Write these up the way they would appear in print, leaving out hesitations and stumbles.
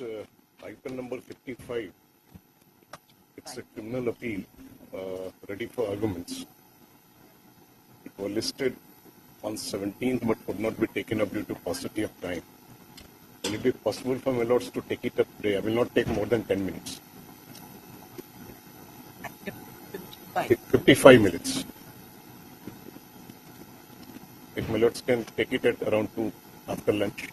item number 55. It's a criminal appeal ready for arguments. It was listed on 17th but could not be taken up due to paucity of time. Will it be possible for my lords to take it up today? I will not take more than 10 minutes. 55 minutes. If my lords can take it at around 2 after lunch.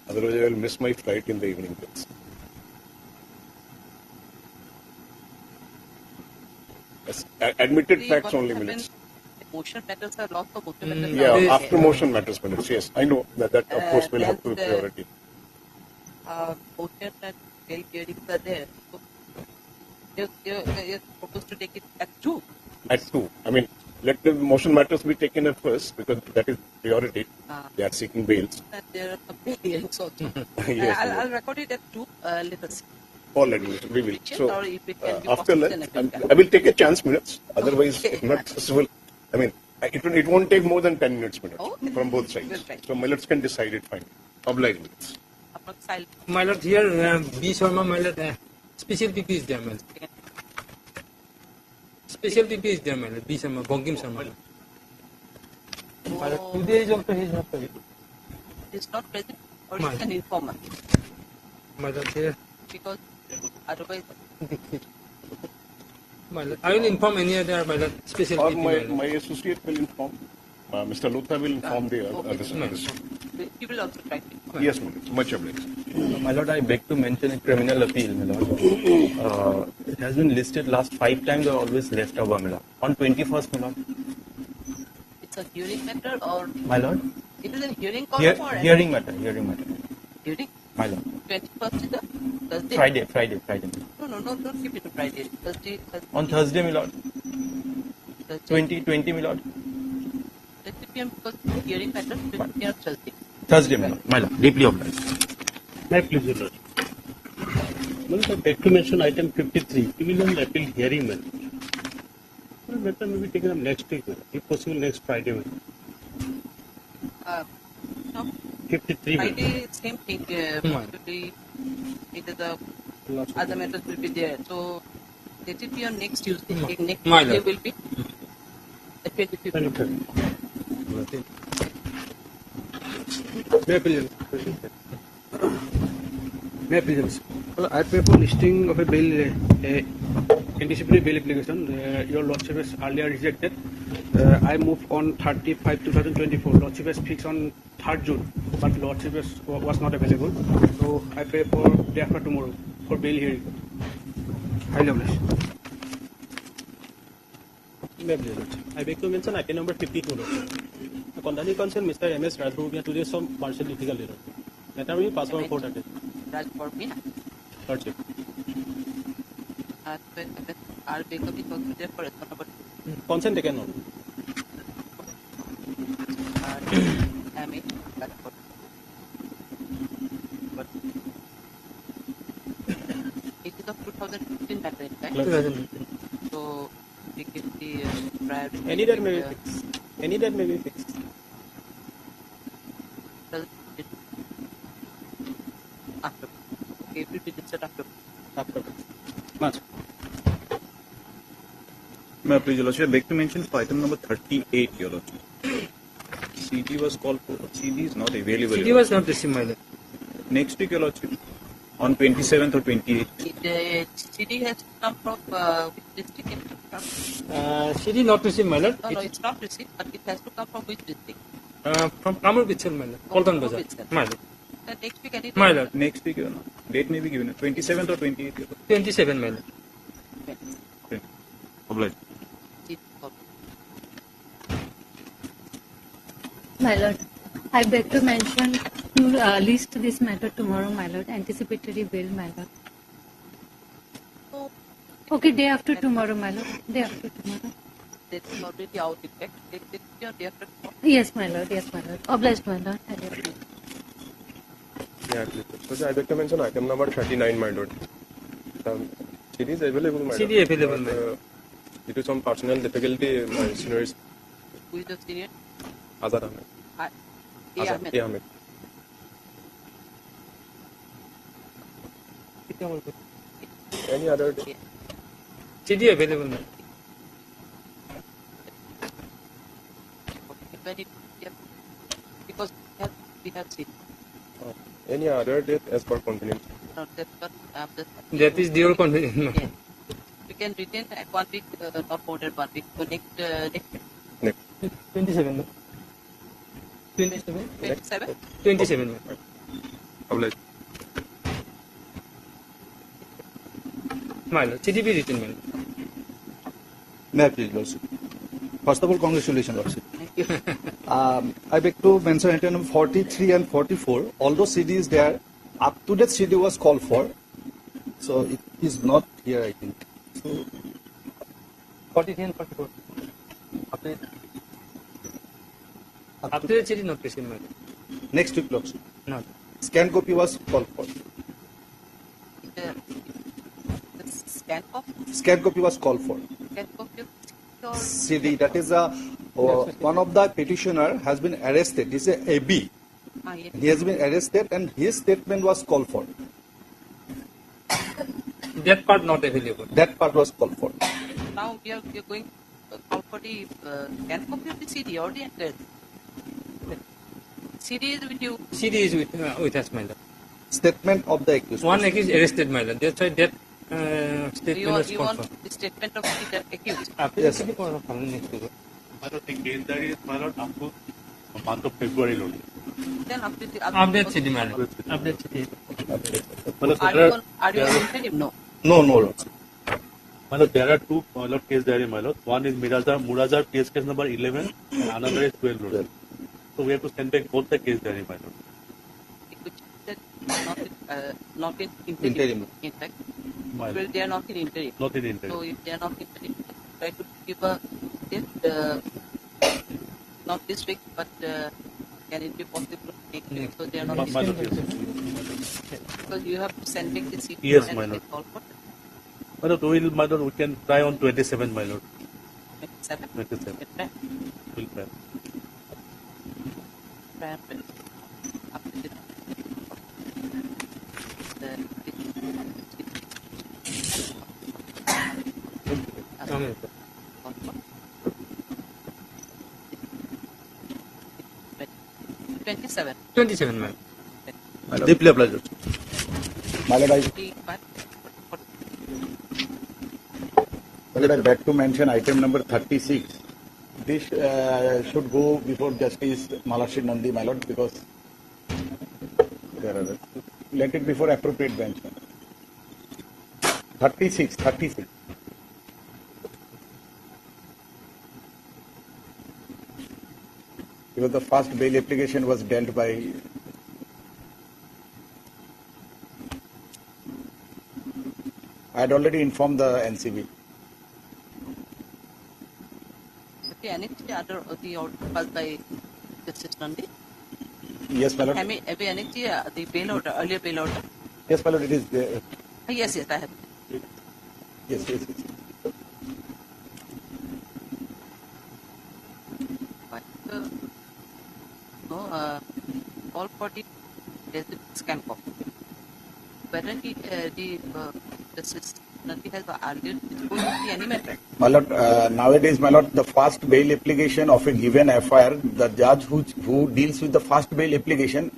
Otherwise, I will miss my flight in the evening. Yes. Admitted facts only minutes. Motion matters are lots of motion matters. Yeah, after motion matters minutes. Yes, I know that of course will have to be priority. Motion and bail hearings are there. So you're supposed to take it at 2. At 2. I mean, let the motion matters be taken at first because that is priority. They are seeking bails. And there are some bail hearings also. Yes, I'll record it at 2. Let us see. All right, we will. So or if it can be after possible, lunch, I will take a chance minutes. Otherwise, if not possible, I mean, it won't take more than 10 minutes from both sides. So my lords can decide it fine. Oblige minutes. My lord, here B. Sharma, my lord, special PP is there, my lord. Special PP is there, my lord. B. Sharma, Bongim Sharma. My lord, today is also his not present. He's not present or he's an informer. My lord, here. Because otherwise, my lord, I will inform any other, my lord, special or PP, my associate will inform. Mr. Lutha will inform the others. he will also try to. Yes, much obliged. My lord, I beg to mention a criminal appeal, my lord. It has been listed last 5 times or always left over, my lord. On 21st, my lord. It's a hearing matter or? My lord? It is a hearing call for? Hearing matter. Hearing? My lord. 21st is the Thursday? Friday. No, don't keep it to Friday. Thursday. On Thursday, my lord. Thursday. 20, my lord. 30 p.m. because hearing matter 20 p.m. Thursday. Thursday, my lord. Deeply obliged. My pleasure, Lord. Well, I beg to mention item 53, criminal appeal hearing matter. Well, matter may be taken up next week, if possible next Friday. No. 53. Friday, same thing. Probably it is the other matters will be there. So let it be on next Tuesday. Next Tuesday will be the 25th. May I please? Well, I pray for listing of a bail, anticipatory bail application. Your Lordship has earlier rejected. I move on 35/2024. Lordship has fixed on 3rd June, but Lordship was not available. So I pray for day after tomorrow for bail hearing. Highly obliged. I beg to mention item number 52. The Kondani Council, Mr. M.S. Rajbhubia, today some partial difficult error. Matter will pass on court address. Rajbhubia? Lordship. I'll take up it also there for responsible. Consent taken on. It is of 2015 matter, right? 2015. So we give the priority. Any that may be fixed. Any that may be fixed. After. Okay, it will be listed after. Much. May I please, Your Lordship, I beg to mention for item number 38, Your Lordship. CD was called for, but CD is not available. CD was not received, my lord. Next week, Your Lordship, on 27th or 28th. CD has come from which district? It from? CD not received, my lord. No, it's not received, but it has to come from which district? From Kamur Bichal, my lord. Koltan Bazaar, my lord. Next week, any My lord. Next week, Your Lord. Date may be given, 27th or 28th, Your Lord. 27, my lord. Okay. Obliged. My lord, I beg to mention to list this matter tomorrow, my lord. Anticipatory bail, my lord. Okay, day after tomorrow, my lord. Day after tomorrow. That is already out effect. Day after tomorrow. Yes, my lord. Yes, my lord. Obliged, my lord. Yeah, so I beg to mention item number 39, my lord. CD is available, my lord. CD available, my lord. Due to some personal difficulty, my senior is Who is the senior? Azad Ahmed. A. Ahmed. A. Ahmed. Any other day? CD available now. When it, yeah, because we have seen. Any other date as per convenience? No, that's what That is your convenience. No. Yeah. We can retain 1 week, not more than 1 week. So next Next. 27. No? 27? 27. 27. No? Oblige. My lord, CDB written, my lord. May I please, Lordship? First of all, congratulations, Lordship. Thank you. I beg to mention item number 43 and 44. Although CD is there, up to date CD was called for. So it is not here, I think. So 43 and 44. After the CD not present, my lord. next week, Lordship. No. Scan copy was called for. The scan of Scan copy was called for. your CD, that is one of the petitioner has been arrested. This is a AB. yes. He has been arrested and his statement was called for. That part not available. That part was called for. Now we are going call for the scan copy of the CD or the address. CD is with you. CD is with us, my lord. Statement of the accused. One accused arrested, my lord. That's why that statement was You want confirmed. the statement of the accused. After Yes, the CD confirmed next week. My lord, the case diary is, my lord, up to month of February, Lord. Then update the Update CD, my lord. Update CD. My lord, Are you on interim? No. No, no, Lordship. My lord, there are two, my lord, case diary, my lord. One is Murazar case number 11 and another is 12, Lord. So we have to send back both the case diary, my lord. Which that not in interim. Interim. In fact, My well, lord. they are not in interim. Not in interim. So if they are not in interim, try to give a date. Not this week, but can it be possible next week? So they are not My in lord, interim. yes. Because you have to send back the CD. Yes, and my they lord. call for My lord, we can try on 27, my lord. 27. 27. Right. We'll try. After the Amen. 27. 27, my lord. Deeply obliged. My lord, I 45. would like to mention item number 36. This should go before Justice Malashri Nandi, my lord, because there are let it before appropriate bench. 36. Because the first bail application was dealt by I had already informed the NCB. The annexed under the order passed by Justice Nandi. Yes, my lord. Have you annexed the bail order, earlier bail order? Yes, my lord, it is there. Yes, I have. Yes. But all for the scan copy. Whether the Justice Nandi has argued it's going to be any matter. My lord, nowadays, my lord, the first bail application of a given FIR, the judge who deals with the first bail application,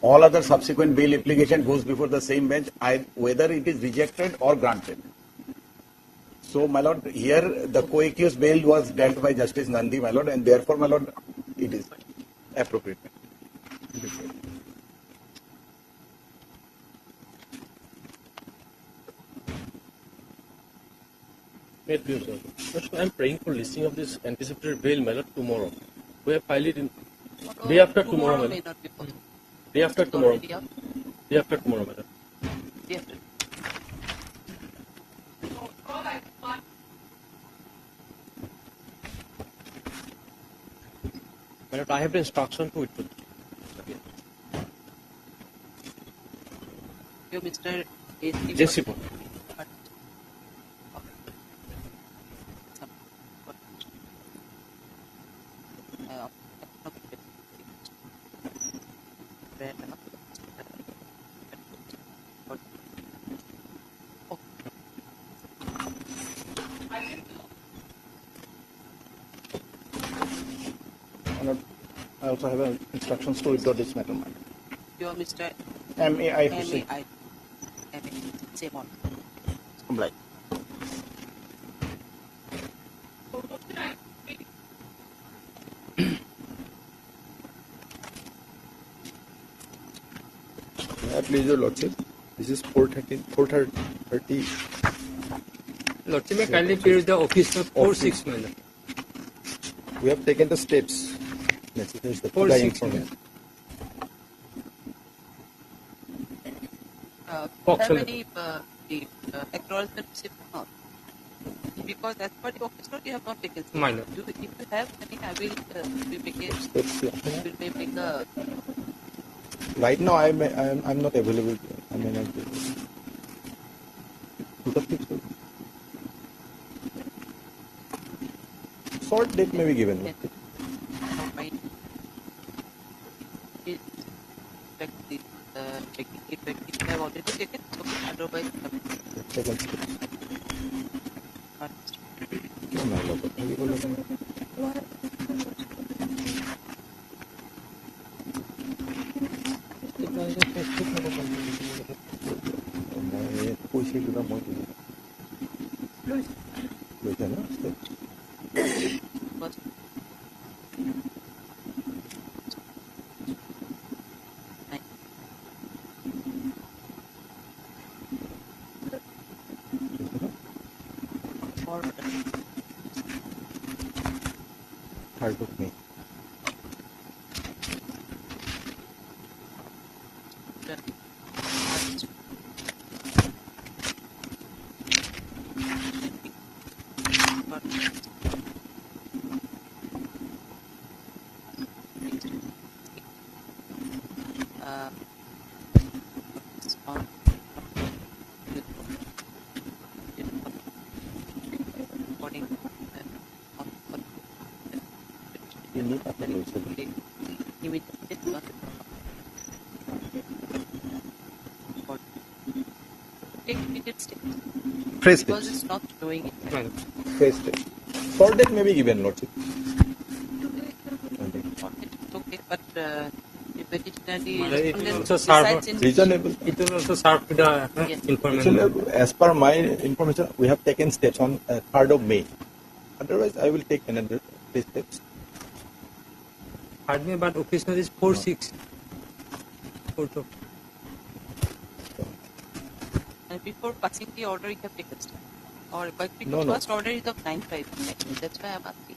all other subsequent bail application goes before the same bench, whether it is rejected or granted. So, my lord, here the co-accused bail was dealt by Justice Nandi, my lord, and therefore, my lord, it is appropriate. May it be so. I am praying for listing of this anticipatory bail, my lord, tomorrow. We have filed it in day after tomorrow, my may lord. not be possible. Day after It's tomorrow. already up. Day after tomorrow, my lord. Day after. My lord, I have the instruction to it. You, Mr. AC. Jesse Paul. But- also have instructions to withdraw this matter, my lord. Your Mr. M.A.I. Hussain. M.A.I. Same on. Right. Please, your lordship. This is 430. Lordship, may kindly clear the office note 46, my lord. We have taken the steps necessary. The 46, information. Have any acknowledgement received or not? Because as per the office note, you have not taken steps. My lord. If you have any, I will make a Right now, I'm not available. I mean, short date may be given. If you have already taken, so otherwise, Third of May. Fresh because date. it's not showing it. Fresh date. Short date may be given, lordship. It's okay, but if it It will also decides serve in Reasonable. It will also serve to the Yes. information. Actually, as per my information, we have taken steps on 3rd of May. Otherwise, I will take another 3 steps. Pardon me, but office note is 46. 4th of and before passing the order, you have taken steps. Or but because No, no. first order is of 9/5. That's why I'm asking.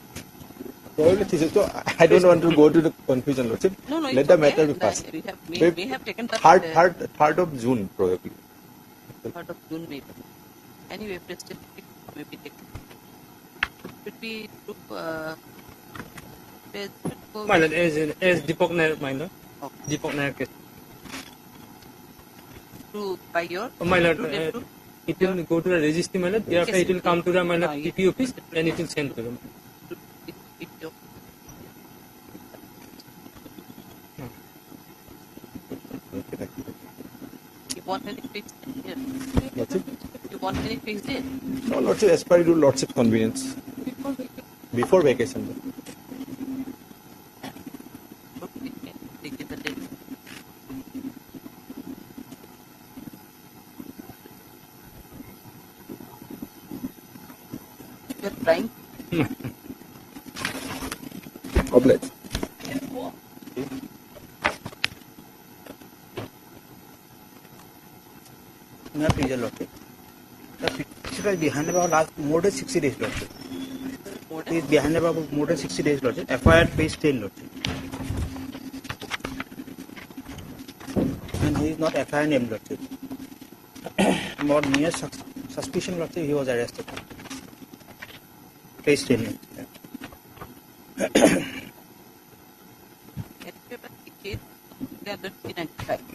Probably this is so. I don't want to go to the confusion, lordship. No, Let it's the okay. matter be That passed. we have taken but Third of June, probably. 3rd of June maybe. Anyway, still maybe taken. Should be My lord, as Deepak Nair, my lord. Okay. Deepak Nair case. by your My lord, to it will go to the registry, my lord. Thereafter, Yes, it will come to the my lord yes. TP office and it will send to them. your you want any fixed here? Lordship? You want any fixed date? No, lordship, as per your lordship convenience. Before vacation. Take it the date. You're trying. Oblige. Not please, your lordship. The petition is behind about last more than 60 days, lordship. He is behind about more than 60 days, lordship. FIR page 10, lordship. And he is not FIR named, lordship. More mere suspicion, lordship, he was arrested. Page 10.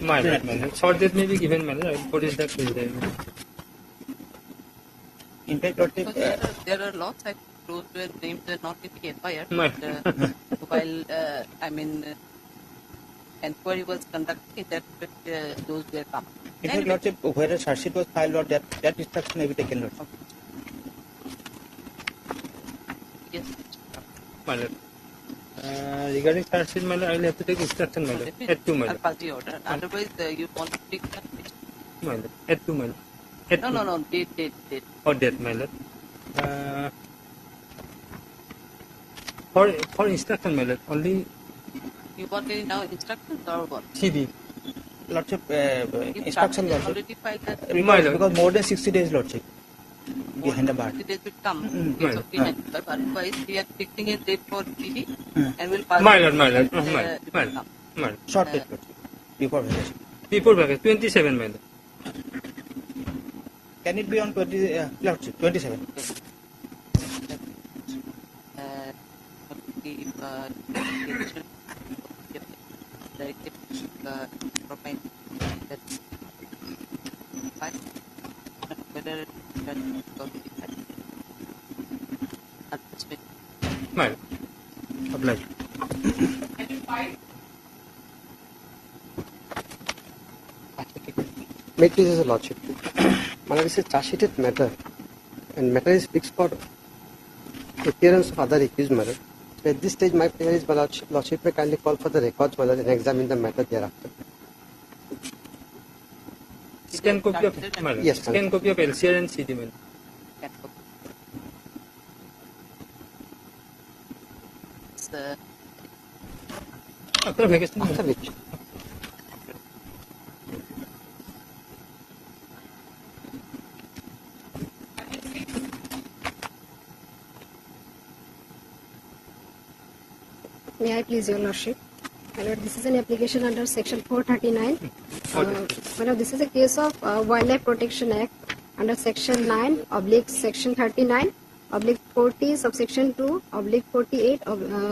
My lord, my lord. Short date may be given, my lord. I will put it that in there. In fact, lordship, So there are lots of those where names are not in the FIR. My- But, while inquiry was conducted, that those were come. in fact, lordship, where a charge sheet was filed, lord, that instruction may be taken, lordship. Yes. My lord. Regarding charge sheet, my lord, I will have to take instruction, my lord. Add to my I'll lord. pass the order. Otherwise, you want to take that. My lord. Add to my lord. Add to. No. Date. Or that, my lord. For instruction, my lord, only You want any now instructions or what? CD. Lordship, If instruction, charges Lordship. already filed that, Because more than 60 days, Lordship. Behind the bar. 60 days will come. My It's lord. okay. But otherwise, we are fixing a date for PD and we'll pass. My lord, my lord. it, My it lord. will come. My lord. Short date, Lordship. Before vacation. Before vacation, 27, my lord. Can it be on 20, Lordship, 27? My lord. Obliged. Make this as a lordship. Malad is a charge-sheeted matter, and matter is fixed for appearance of other accused matter. So at this stage, my prayer is, my lordship may kindly call for the records, my lord, and examine the matter thereafter. Scan copy of, my lord. Yes, Scan copy of LCR and CD, my lord. After vacation. After which, May I please your lordship? My lord, this is an application under section 439. My lord, this is a case of Wildlife Protection Act under section 9 oblique section 39 oblique 40 subsection 2 oblique 48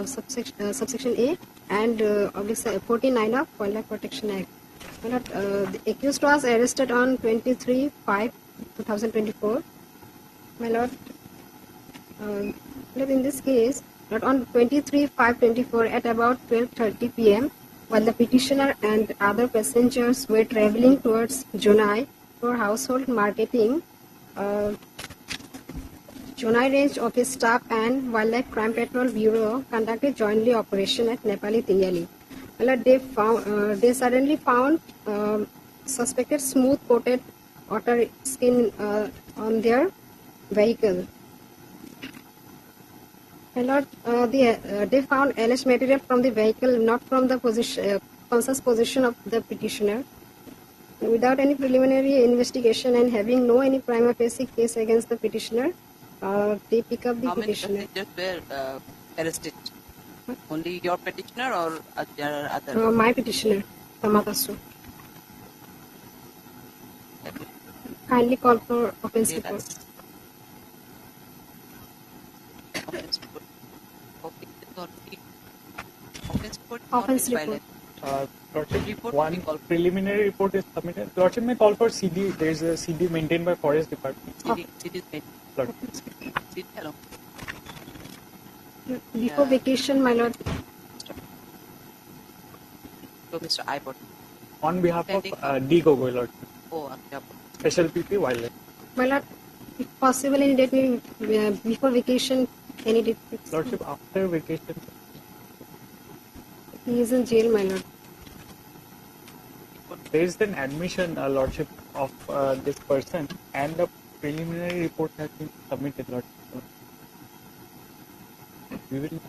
subsection A and oblique 49 of Wildlife Protection Act. My lord, the accused was arrested on 23/5/2024. My lord, in this case, not on 23/5/24 at about 12:30 p.m. while the petitioner and other passengers were traveling towards Jonai for household marketing, Jonai Range Office staff and Wildlife Crime Patrol Bureau conducted jointly operation at Nepali Tiyali. Well, they suddenly found suspected smooth coated otter skin on their vehicle. My lord, they found alleged material from the vehicle, not from the conscious position of the petitioner. Without any preliminary investigation and having no any prima facie case against the petitioner, they pick up the How many petitioner. passengers were arrested? Only your petitioner or there are other? My petitioner, Tamatasu. Kindly call for offense Okay, report. that's- Offense report. Okay, it's already- Offense report is Offense already report. filed. Lordship, Report one we call- preliminary report is submitted. Lordship may call for CD. There is a CD maintained by Forest Department. CD is made. Lord. CD, hello. Before vacation, my lord, So, Mr. Ibot. On behalf of Pending- D. Gogoi, Lordship. Oh, yeah. Special PP Wildlife. my lord, if possible, any date before vacation, any date. Lordship, after vacation, He is in jail, my lord. there is an admission, Lordship, of this person, and the preliminary report has been submitted, Lordship. We will.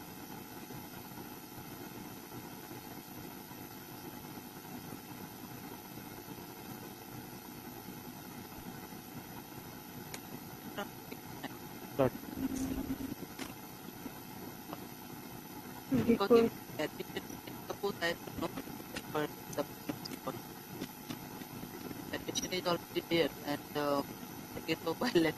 Lord. Because Before, if admission, suppose I don't know for the admission is already there and the case of wildlife.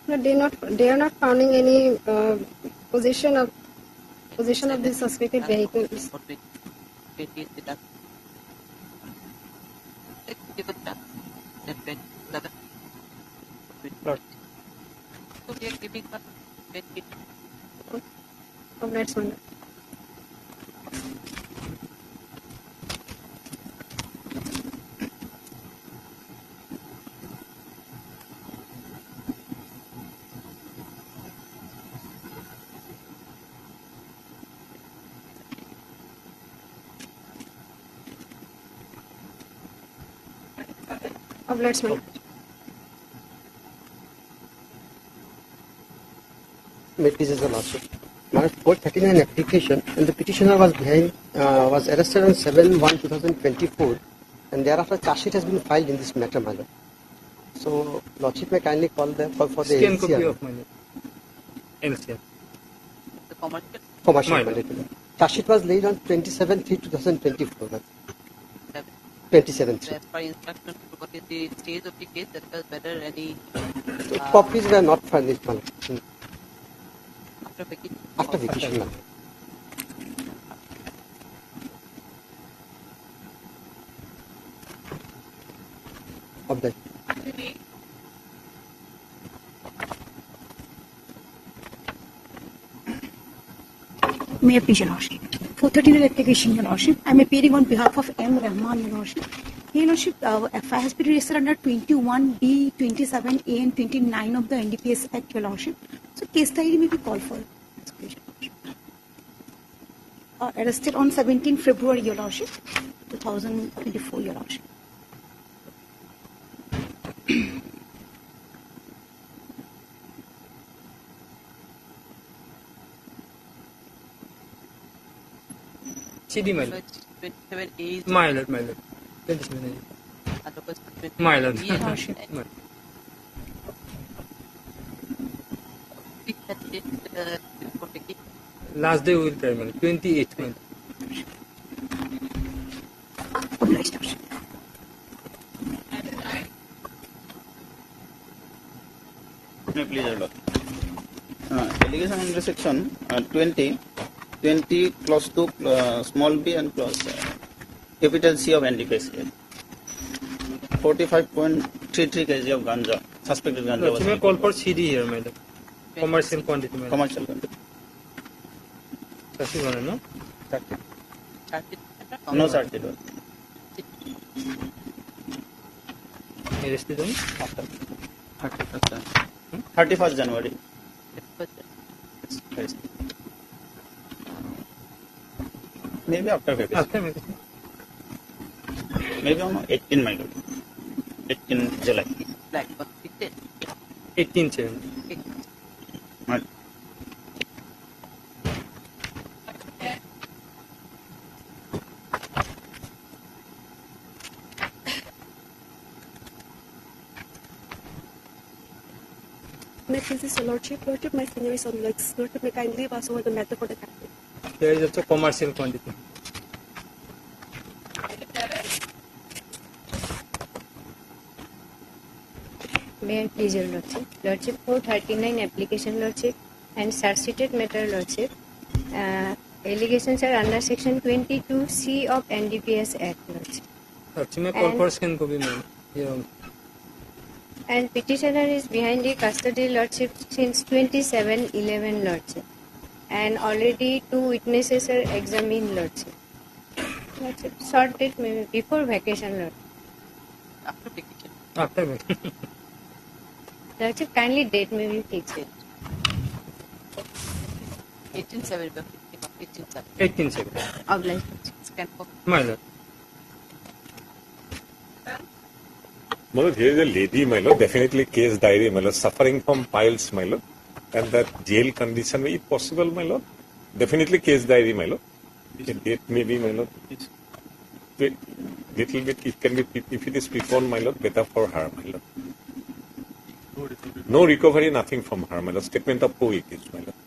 my lord, no, they are not finding any possession of the suspected vehicles. Or 20 is the last. Let's give it done. Then 27. Lord. So we are giving her 20. Congrats, my lord. Obliged, my lord. May please as a lordship. My 439 application and the petitioner was was arrested on 7/1/2024 and thereafter charge sheet has been filed in this matter, my lord. So lordship may kindly call for the Scan copy LCR. of my LCR. The commercial. Commercial My mandate. Charge sheet was laid on 27/3/2024. 27/3. So as per instruction, what is the stage of the case? That was whether any Copies were not furnished, my lord. after vacation. After vacation, my lord. Of that. May I please, Your Lordship? 439 application, Your Lordship. I am appearing on behalf of M. Rahman, Your Lordship. Your Lordship, FI has been registered under 21B, 27A and 29 of the NDPS Act, Your Lordship. So case diary may be called for. Arrested on 17 February, Your Lordship, 2024, Your Lordship. CD, my lord. 27A. My lord, my lord. 27A. Otherwise, My lord. B and My 29. lord. Which had date for vacation? Last day will try, my lord. 28th, my lord. Obliged, Lordship. May please, Your Lord. Allegation under section 20 clause 2 small b and clause capital C of NDPS. 45.33 kg of ganja, suspected ganja No, was you may call for CD here, my lord. Commercial quantity, my lord. commercial quantity. That's the one, no? No certificate. Arrested on? After 31st January. Maybe after vacation. After vacation. Maybe on 18 my lord. 18 July. Black was 18th, sir. Right. May I please, Your Lordship? Lordship, my senior is on legs. Lordship, may kindly pass over the matter for the captain. There is also commercial quantity. May I please, Your Lordship? Lordship, 439 application, Lordship, and charge-sheeted matter, Lordship. Allegations are under section 22C of NDPS Act, Lordship. Lordship, may call And- for scan copy, my lord. Here. And petitioner is behind the custody, Lordship, since 27/11, Lordship. And already 2 witnesses are examined, Lordship. Lordship, short date may be before vacation, Lord. after vacation. After vacation. Lordship, kindly date may be fixed. 18/7. 18/7. 18th, sir. Obliged. Scan for My lord. My lord, here is a lady, my lord, definitely case diary, my lord, suffering from piles, my lord, and that jail condition, is it possible, my lord? Definitely case diary, my lord. The date may be, my lord. Wait, little bit, it can be, if it is preponed, my lord, better for her, my lord. No recovery, nothing from her, my lord. Statement of who it is, my lord.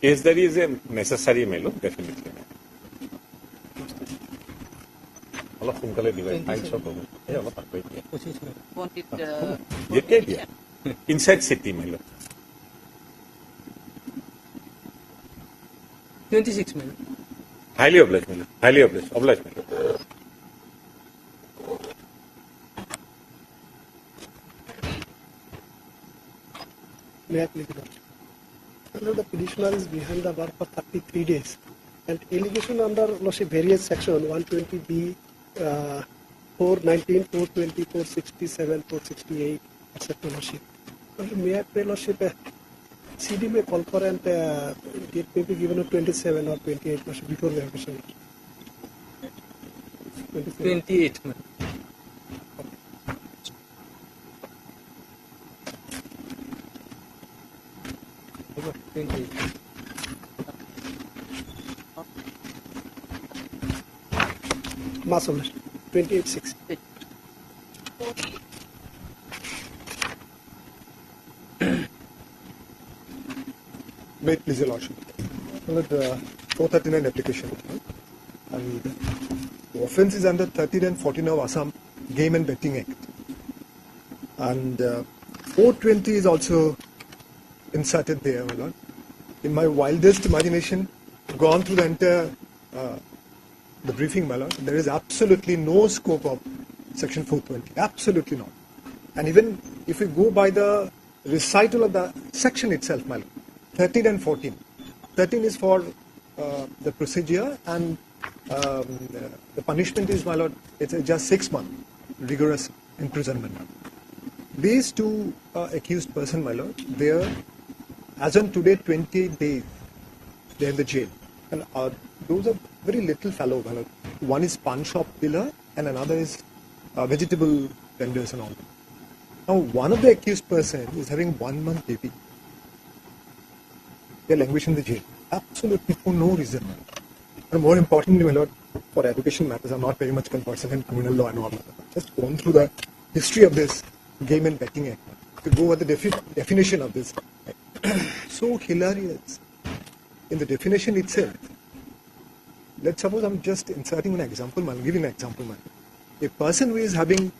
Case diary is a necessary, my lord, definitely, my lord. অলপ সোনকালে দিবা times হ'ব এই অলপ আগবাই দিয়া want it যেতিয়াই দিয়া inside city mile 26 minutes. highly obliged mile highly obliged mile May I please? Under the petitioner is behind the bar for 33 days, and allegation under various section 120B, 419, 420, 467, 468, etc. Lordship. May I pray, Lordship, CD may call for and date may be given on 27 or 28 Lordship, before vacation. 28 minutes. 28. Mass of 28.6. Wait, please, Your Lordship. Well, the 439 application. And the offence is under 13 and 14 of Assam Game and Betting Act. And 420 is also inserted there, my lord. In my wildest imagination, gone through the entire the briefing, my lord, there is absolutely no scope of section 420. Absolutely not. And even if we go by the recital of the section itself, my lord, 13 and 14. 13 is for the procedure, and the punishment is, my lord, it's just 6 months rigorous imprisonment. These two accused person, my lord, they are, as on today, 28 days they are in the jail. And those are very little fellow, my lord. One is pawn shop dealer and another is vegetable vendors and all. Now, one of the accused person is having 1 month baby. They are languishing in the jail. Absolutely for no reason. And more importantly, my lord, for education matters, I'm not very much conversant in criminal law and all. Just gone through the history of this Game and Betting Act. To go over the definition of this. So hilarious. In the definition itself, let's suppose I'm just inserting an example, man. Giving an example, man. A person who is having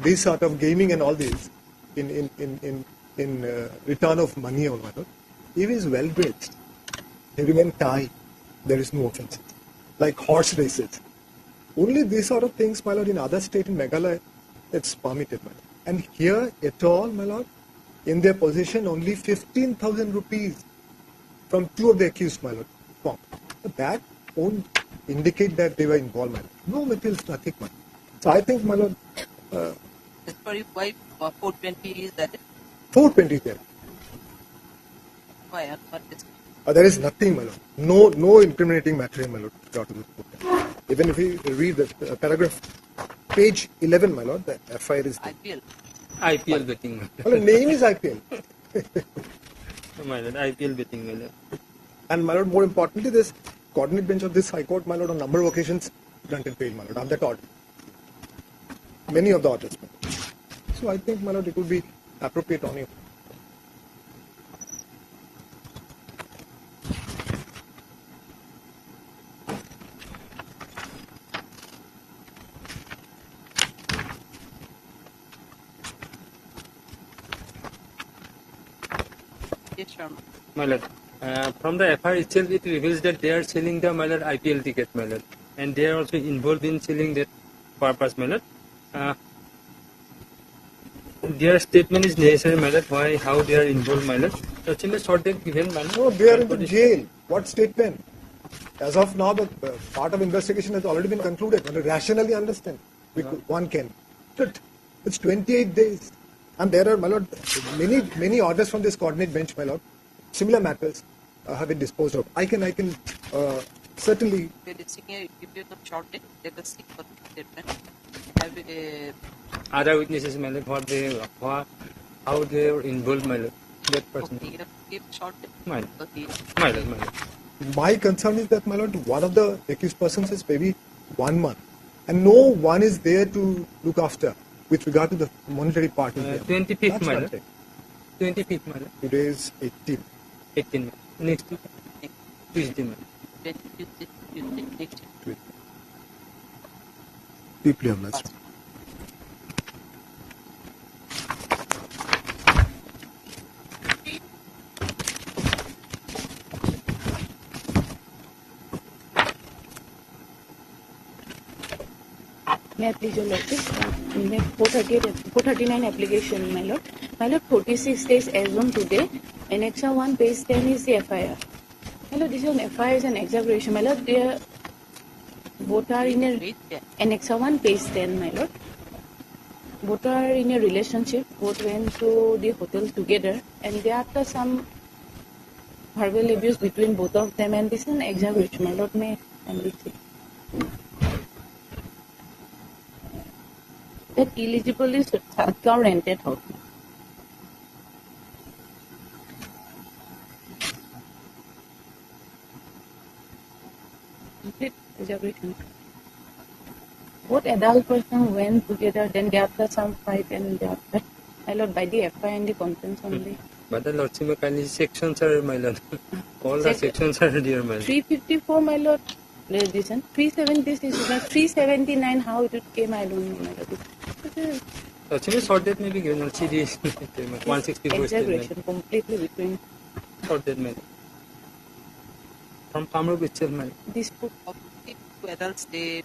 this sort of gaming and all this in return of money or whatever, if he is well dressed, he remain tie, there is no offense. Like horse races. Only these sort of things, my lord, in other state in Meghalaya, it's permitted, my lord. And here at all, my lord, in their possession only 15,000 rupees from two of the accused, my lord. Wow. That won't indicate that they were involved, my lord. No materials, nothing, my lord. So I think, my lord, As per your wife, 420 is that it? 420 is there. Why? What is There is nothing, my lord. No incriminating material, my lord. Even if we read the paragraph, page 11, my lord, the FIR is there. IPL betting. Well, the name is IPL. My lord, IPL betting, my lord. And my lord, more importantly, this coordinate bench of this High Court, my lord, on number of occasions, granted bail, my lord, on that order. Many of the orders. So I think, my lord, it would be appropriate on you. Yes, Sharma. My lord, from the FIR itself, it reveals that they are selling the, my lord, IPL ticket, my lord. And they are also involved in selling that purpose, my lord. Their statement is necessary, my lord, why, how they are involved, my lord. Such in a short date given, my lord. No, they are in the jail. What statement? As of now, the part of investigation has already been concluded. One rationally understand. One can. But it's 28 days. And there are, my lord, many orders from this coordinate bench, my lord. Similar matters have been disposed of. I can certainly. If you have short date, let us seek for statement. Have a Other witnesses, my lord, how they were involved, my lord. That person. you have to give short date. My lord. Okay. My lord, my lord. My concern is that, my lord, one of the accused persons is maybe 1 month. And no one is there to look after with regard to the monetary part. 25th, my lord. 25th, my lord. Today is 18. 18, next week. Tuesday, my lord. Next year. Deeply obliged. May I please your lordship? 439 application, my lord. My lord, 46 days as on today. Annexa 1, page 10 is the FIR. My lord, this is an FIR is an exaggeration. My lord, they are both are in a Annexa 1, page 10, my lord. Both are in a relationship. Both went to the hotel together, and thereafter some verbal abuse between both of them, and this is an exaggeration. My lord, may I say that eligible is rented house. exaggeration. Both adult person went together, then thereafter some fight, and thereafter, my lord, by the FI and the contents only. But the lordship kindly sections are, my lord. All the sections are dear, my lord. 354, my lord. Listen, 376, 379, how it came, I don't know, my lord. Lordship sorted maybe given on CD 164 exaggeration completely between. Sorted, my lord. From Kamrup itself, my lord. This book of two adults, they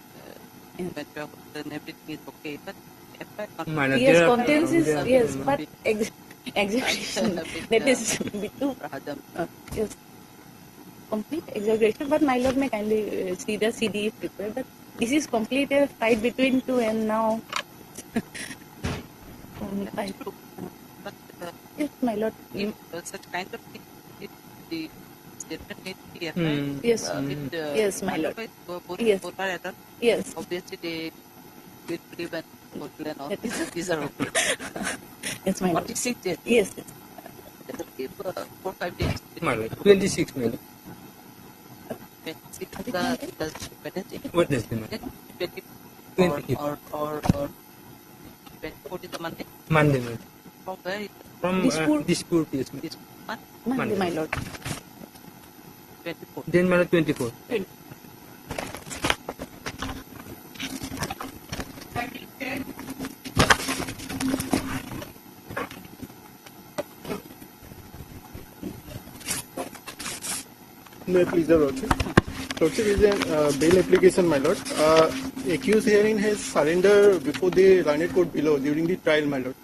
in mature and everything is okay, but yes, contents is yes, but exaggeration. That is bit too yes, complete exaggeration. But my lord may kindly see the CD if prepared. But this is complete a fight between two, and now but yes, my lord. If such kind of thing, if the statement needs to be yes, yes, my lord. Yes, yes. Obviously, they will believe and and all. These are okay. Yes, my lord. 46 days. Yes, yes. That will give 4-5 days. My lord. 26 minutes. 26 Wednesday. Wednesday. 20 or 24 is the Monday. Monday, my lord. From where? From Dispur, yes, Monday, my lord. 24. Then my lord 24. May I please the lordship? Lordship is a bail application, my lord. Accused herein has surrendered before the learned court below during the trial, my lord.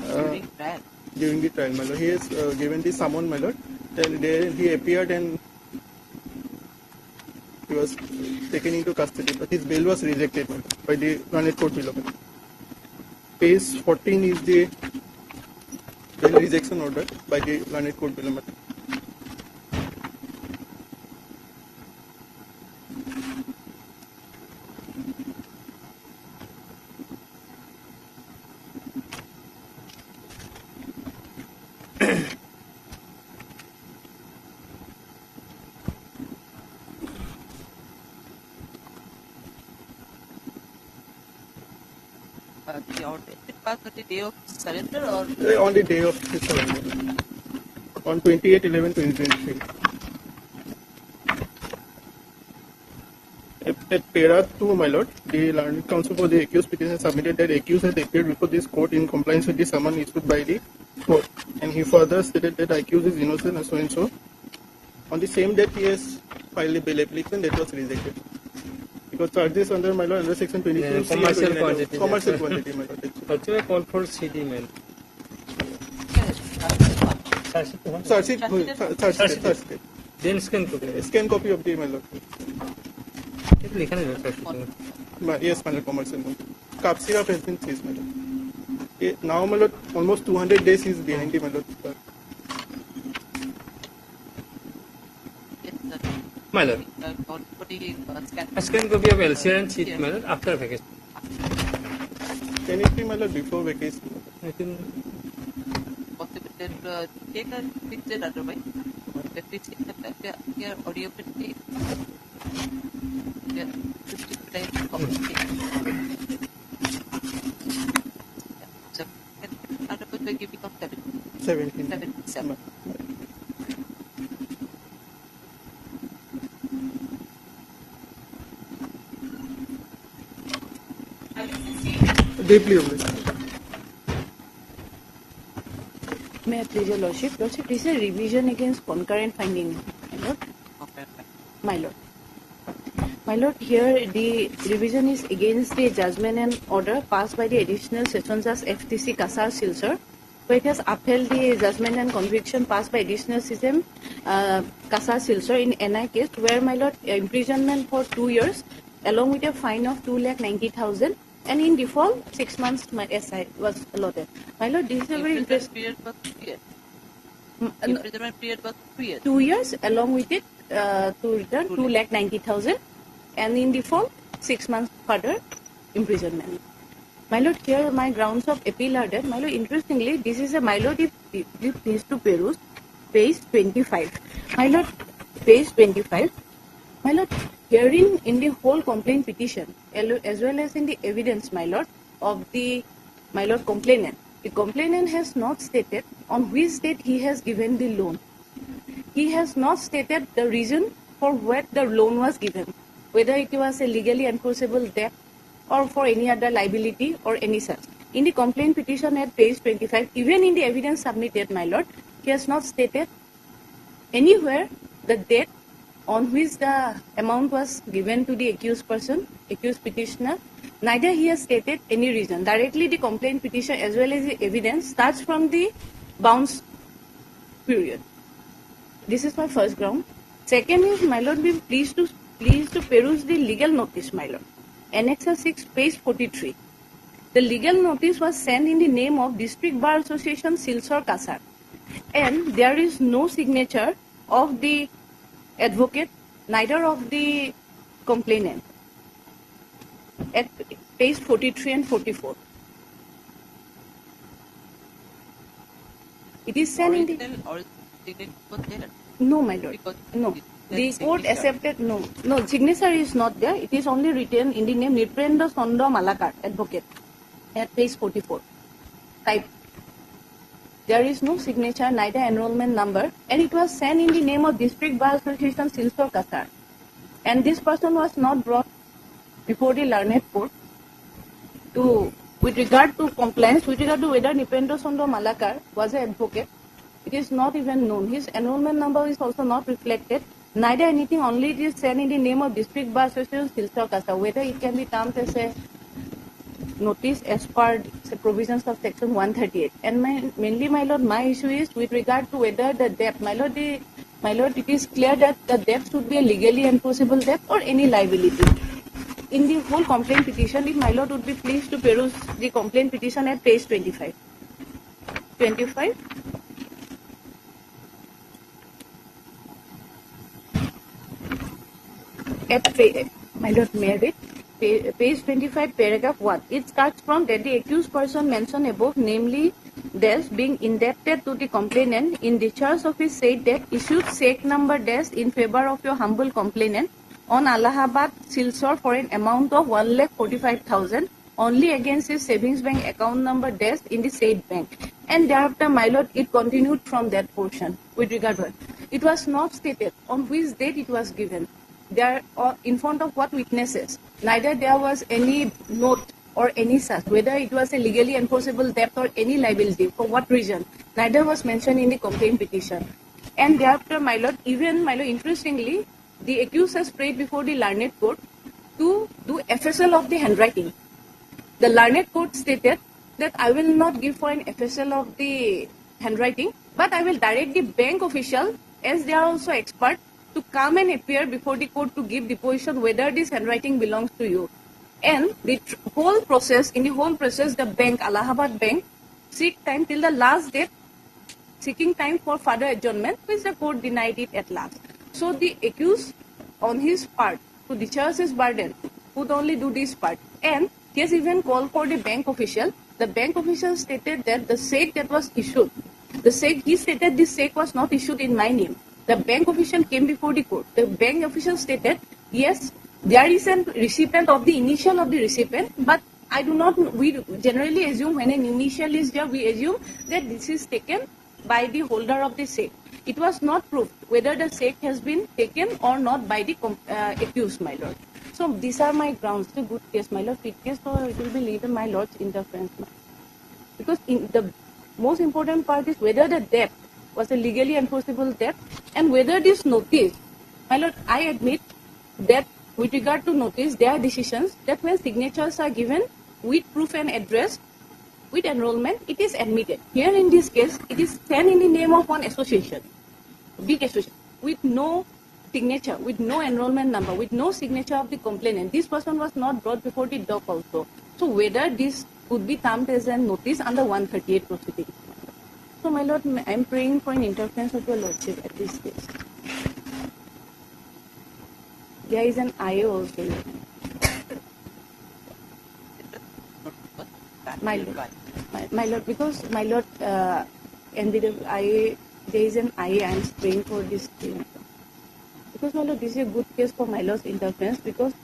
During trial? During the trial, my lord. He has given the summon, my lord. Then there he appeared and he was taken into custody, but his bail was rejected by the learned court below. Page 14 is the bail rejection order by the learned court below, my lord. It passed on the day of surrender or? On the day of his surrender. On 28/11/2023. At para 2, my lord, the learned counsel for the accused petition submitted that accused has appeared before this court in compliance with the summon issued by the court. And he further stated that the accused is innocent and so and so. On the same date, he has filed a bail application that was rejected. Because charges under, my lord, under section 23, commercial quantity. Commercial quantity, my lord. Also a call for CD, man. Charge sheet. Then scan copy. Scan copy of the, my lord. Yes, my lord, commercial quantity. Cup syrup has been seized, my lord. Now, my lord, almost 200 days is behind the, my lord. My lord. A scan copy of LCR and sheet, my lord, after vacation. Can it be, my lord, before vacation? I think possible that take a picture otherwise. The picture here audio print. Yeah, 50 times so otherwise we give become 17. Deeply obliged. May I please your lordship? Lordship, this is a revision against concurrent finding, my lord. My lord. My lord, here the revision is against the judgment and order passed by the additional session judge FTC Kasar Silsar, where it has upheld the judgment and conviction passed by additional system Kasar Silsar in NI case, where, my lord, imprisonment for 2 years along with a fine of 2,90,000. And in default, 6 months my SI was allotted. My lord, this is a very interesting period was 2 years. Imprisonment period was 2 years. 2 years, along with it, to return 2,90,000, and in default, 6 months further imprisonment. My lord, here my grounds of appeal are that, my lord, interestingly, this is a, my lord, if please to peruse, page 25. My lord, page 25. My lord, herein in the whole complaint petition, as well as in the evidence, my lord, of the my lord complainant, the complainant has not stated on which date he has given the loan. He has not stated the reason for what the loan was given, whether it was a legally enforceable debt or for any other liability or any such. In the complaint petition at page 25, even in the evidence submitted, my lord, he has not stated anywhere the date on which the amount was given to the accused person, accused petitioner. Neither he has stated any reason. Directly the complaint petition as well as the evidence starts from the bounce period. This is my first ground. Second is, my lord, be pleased to peruse the legal notice, my lord. Annexure 6, page 43. The legal notice was sent in the name of District Bar Association, Silchar Kasar, and there is no signature of the advocate, neither of the complainant. At page 43 and 44. It is sent in the... No, my lord. No. The court accepted, no, signature is not there. It is only written in the name Nripendranath Chandra Malakar, advocate, at page 44. Type. There is no signature, neither enrollment number, and it was sent in the name of District Bar Association, Silchar Kasar. And this person was not brought before the learned court with regard to complaints, with regard to whether Nripendranath Chandra Malakar was an advocate. It is not even known. His enrollment number is also not reflected. Neither anything, only it is sent in the name of District Bar Association, Silchar Kasar. Whether it can be termed as a notice as per the provisions of section 138. And mainly, my lord, my issue is with regard to whether the debt, my lord, it is clear that the debt should be a legally enforceable debt or any liability. In the whole complaint petition, if my lord would be pleased to peruse the complaint petition at page 25. 25. My lord, may I read? Page 25, paragraph 1. It starts from that the accused person mentioned above, namely dash being indebted to the complainant in discharge of his said debt, issued check number dash in favor of your humble complainant on Allahabad Silchar for an amount of 1,45,000 only against his savings bank account number dash in the said bank. And thereafter, my lord, it continued from that portion with regard to it. It was not stated on which date it was given. There, in front of what witnesses, neither there was any note or any such, whether it was a legally enforceable debt or any liability, for what reason, neither was mentioned in the complaint petition. And thereafter, my lord, interestingly, the accused has prayed before the learned court to do FSL of the handwriting. The learned court stated that I will not give for an FSL of the handwriting, but I will direct the bank official, as they are also experts, to come and appear before the court to give deposition whether this handwriting belongs to you. And the whole process, the bank, Allahabad Bank, seek time till the last date, seeking time for further adjournment, which the court denied it at last. So the accused, on his part, to discharge his burden, would only do this part. And he has even called for the bank official. The bank official stated that the check that was issued, he stated this check was not issued in my name. The bank official came before the court. The bank official stated, yes, there is a recipient of the initial of the recipient, but I do not, we generally assume when an initial is there, we assume that this is taken by the holder of the check. It was not proved whether the check has been taken or not by the accused, my lord. So these are my grounds. It's a good case, my lord. Fit case, so it will be later my lord's interference. Because the most important part is whether the debt was a legally enforceable debt, and whether this notice, my lord, I admit that with regard to notice, there are decisions that when signatures are given with proof and address, with enrollment, it is admitted. Here in this case, it is sent in the name of one association, big association, with no signature, with no enrollment number, with no signature of the complainant. This person was not brought before the dock also. So whether this could be termed as a notice under 138 proceedings. So, my lord, I am praying for an interference of your lordship at this case. There is an IO also. My lord, because my lord, and there is an IA, I am praying for this thing. Because Because my lord, this is a good case for my lord's interference because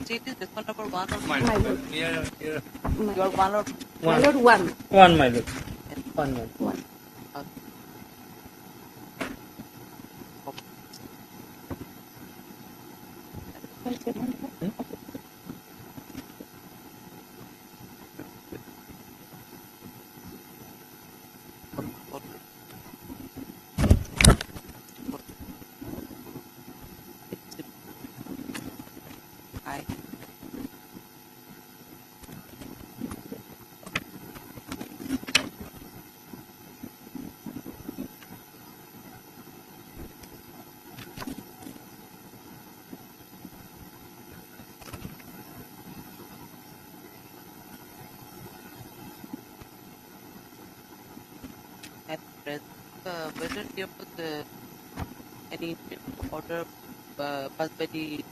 State is this one number one or My lord. Here. You are one or my lord one. One, my lord. One, my lord. One. I. At present, whether there was any order passed by the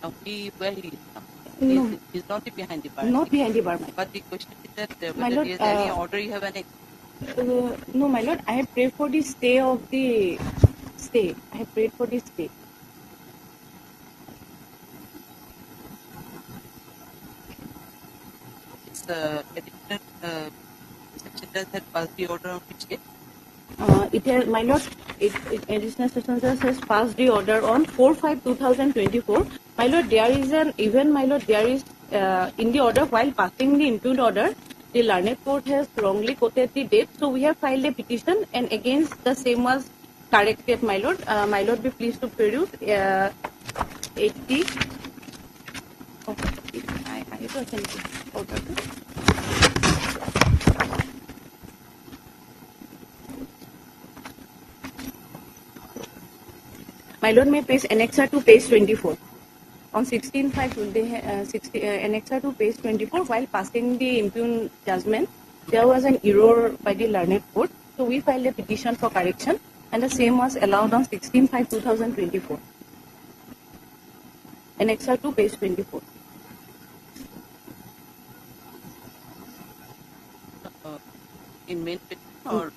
county where he is now. No. He's not behind the bar. Not behind the bar, my But the question is that My whether lord, there is any order you have annexed. no, my lord, I have prayed for the stay of the stay. I have prayed for the stay. It's additional section does that pass the order on which day? It has, my lord, additional session judge has passed the order on 4/5/2024. My lord, there is an even, my lord, there is in the order while passing the impugned order, the learned court has wrongly quoted the date. So we have filed a petition, and against the same was corrected, my lord. My lord, be pleased to produce 80. Oh, I was thinking order. My lord, may page annexer to page 24. On 16/5, they annexer to page 24, while passing the impugned judgment, there was an error by the learned court. So we filed a petition for correction, and the same was allowed on 16/5/2024. Annexer to page 24. In main petition or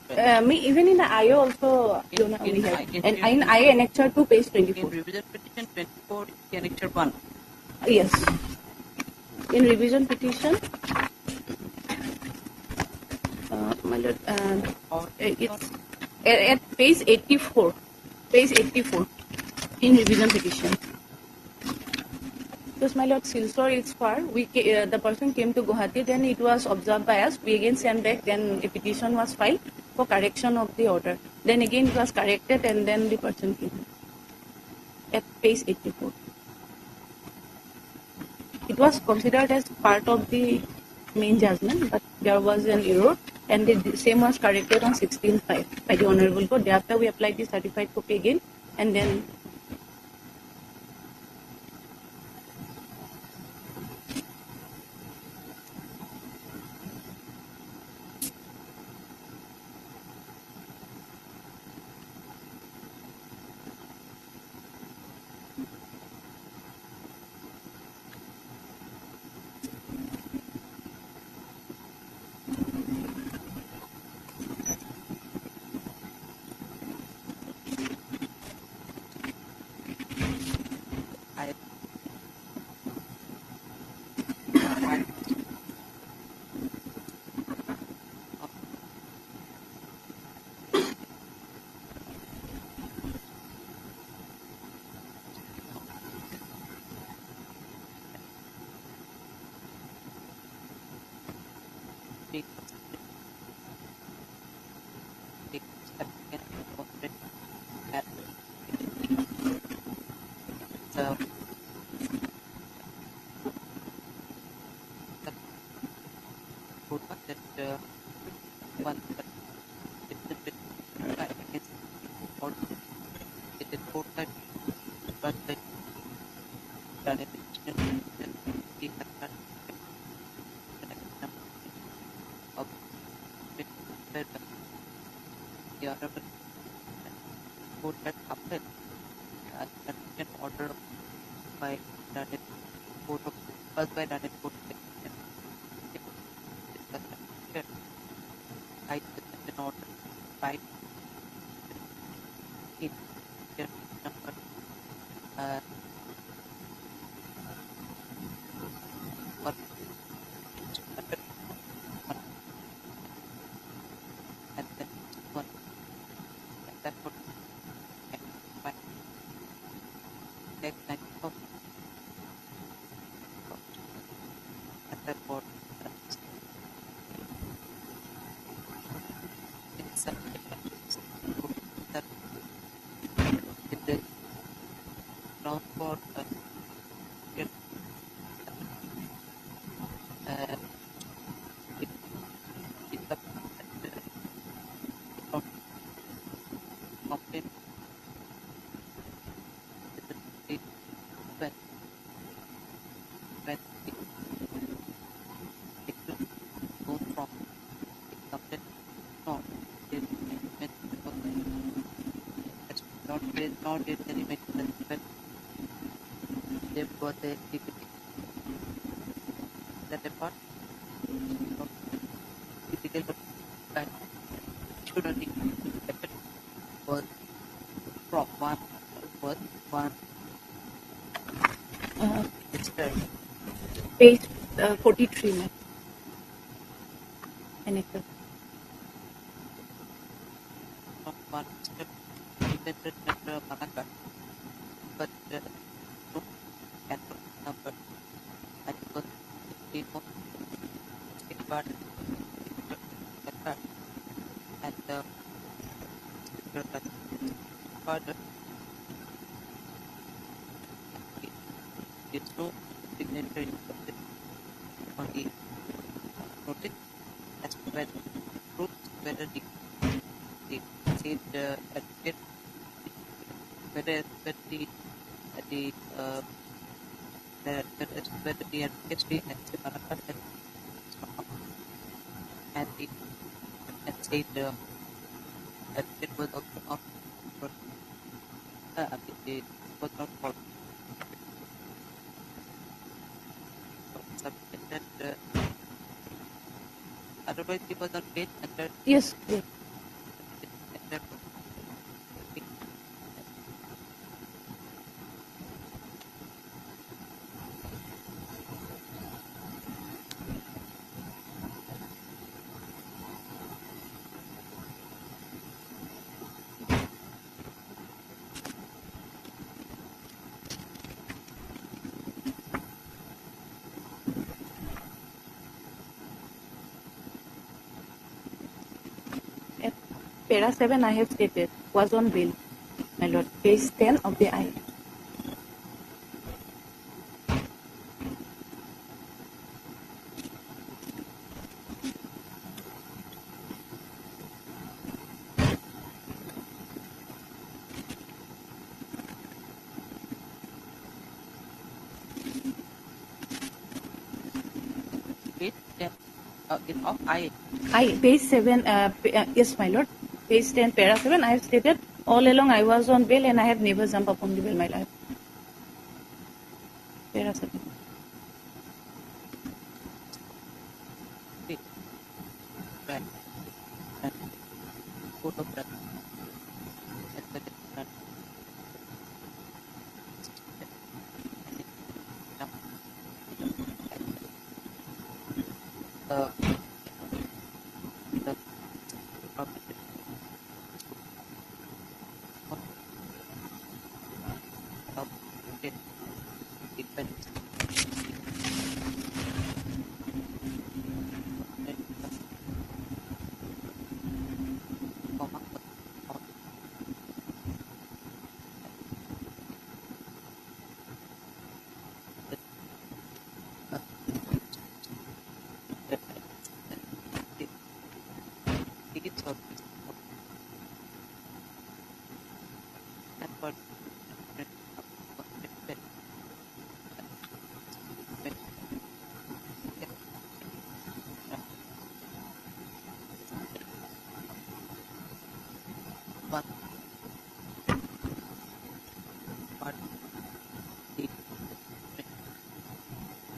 Even in the IO also, we have. And in IO annexer to page 24. in revision petition 24, annexure 1. Yes. In revision petition, my lord, it's at page 84. Page 84 in revision petition. Because my lord, Silsor is far. The person came to Guwahati, then it was observed by us. We again sent back, then a petition was filed for correction of the order. Then again it was corrected, and then the person came. At page 84. It was considered as part of the main judgment, but there was an error, and the same was corrected on 16/5 by the Honorable Court. Thereafter, we applied the certified copy again, and then report that but the done it he has done of the honorable court had upheld an order by done it court of first by done it court I an order by in number or and then one and that would by next night of and that would it's something that it is not for get it it's a complaint it when it will go from it complaint not it not did any maintenance when they got the activity that apart not critical but should not be affected was from one it's Page 43, ma'am. Annexer. of one step invented number Manaka but no capital number and it was it was it part and further it's no signature on the notice as to whether the said advocate whether the whether the advocates be and the and said advocate was also not it was not for something that otherwise he was not paid and that Yes. Yes. Para 7 I have stated was on bill, my lord. Page 10 of the I. In of I. Page 7, yes, my lord. Page 10, para 7, I have stated all along I was on bail and I have never jumped upon the bail, my lord. Para 7. Right. And court of that.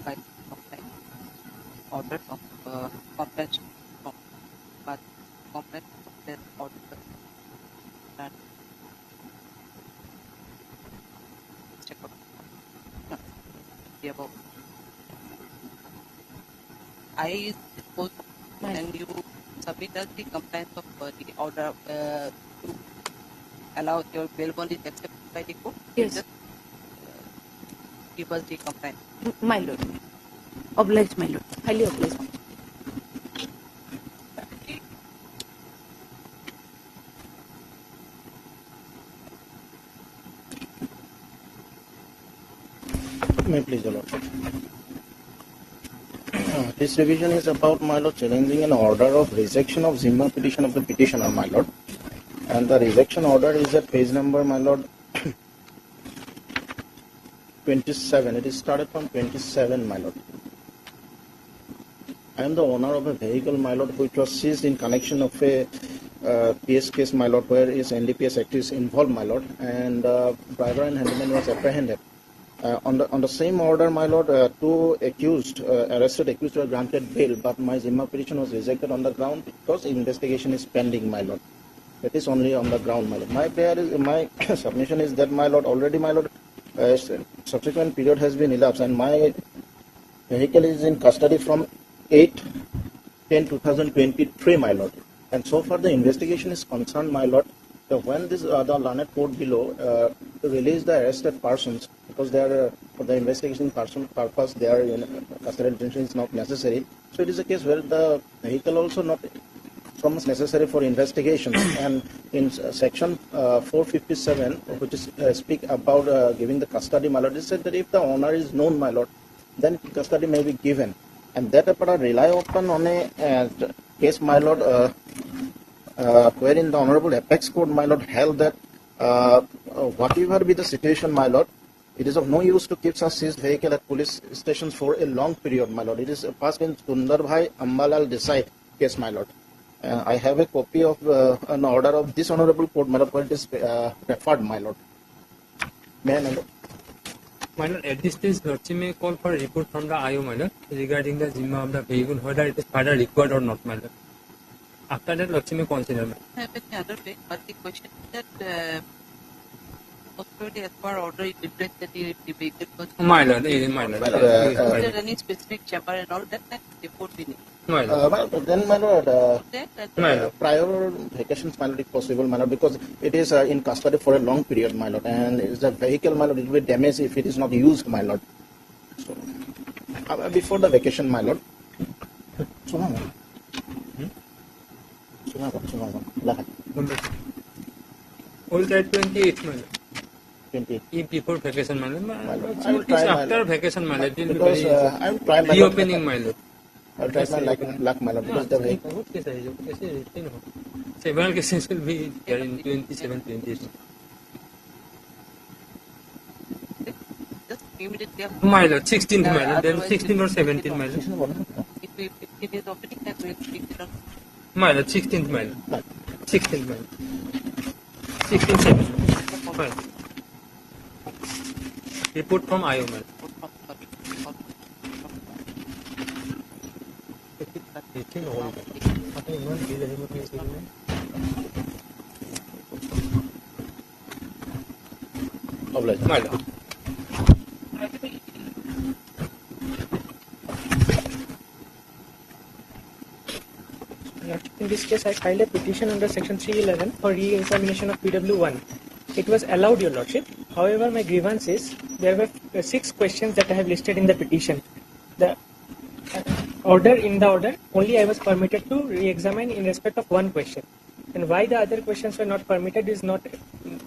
by complaint order of complaint from but complaint order and check out the above. I suppose when you submit us the compliance of the order to allow your bail bond is accepted by the court, Yes. just give us the compliance. My lord. Obliged, my lord. Highly obliged. May I please, Your Lordship. This revision is about, my lord, challenging an order of rejection of Zimmer petition of the petitioner, my lord. And the rejection order is at page number, my lord, 27. It is started from 27, my lord. I am the owner of a vehicle, my lord, which was seized in connection of a PS case, my lord, where is NDPS Act is involved, my lord, and driver and handyman was apprehended. On the same order, my lord, two accused, arrested accused were granted bail, but my Zimmer petition was rejected on the ground because investigation is pending, my lord. It is only on the ground, my lord. My prayer is, my submission is that, my lord, already, my lord, subsequent period has been elapsed, and my vehicle is in custody from 8/10/2023, my lord. And so far the investigation is concerned, my lord, that when this the learned court below release the arrested persons, because they are for the investigation purpose, they are in custody detention is not necessary. So it is a case where the vehicle also not so much necessary for investigation. And in section 457, which is speak about giving the custody, my lord, it said that if the owner is known, my lord, then custody may be given. And that rely upon on a case, my lord, wherein the Honorable Apex Court, my lord, held that whatever be the situation, my lord, it is of no use to keep such seized vehicle at police stations for a long period, my lord. It is passed in Sundarbhai Ambalal Desai case, my lord. I have a copy of an order of this Honorable Court, my lord, where it is referred, my lord. May I, my lord? My lord, at this stage, Lordship may call for a report from the IO, my lord, regarding the Zimmer of the vehicle, whether it is further required or not, my lord. After that, Lordship may consider. I have any other way, but the question is that authority as per order it reflects that the vehicle was. My lord, my lord. Is there any specific chamber and all that report we need? My lord. Then, my lord, prior vacations, my lord, if possible, my lord, because it is in custody for a long period, my lord, and the vehicle, my lord, it will be damaged if it is not used, my lord. So, before the vacation, my lord. All that 28, my lord. 20. If before vacation, my lord. I will try, my after lord. vacation, my lord. Because I will try, my lord. Reopening, my lord. I will try my luck, my lord, because the vehicle. Several cases will be there in 27, 28. Just immediately after. My lord, 16th, my lord. Then 16 or 17, my lord. If it is opening, then we will speak it on. My lord, 16th, my lord. 16th, my lord. 16, 17. My lord. Report from IO, my lord. My lord. In this case, I filed a petition under section 311 for re-examination of PW1. It was allowed, Your Lordship. However, my grievance is there were 6 questions that I have listed in the petition. The order only I was permitted to re-examine in respect of 1 question. And why the other questions were not permitted is not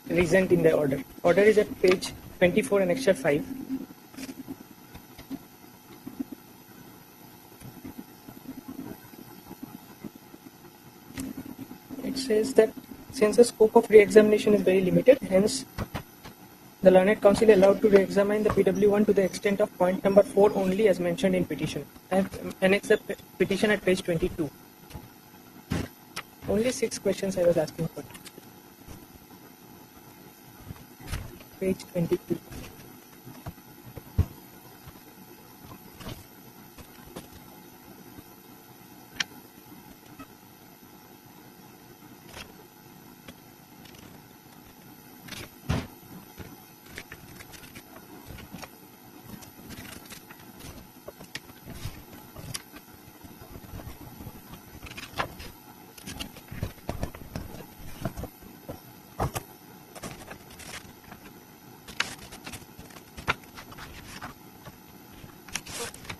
reasoned in the order. Order is at page 24 and Annexure 5. It says that since the scope of re-examination is very limited, hence the learned counsel allowed to re-examine the PW1 to the extent of point number 4 only as mentioned in petition. I have annexed the petition at page 22. Only 6 questions I was asking for. Page 22.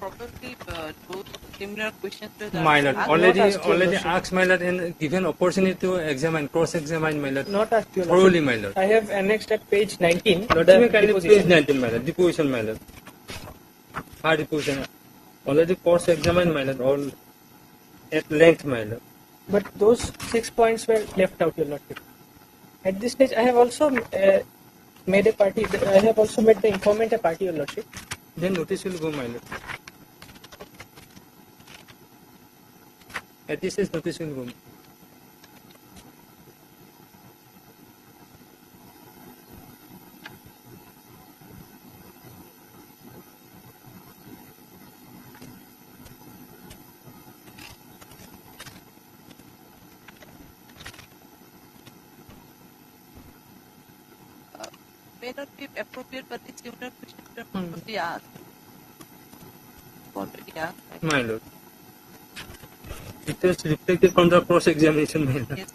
probably those similar questions to the My lord, asked. already asked my lord and given opportunity to examine, cross-examine my lord. Not asked you. Thoroughly, my lord. I have annexed at page 19. Lordship, kindly deposition. page 19, my lord. Deposition, my lord. Hard deposition. Already cross-examined, my lord. All at length, my lord. But those 6 points were left out, your lordship. At this stage, I have also made a party. I have also made the informant a party, your lordship. Then notice will go, my lord. At this stage, notice will go. May not be appropriate, but it's similar questions were probably asked. Already asked. My lord. It is reflected from the cross-examination, my lord. Yes.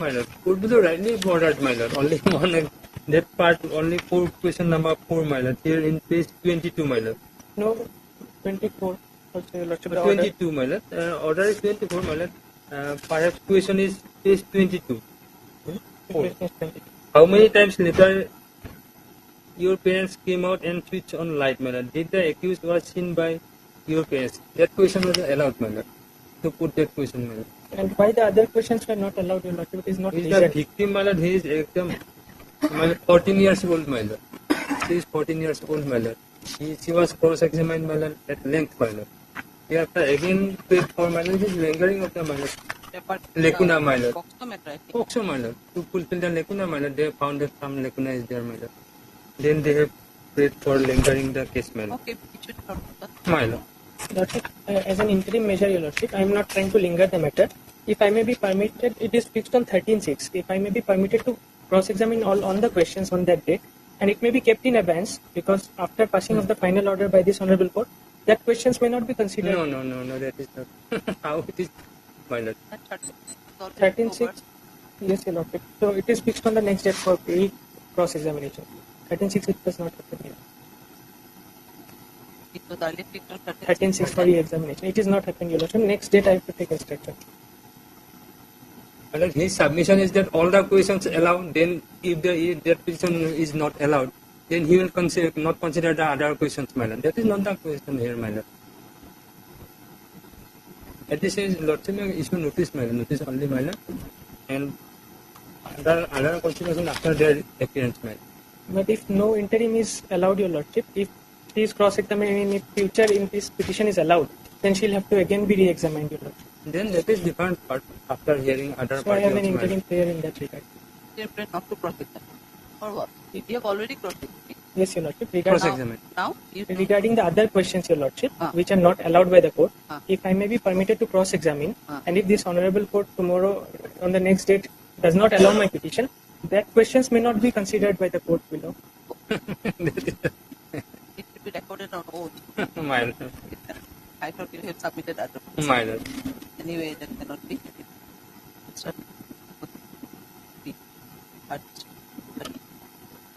My lord, could be the rightly bordered, my lord. Only one, that part, only question number 4, my lord. Here in page 22, my lord. No, 24. Also, your lordship. The 22, my lord. Order is 24, my lord. Perhaps question is page 22. Order is 22. How many times later your parents came out and switched on light, my lord? Did the accused was seen by your parents? That question was allowed, my lord. To put that question, my lord. And why the other questions were not allowed, your lordship? It is not He is the reasoned. victim, my lord. He is my lord, 14 years old, my lord. She is 14 years old, my lord. She was cross-examined, my lord, at length, my lord. Thereafter again paid for, my lord, his lingering of the, my lord. Lacuna, my lord. Poxo, my lord. To fulfill the lacuna, my lord, they found that some lacuna is there, my lord. Then they have prayed for lingering the case, my lord. Okay, it should not. My lord. Lordship, as an interim measure, your lordship, I am not trying to linger the matter. If I may be permitted, it is fixed on 13/6. If I may be permitted to cross-examine all on the questions on that date, and it may be kept in abeyance because after passing of the final order by this honorable court, that questions may not be considered. No, that is not. How it is, my lord. 13/6. Yes, your lordship. So it is fixed on the next date for cross-examination. 13/6 it does not happen here. It was earlier fixed on 13/6 for re-examination. It is not happening, your lordship. Next date I have to take instruction. My lord, his submission is that all the questions allowed. Then, if that question is not allowed, then he will not consider the other questions, my lord. That is not the question here, my lord. At this stage, lordship may issue notice, my lord. Notice only, my lord. And other consideration after their appearance, my lord. But if no interim is allowed, your lordship, if she is cross-examined in future in this petition is allowed, then she'll have to again be re-examined, your lordship. Then that is different part after hearing other So I have an parties, my interim lord. prayer in that regard. Different not to cross-examine. Or what? You have already cross-examined. Yes, your lordship. Cross-examine. Now, Regarding the other questions, your lordship, which are not allowed by the court, if I may be permitted to cross-examine, and if this honorable court tomorrow on the next date does not allow my petition, that questions may not be considered by the court below. it should be recorded on oath. My lord. I thought you have submitted other. My lord. Anyway, that cannot be. It's not be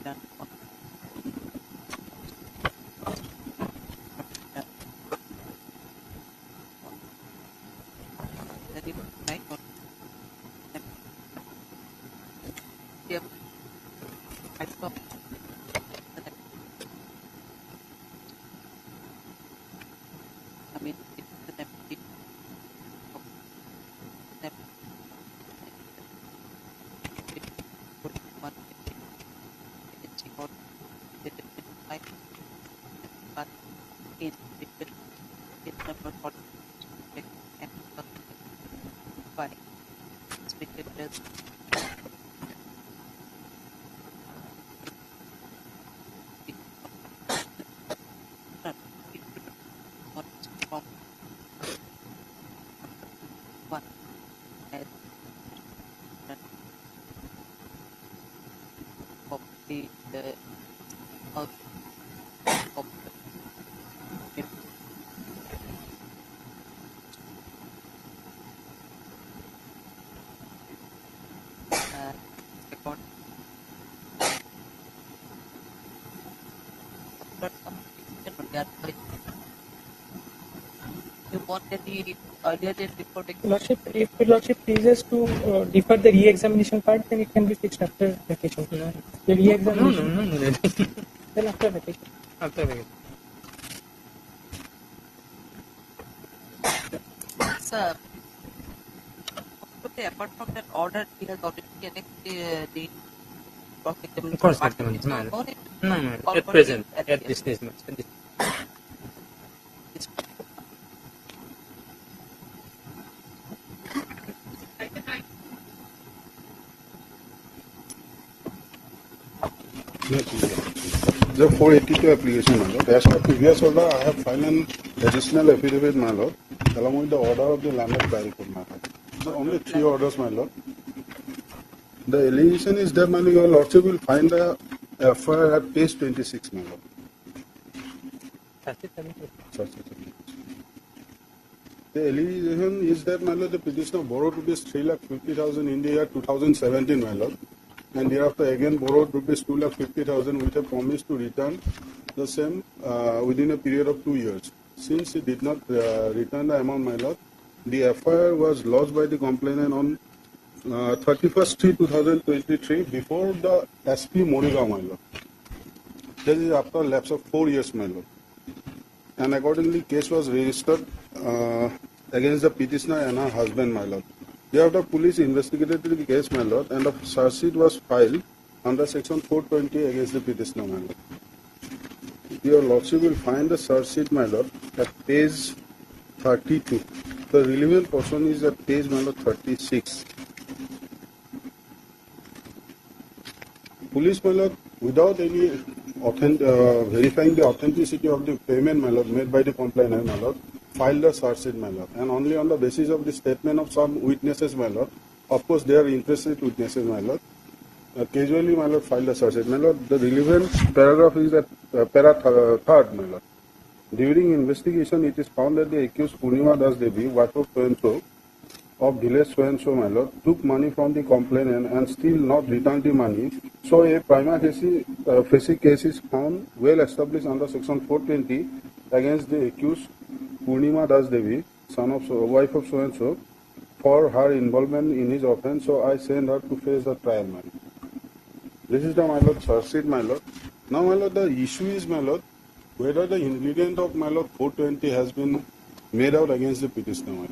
done on. Right? Yep. I saw. I mean, it's an empty. one. As of the of record. You want the earlier date before taking? Lordship, if the Lordship pleases to defer the re-examination part, then it can be fixed after vacation. The re-examination. No. Then after vacation. After vacation. Sir, apart from that order, he has already annexed the cross-examination. No. At present, at this stage. The 482 application, my lord. As per previous order, I have filed an additional affidavit, my lord, along with the order of the landed trial court, my lord. So only 3 orders, my lord. The allegation is that, my lord, your lordship will find the FIR at page 26, my lord. The allegation is that, my lord, the petitioner borrowed rupees 3,50,000 in the year 2017, my lord, and thereafter again borrowed rupees 2,50,000 with a promise to return the same within a period of 2 years. Since he did not return the amount, my lord, the FIR was lodged by the complainant on 31st 2023 before the SP Morigaon, my lord. This is after a lapse of 4 years, my lord. And accordingly, case was registered against the petitioner and her husband, my lord. Thereafter, police investigated the case, my lord, and a charge sheet was filed under section 420 against the petitioner, my lord. Your lordship will find the charge sheet, my lord, at page 32. The relevant portion is at page, my lord, 36. Police, my lord, without any verifying the authenticity of the payment, my lord, made by the complainant, my lord, filed a charge sheet, my lord, and only on the basis of the statement of some witnesses, my lord, of course they are interested witnesses, my lord, casually, my lord, filed a charge sheet, my lord. The relevant paragraph is at third, my lord. During investigation, it is found that the accused Purnima Das Devi, wife of so-and-so, of Dilesh so-and-so, my lord, took money from the complainant and still not returned the money. So a prima facie case is found well established under section 420 against the accused Purnima Das Devi, wife of so-and-so, for her involvement in his offence. So I send her to face the trial, my lord. This is the, my lord, charge sheet, my lord. Now, my lord, the issue is, my lord, whether the ingredient of, my lord, 420 has been made out against the petitioner, my lord.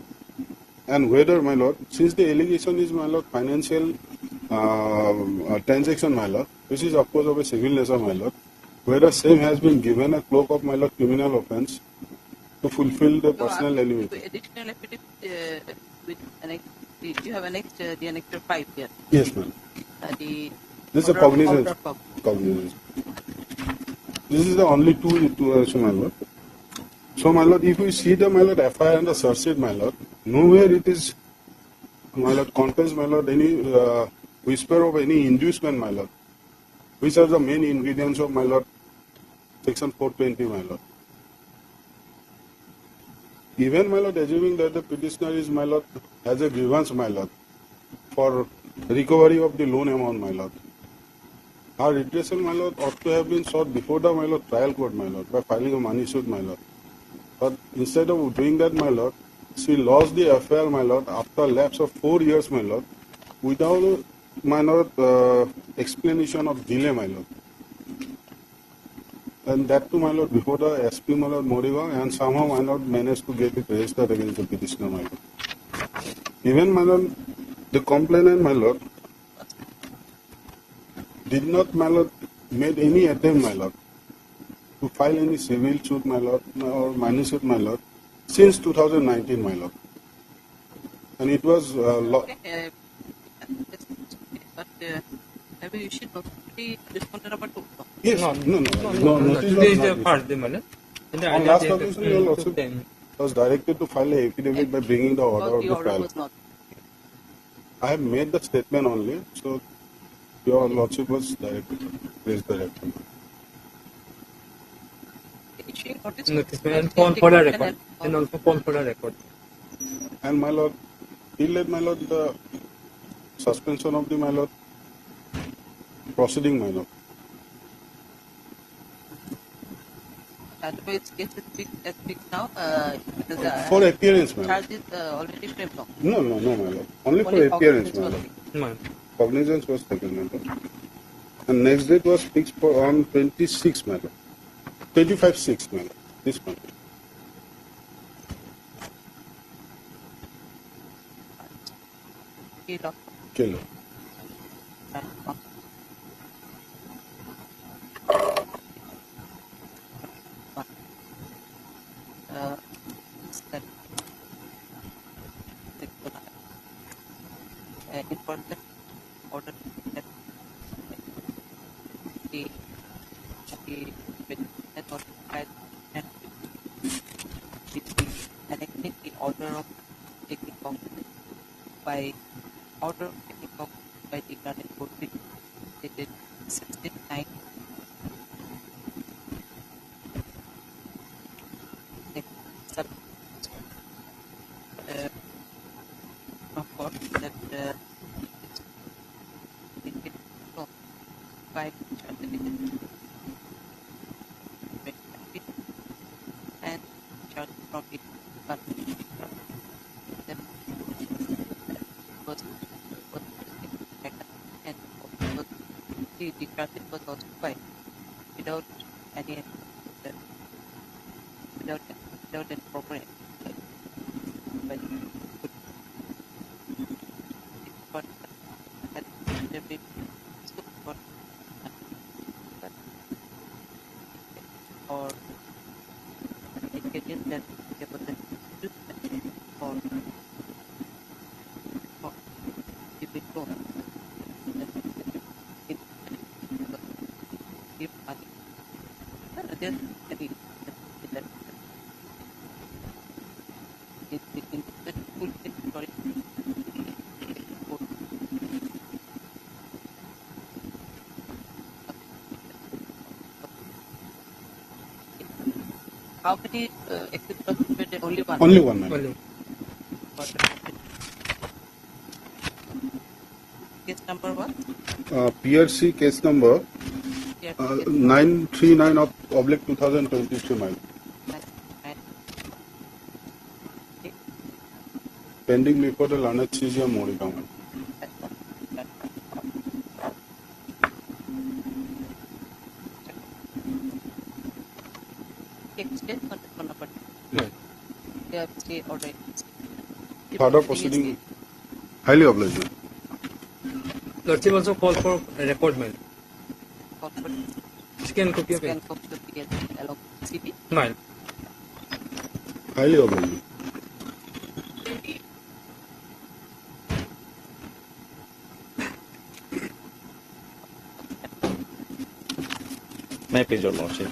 And whether, my lord, since the allegation is, my lord, financial transaction, my lord, which is of course of a civil nature, my lord, whether same has been given a cloak of, my lord, criminal offence to fulfill the personal element. Additional affidavit with you have annexed the annexure 5 here. Yes, ma'am. This is a cognizance. This is the only two, my lord. So, my lord, if we see the, my lord, FIR and the search sheet, my lord, nowhere it is, my lord, contains, my lord, any whisper of any inducement, my lord, which are the main ingredients of, my lord, section 420, my lord. Even, my lord, assuming that the petitioner is, my lord, has a grievance, my lord, for recovery of the loan amount, my lord, our redressal, my lord, ought to have been sought before the, my lord, trial court, my lord, by filing a money suit, my lord. But instead of doing that, my lord, she lost the affair, my lord, after a lapse of 4 years, my lord, without, my lord, explanation of delay, my lord. And that too, my lord, before the SP, my lord, Morigaon, and somehow, my lord, managed to get it registered against the petitioner, my lord. Even, my lord, the complainant, my lord, did not, my lord, made any attempt, my lord, to file any civil suit, my lord, or money suit, my lord, since 2019, my lord. And it was but have you issued responded about two? Yes, no. Notice Today is was the not first day, madam. issued. On last occasion, you will also. I was directed to file an affidavit by bringing the order of the the order file. was not. I have made the statement only, so your lordship was directed to raise the record. Issuing notice Notice and phone for the record. And also phone for the record. And my lord, till let my lord the suspension of the my lord proceeding, my lord. Otherwise, case is fixed now. For appearance, ma'am. Charge is already framed now. No, my lord. Only for Only appearance, my cognizance lord. Cognizance was taken, my lord. And next date was fixed for on 26, my lord. 25/6, my lord. This month. Kilo. Kilo. Important order that the notified and enacting the order of taking cognizance by order of taking cognizance by the Garden Court dated 16/9. Of course, that by and charge from it that was and the traffic was also fine without any without any problem. But or indicating that there was an or if it don't give money then any how many exit participated? Only one. Only one, ma'am. Only. Case number what? PRC case number 939 of oblique 2022, ma'am. Pending before the learned CGM Morika, ma'am. Order. Further proceeding, highly obliged, ma'am. Lordship also call for a record mail. Call for Scan copy of scan it. copy of the along CD. Mail. Highly obliged. May I please, your lordship?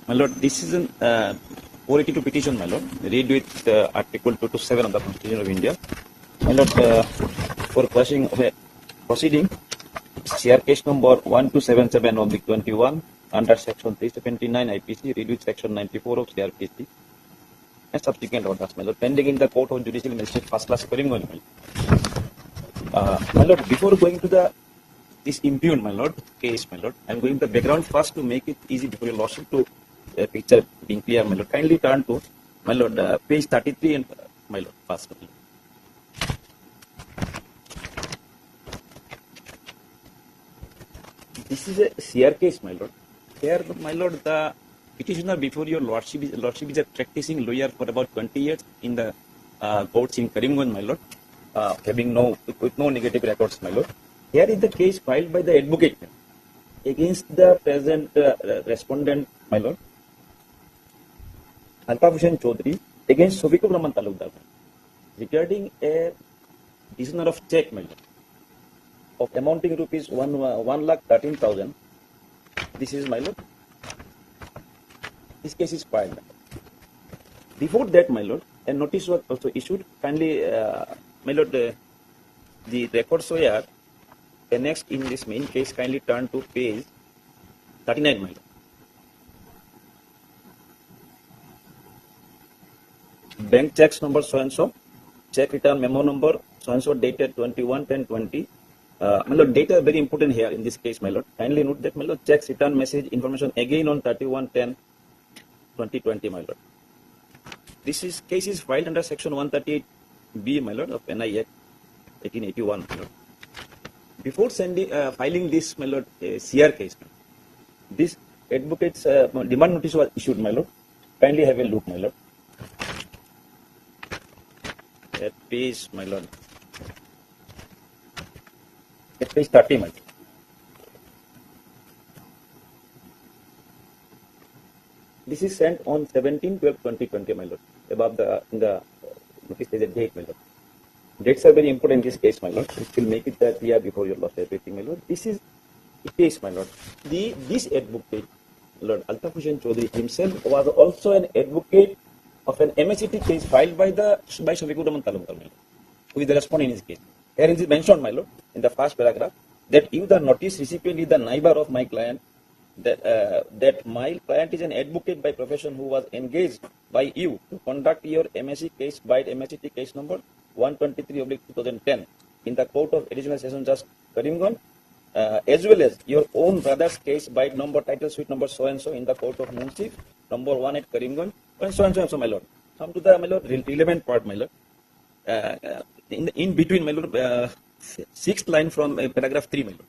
My lord, this is an 482 petition, my lord, read with Article 227 of the Constitution of India. My lord, for proceeding, CR case number 1277 of the 21 under Section 379 IPC, read with Section 94 of CRPC, and subsequent orders, my lord, pending in the Court of Judicial Magistrate First Class Karimganj. My lord, before going to the this impugned, my lord, case, my lord, I am going the background first to make it easy before your lordship to picture being clear, my lord. Kindly turn to, my lord, page 33 and, my lord, first. This is a CR case, my lord. Here, my lord, the petitioner before your lordship is a practicing lawyer for about 20 years in the courts in Karimganj, my lord, having with no negative records, my lord. Here is the case filed by the advocate against the present respondent, my lord, Altaf Hussain Chaudhary, against Sofiqur Rahman Talukdar, regarding a prisoner of check, my lord, of amounting rupees 1,13,000. This is, my lord. This case is filed. Before that, my lord, a notice was also issued. Kindly, my lord, the records so here, next in this main case, kindly turn to page 39, my lord. Bank checks number so and so, check return memo number so and so, dated 21/10/20. My lord, data very important here in this case, my lord. Kindly note that, my lord, checks return message information again on 31/10/2020, my lord. This case is filed under section 138B, my lord, of NI Act 1881, my lord. Before filing this, my lord, CR case, this advocate's demand notice was issued, my lord. Kindly have a look, my lord. At page, my lord. At page 30, my lord. This is sent on 17/12/2020, my lord. Above the notice there is a date, my lord. Dates are very important in this case, my lord. It will make it clear before you lost everything, my lord. This is the case, my lord. This advocate, Lord Altaf Hussain Chaudhary himself, was also an advocate of an MSCT case filed by Shafiqur Rahman Talukdar, my lord, who is the respondent in his case. Here it is mentioned, my lord, in the first paragraph, that if the notice recipient is the neighbor of my client, that my client is an advocate by profession who was engaged by you to conduct your MSc case by MSCT case number 123/2010 in the Court of Additional Session Judge Karimganj, as well as your own brother's case by number, title, suite number so and so in the Court of Munsif number 1 at Karimganj, and so and so, my lord. Come to the, my lord, relevant part, my lord. In between, my lord, sixth line from paragraph 3, my lord.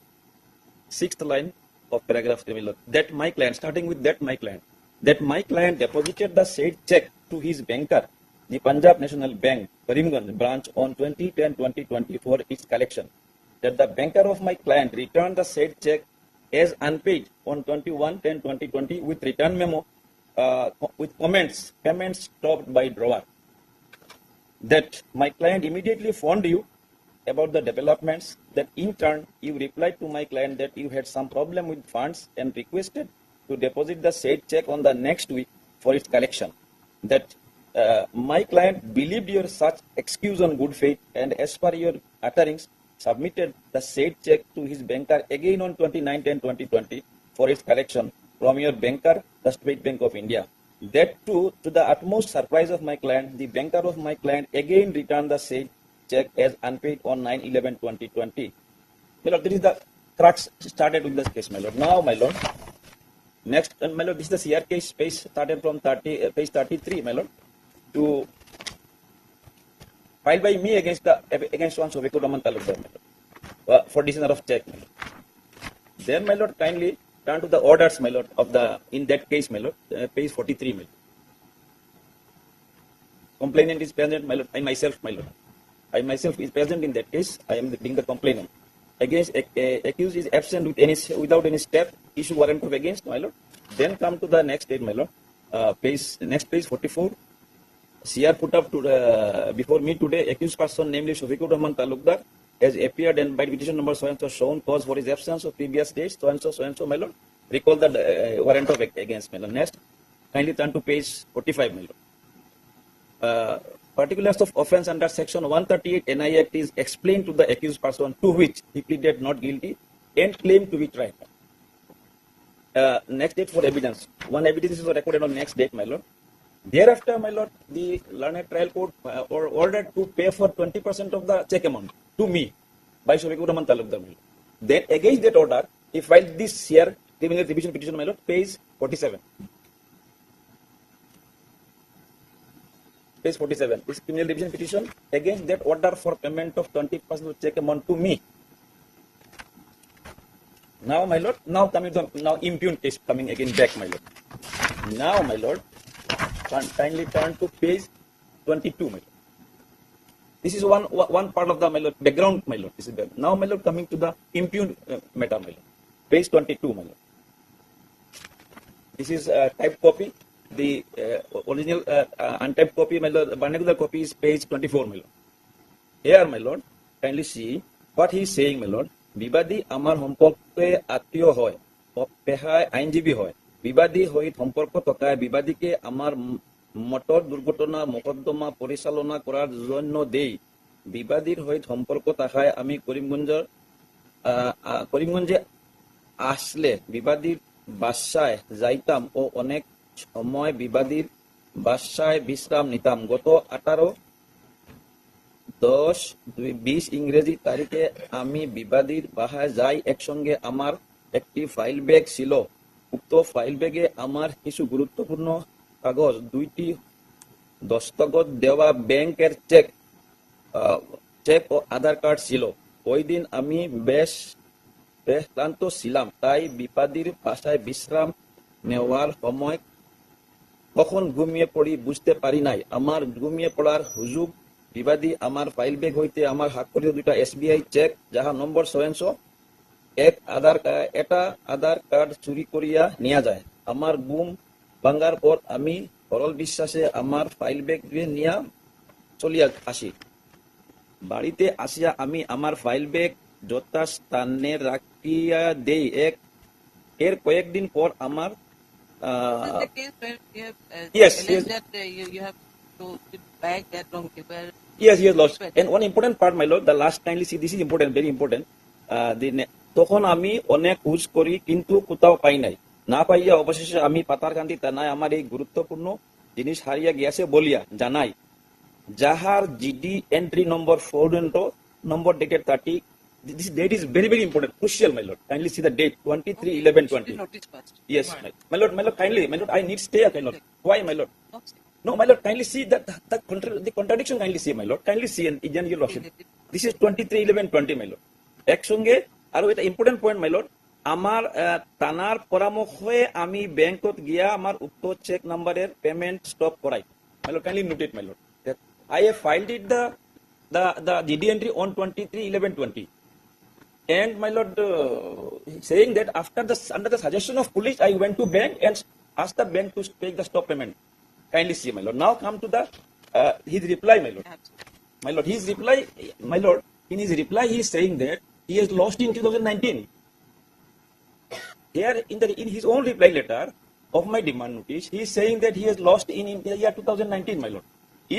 Sixth line of paragraph 3, my lord. That my client, starting with that my client deposited the said check to his banker, the Punjab National Bank, Karimganj branch, on 20/10/2020 for its collection. That the banker of my client returned the said check as unpaid on 21/10/2020 with return memo with comments, payments stopped by drawer. That my client immediately phoned you about the developments. That in turn you replied to my client that you had some problem with funds and requested to deposit the said check on the next week for its collection. That my client believed your such excuse on good faith, and as per your utterings, submitted the said check to his banker again on 29/10/2020 for its collection from your banker, the State Bank of India. That too, to the utmost surprise of my client, the banker of my client again returned the said check as unpaid on 9/11/2020. My lord, this is the crux started with this case, my lord. Now, my lord, next, my lord, this is the CR case page started from page 33, my lord, to filed by me against one Shafiqur Rahman Talukdar, my lord, for dishonor of check, my lord. Then, my lord, kindly turn to the orders, my lord, of in that case, my lord, page 43, my lord. Complainant is present, my lord. I myself is present in that case. I am being the complainant. Against accused is absent without any step, issue warrant of against, my lord. Then come to the next date, my lord. Next page 44. CR put up to before me today, accused person, namely Shafiqur Rahman Talukdar, has appeared and by petition number so and so shown cause for his absence of previous dates, so and so, my lord. Recall the warrant of against, my lord. Next, kindly turn to page 45, my lord. Particulars of offence under section 138 NI Act is explained to the accused person, to which he pleaded not guilty and claimed to be tried. Next date for evidence. One evidence is recorded on next date, my lord. Thereafter, my lord, the learned trial court ordered to pay for 20% of the check amount to me by Shafiqur Rahman Talukdar, my lord. Then against that order, he filed this here criminal revision petition, my lord, page 47. Page 47. This criminal revision petition against that order for payment of 20% of check amount to me. Now, my lord, now impugn case coming again back, my lord. Now, my lord, kindly turn to page 22, my lord. This is one part of the, my lord, background, my lord. This is background. Now, my lord, coming to the impugned matter, my lord. Page 22, my lord. This is typed copy. The original untyped copy, my lord, vernacular copy is page 24, my lord. Here, my lord, kindly see what he is saying, my lord. বিবাদী আমার সম্পর্কে আত্মীয় হয়, পেশায় আইনজীবী হয়, বিবাদী সহিত সম্পর্ক থকা বিবাদীকে আমার মোটর দুর্ঘটনা মোকদ্দমা পরিচালনা করার জন্য দেই। বিবাদীর সহিত সম্পর্ক থাকায় আমি করিমগঞ্জে আসলে বিবাদীর বাসায় যাইতাম ও অনেক সময় বিবাদীর বাসায় বিশ্রাম নিতাম। গত 18/10/20 ইংরেজি তারিখে আমি বিবাদীর বাসায় যাই। একসঙ্গে আমার একটি ফাইল ব্যাগ ছিল। উক্ত ফাইল ব্যাগে আমার কিছু গুরুত্বপূর্ণ কাগজ, 2টি দস্তখত দেওয়া ব্যাংকের চেক ও আধার কার্ড ছিল। ওই দিন আমি বেশ ক্লান্ত ছিলাম, তাই বিবাদীর বাসায় বিশ্রাম নেওয়ার সময় কখন ঘুমিয়ে পড়ি বুঝতে পারি নাই। আমার ঘুমিয়ে পড়ার হুজুগ বিবাদী আমার ফাইল ব্যাগ হইতে আমার স্বাক্ষরিত 2টা SBI চেক, যাহা নম্বর 700 এটা আধার কার্ড চুরি করিয়া নিয়ে যায়। আমার ঘুম ভাঙ্গার পর আমি সরল বিশ্বাসে আমার ফাইল ব্যাগ নিয়ে চলিয়া আসি। বাড়িতে আসিয়া আমি আমার ফাইল ব্যাগ যথাস্থানে রাখিয়া দেই। এর কয়েকদিন পর আমার The case where you have yes, alleged yes. that you have to give back that wrong paper. Yes, he has lost. And one important part, my lord, the last kindly see, this is important, very important. তখন আমি অনেক খোঁজ করি কিন্তু কোথাও পাই নাই। না পাইয়া অবশেষে আমি পাতারকান্দি থানায় আমার এই গুরুত্বপূর্ণ জিনিস হারিয়ে গিয়েছে বলিয়া জানাই। যাহার GD entry number 4 number dated 30. This date is very, very important, crucial, my lord. Kindly see the date, 23/11/20. Notice first. Yes, my lord, kindly, my lord, I need stay, my lord. Why, my lord? No, my lord, kindly see that the contradiction, kindly see, my lord. Kindly see, and your lordship. This is 23/11/20, my lord. একসঙ্গে আর এটা important point, my lord, আমার থানার পরামর্শে আমি ব্যাংকত গিয়া আমার উক্ত চেক নাম্বারের পেমেন্ট স্টপ করাই। My lord, kindly note it, my lord. I have filed it the GD entry on 23/11/20. And my lord, saying that under the suggestion of police, I went to bank and asked the bank to take the stop payment. Kindly see, my lord. Now come to the his reply, my lord. My lord, his reply, my lord, in his reply, he is saying that he has lost in 2019. Here, in his own reply letter of my demand notice, he is saying that he has lost in the year 2019, my lord.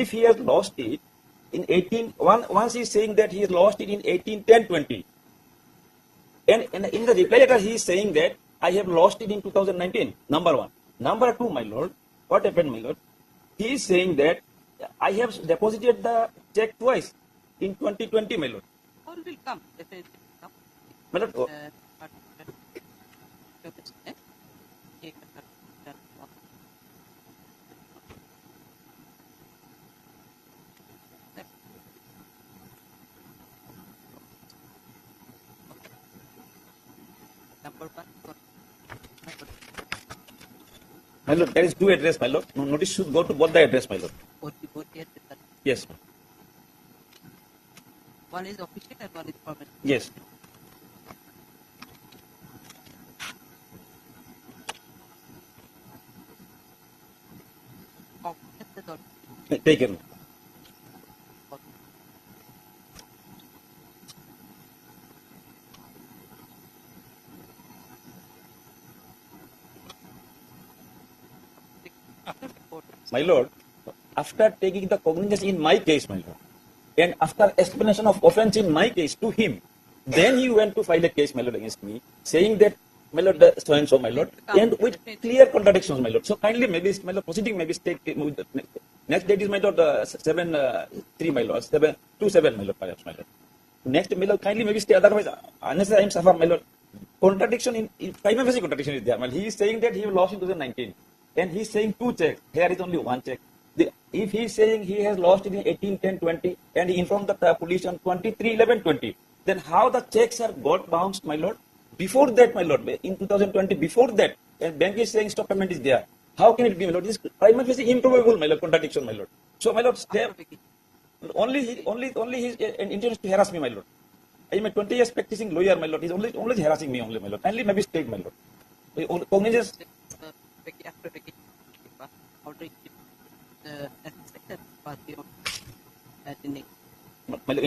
If he has lost it in once he is saying that he has lost it in 18/10/20. And in the reply letter, he is saying that I have lost it in 2019, number one. Number two, my lord, what happened, my lord? He is saying that I have deposited the check twice in 2020, my lord. All will come, definitely come. My lord, my lord, there is two address, my lord. No, notice should go to both the address, my lord. Both the address. Yes, ma'am. One is official and one is formal. Yes. Oh, that's the thought. Take care, ma'am. My lord, after taking the cognizance in my case, my lord, and after explanation of offense in my case to him, then he went to file a case, my lord, against me, saying that, my lord, so and so, my lord, and with clear contradictions, my lord. So kindly, maybe, my lord, proceeding maybe take next date is, my lord, 7/3, my lord, 7/27, my lord, perhaps, my lord. Next, my lord, kindly maybe stay, otherwise, unless I am suffer, my lord. Contradiction in prima facie contradiction is there. Well, he is saying that he lost in 2019, and he is saying two checks. Here is only one check. If he is saying he has lost it in 18/10/20, and he informed the police on 23/11/20, then how the checks are got bounced, my lord? Before that, my lord, in 2020, before that, and bank is saying stop payment is there. How can it be, my lord? This is prima facie improbable, my lord, contradiction, my lord. So, my lord, only his intention to harass me, my lord. I am a 20 years practicing lawyer, my lord. He's only harassing me, only, my lord. Kindly maybe take, my lord. Cognizance. After taking already second party at the next. My lord,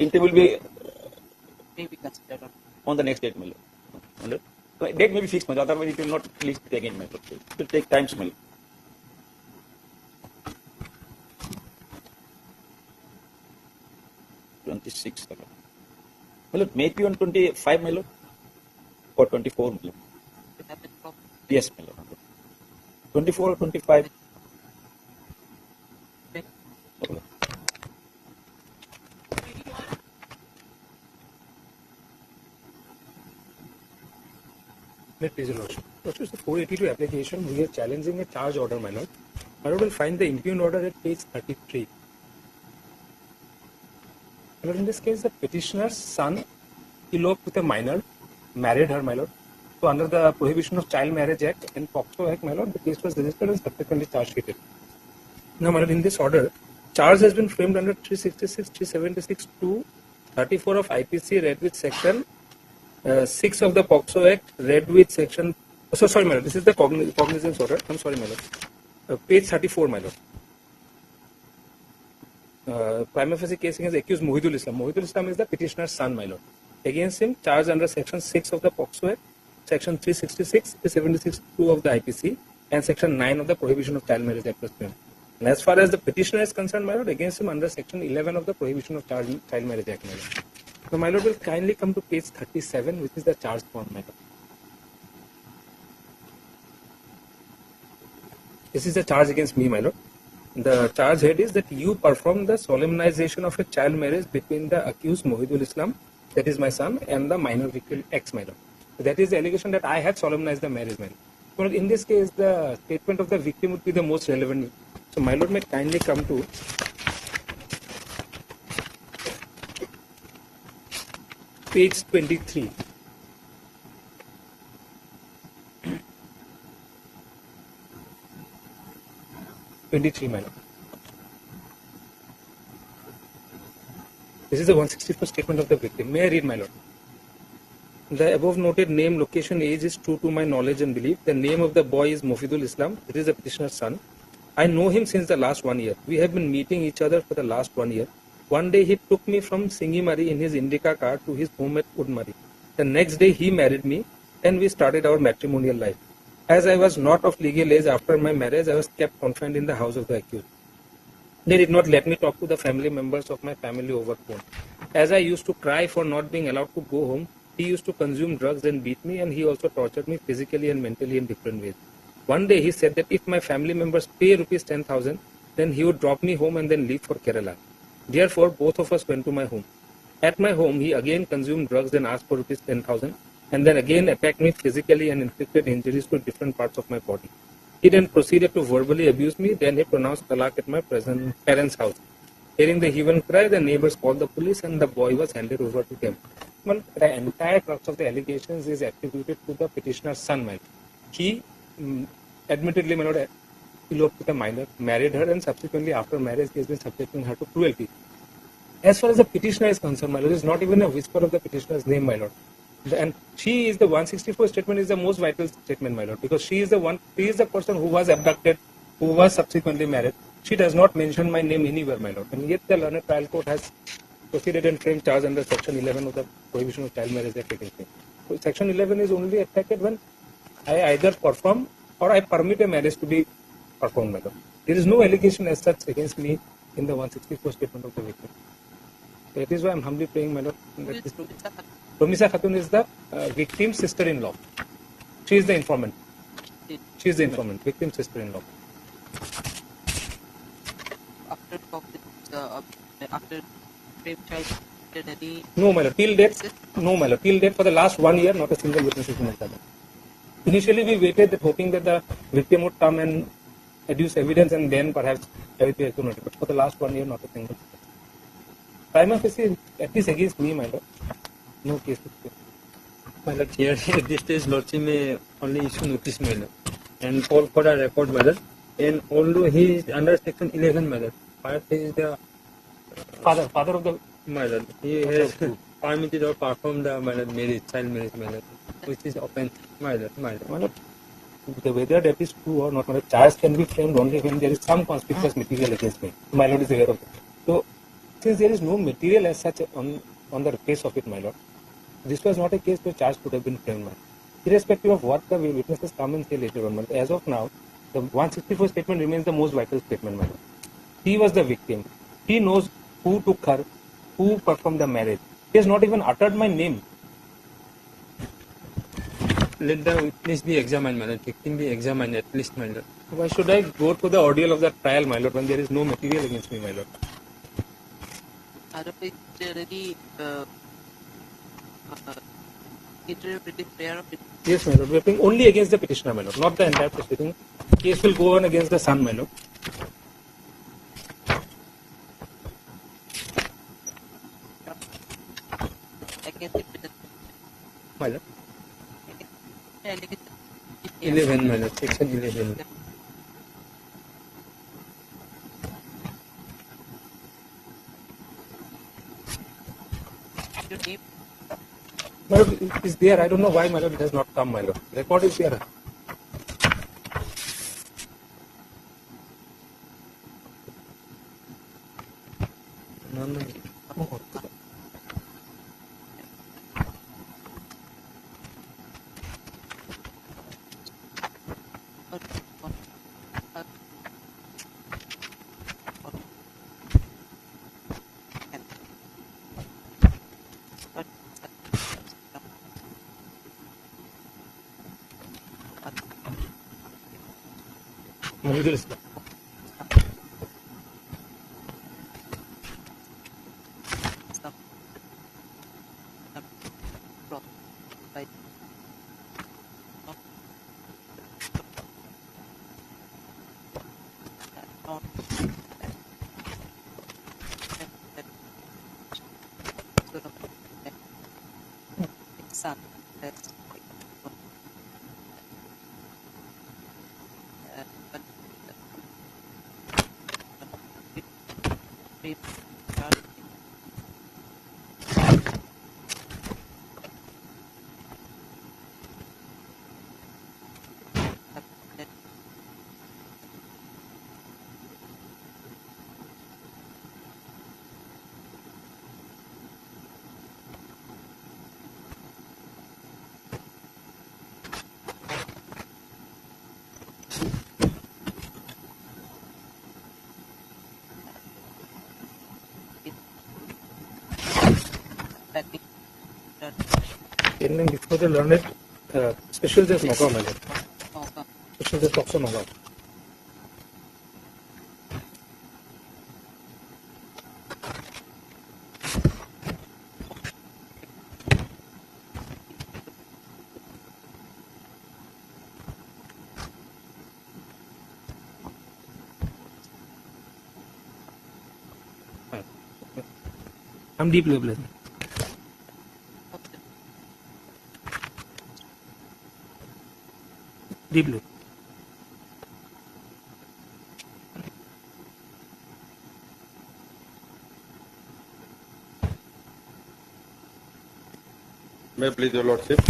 interim will be Maybe considered on the next date, my lord. My lord. So, date may be fixed, my lord. Otherwise, it will not please again, my lord. It will take time, my lord. 26. My lord, maybe on 25, my lord, or 24, my lord. Yes, my lord. 24 or 25. May it please your lordship. Lordship, the 482 application, we are challenging a charge order, my lord. My lord will find the impugned order at page 33. My lord, in this case, the petitioner's son eloped with a minor, married her, my lord. So under the Prohibition of Child Marriage Act and POCSO Act, my lord, the case was registered and subsequently charge sheeted. Now, my lord, in this order, charge has been framed under 366, 376 to 34 of IPC, read with section 6 of the POCSO Act, read with section. So sorry, my lord, this is the cognizance order. I'm sorry, my lord. Page 34, my lord. Prima facie case against accused Mohidul Islam. Mohidul Islam is the petitioner's son, my lord. Against him, charged under section 6 of the POCSO Act, section 366, 376 2 of the IPC, and section 9 of the Prohibition of Child Marriage Act. And as far as the petitioner is concerned, my lord, against him under section 11 of the Prohibition of Child Marriage Act, my lord. So, my lord will kindly come to page 37, which is the charge form, my lord. This is the charge against me, my lord. The charge head is that you performed the solemnization of a child marriage between the accused Mohidul Islam, that is my son, and the minor victim ex, my lord. So that is the allegation that I have solemnized the marriage, my lord. So in this case, the statement of the victim would be the most relevant. So my lord may kindly come to page 23. My lord. This is the 164th statement of the victim. May I read, my lord? The above noted name, location, age is true to my knowledge and belief. The name of the boy is Mohidul Islam. It is the petitioner's son. I know him since the last 1 year. We have been meeting each other for the last 1 year. One day he took me from Singimari in his Indica car to his home at Udmari. The next day he married me and we started our matrimonial life. As I was not of legal age after my marriage, I was kept confined in the house of the accused. They did not let me talk to the family members of my family over phone. As I used to cry for not being allowed to go home, he used to consume drugs and beat me, and he also tortured me physically and mentally in different ways. One day he said that if my family members pay rupees 10,000, then he would drop me home and then leave for Kerala. Therefore, both of us went to my home. At my home, he again consumed drugs and asked for rupees 10,000, and then again attacked me physically and inflicted injuries to different parts of my body. He then proceeded to verbally abuse me, then he pronounced talaq at my parents' house. Hearing the hue and cry, the neighbors called the police and the boy was handed over to them. Well, the entire crux of the allegations is attributed to the petitioner's son, my lord. He admittedly, my lord, eloped with a minor, married her, and subsequently after marriage he has been subjecting her to cruelty. As far as the petitioner is concerned, my lord, there is not even a whisper of the petitioner's name, my lord. And she is the 164 statement is the most vital statement, my lord, because she is the person who was abducted, who was subsequently married. She does not mention my name anywhere, my lord. And yet the learned trial court has proceeded and framed charge under section 11 of the Prohibition of Child Marriage Act against me. So section 11 is only affected when I either perform or I permit a marriage to be performed, my lord. There is no allegation as such against me in the 164 statement of the victim. That is why I am humbly praying, my lord. Romisa Khatun is the victim's sister-in-law. She is the informant. She is the informant, victim's sister-in-law. After rape child, did any... No, my lord. Till date, no, my lord. Till date, for the last 1 year, not a single witness has been established. Initially, we waited hoping that the victim would come and adduce evidence and then perhaps everything is noted. But for the last 1 year, not a single. Prima facie, at least against me, my lord. No case. My lord, here at this stage, lordship may only issue notice, my lord, and call for a record, my lord. And although he is under section 11, my lord, but he is the father of the my lord. He has permitted or performed the marriage, child marriage, my lord, which is offense, my lord, my lord. Whether that is true or not, my lord, charge can be framed only when there is some conspicuous material against me. My lord is aware of it. So, since there is no material as such on the face of it, my lord, this was not a case where charge could have been framed, my lord. Irrespective of what the witnesses come and say later on, my lord, as of now, the 164 statement remains the most vital statement, my lord. He was the victim. He knows who took her, who performed the marriage. He has not even uttered my name. Let the witness be examined, my lord. Victim be examined at least, my lord. Why should I go to the ordeal of the trial, my lord, when there is no material against me, my lord? Otherwise, already interpreted prayer of it. Yes, my lord. We are playing only against the petitioner, my lord, not the entire proceeding. Case will go on against the son, my lord. Against the petitioner. My lord. 11. 11, my lord. Section 11. Your name. My lord, it is there. I don't know why, my lord, it has not come, my lord. Record is there. No, no. Oh. Mufidul Islam. Son. That's In and before the learned special just Nagaon, my lord. Special just also Nagaon. I'm deeply obliged. Deeply. May I please, your lordship?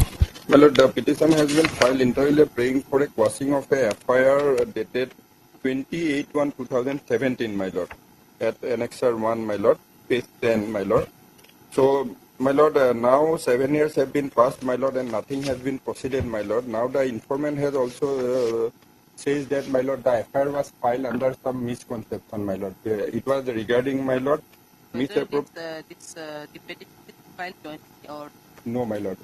My lord, the petition has been filed inter alia praying for a quashing of a FIR dated 28/1/2017, my lord, at Annexure 1, my lord, page 10, my lord. So, my lord, now 7 years have been passed, my lord, and nothing has been proceeded, my lord. Now the informant has also says that, my lord, the FIR was filed under some misconception, my lord. It was regarding, my lord, whether the petition is filed jointly or No, my lord.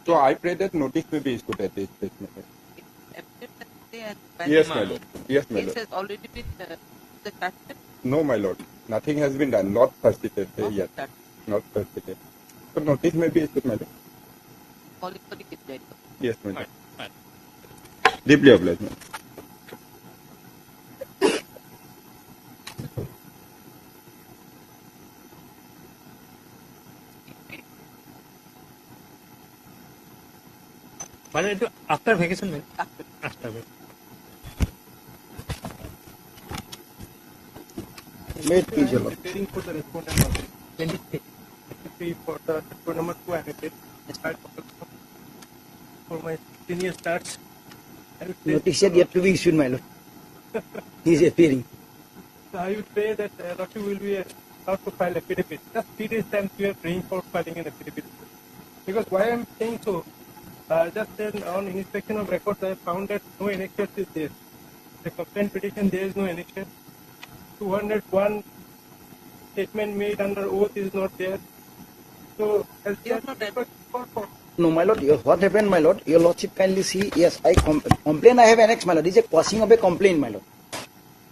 So I pray that notice may be issued at this place, my lord. Yes, my lord. Yes, my case lord. has already been the captain. No, my lord. Nothing has been done. Not proceeded yet. Not proceeded. So notice may be issued, my lord. Calling for the case right. Yes, my lord. Deeply obliged, my lord. After vacation, man. After vacation. May it please, your lord. Preparing for the respondent. 23 for the report number 2 annotated. For my senior starts. Notice yet to be issued, my lord. He is appearing. So I would say that Rafi will be allowed to file affidavit. Just 3 days time we are praying for filing an affidavit. Because why I am saying so, just then on inspection of records I found that no annexure is there. The complaint petition there is no annexure. 201 statement made under oath is not there. So, as No, my lord, what happened, my lord? Your lordship kindly see. Yes, I complain. I have annexed, my lord. This is a quashing of a complaint, my lord.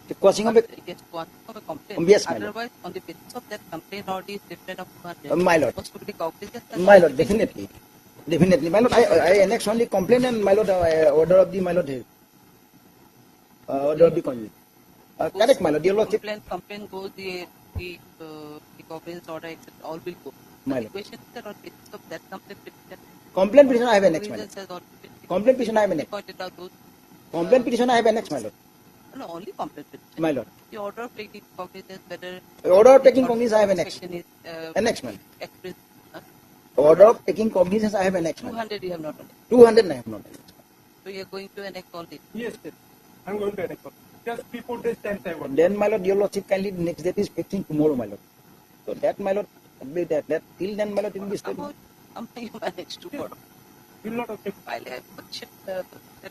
The quashing of a Yes, quashing of a complaint. Yes, my lord. Otherwise, on the basis of that complaint, order is different of 200. My lord. Supposed to be cognizant that My lord, definitely. Definitely. My lord, I annex only complaint and my lord, order of the my lord here. Order of the conjugal. Correct, my lord. Your lordship. Complaint goes, the cognizance order, etc. All will go. My The lord. question is that on basis of that complaint petition, Complaint petition I have annexed, my lord. cognizance has already Complaint petition I have annexed. pointed out those. Complaint petition I have annexed, my lord. No, only complaint petition. My lord. The order of taking cognizance, whether Order of taking cognizance I have annexed. section is Annexed, my lord. expressed. Order of taking cognizance I have annexed, my lord. 200 you have not annexed. 200 I have not annexed. So you are going to annex all this. yes, yes. I'm going to annex all. Just 3-4 days time I want. Then, my lord, your lordship kindly next date is fixing tomorrow, my lord. So that, my lord, be that till then, my lord, it will be stated. You manage tomorrow. You will not object. While I question that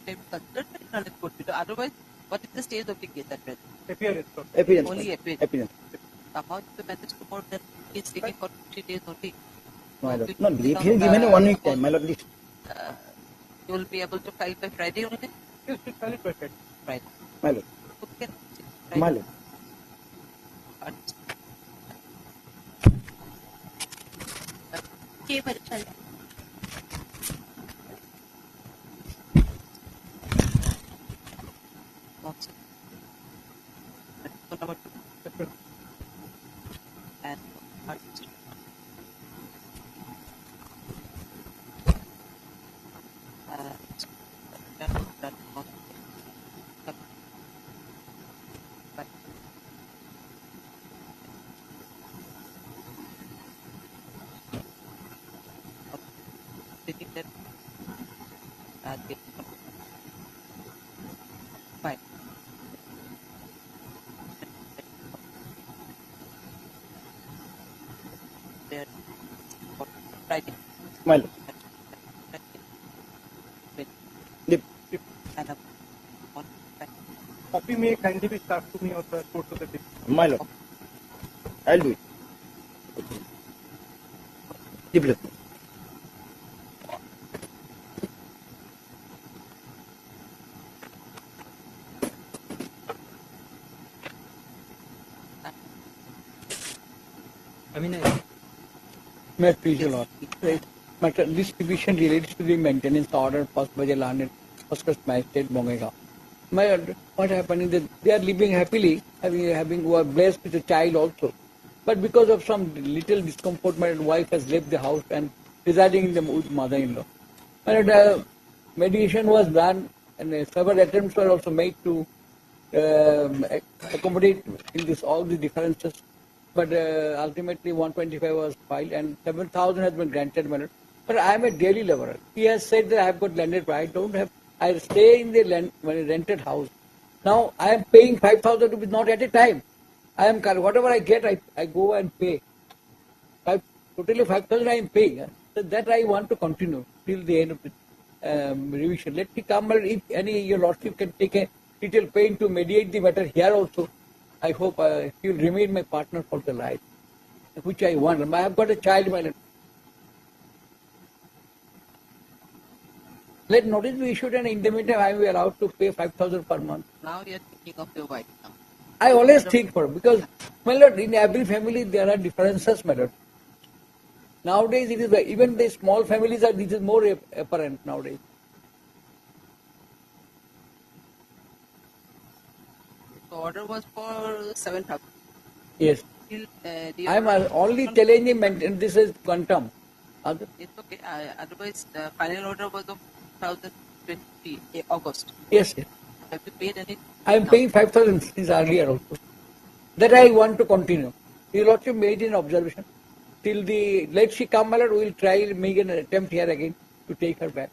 they considered that it could be. Otherwise, what is the stage of the case at present? Appearance. Appearance. Only appearance. Appearance. Somehow if you manage tomorrow, then it's taking for 3 days only. My lord. No, leave him given a 1 week time, my lord. Leave. You will be able to file by Friday only? Yes, you file it by Friday. Friday. My lord. Okay. My lord. Okay, but number 2. And fine. There, Friday. My lord. Leave. And Copy may kindly be staffed to me on the course of the day. My lord. I'll do it. Deeply. May I please, Your Lord? Matter, this division relates to the maintenance order passed by the landed first class magistrate Bongaigaon. What happened is that they are living happily, having who are blessed with a child also. But because of some little discomfort, my wife has left the house and residing in the with mother-in-law. Mediation was done and several attempts were also made to accommodate in this all the differences. But ultimately 125 was filed and 7,000 has been granted. But I am a daily laborer. He has said that I have got landed, I don't have. I stay in the rented house. Now I am paying 5,000 rupees not at a time. I am whatever I get, I go and pay. Totally 5,000 I am paying. So that I want to continue till the end of the revision. Let me come, if any your lordship can take a detailed pain to mediate the matter here also. I hope he will remain my partner for the life, which I want. I have got a child, my lord. Let notice be issued and in the meantime I will be allowed to pay 5,000 per month. Now you are thinking of your wife now. I always think for because, my lord, in every family there are differences, my lord. Nowadays it is even the small families are this is more apparent nowadays. The order was for 7,000. Yes. I am only challenging maintenance. This is quantum. It's okay. Otherwise, the final order was of 2020 August. Yes, yes. Have you paid any? I am paying 5,000 since earlier also. That I want to continue. You will also made an observation. Till the let she come, my lord, we will try make an attempt here again to take her back.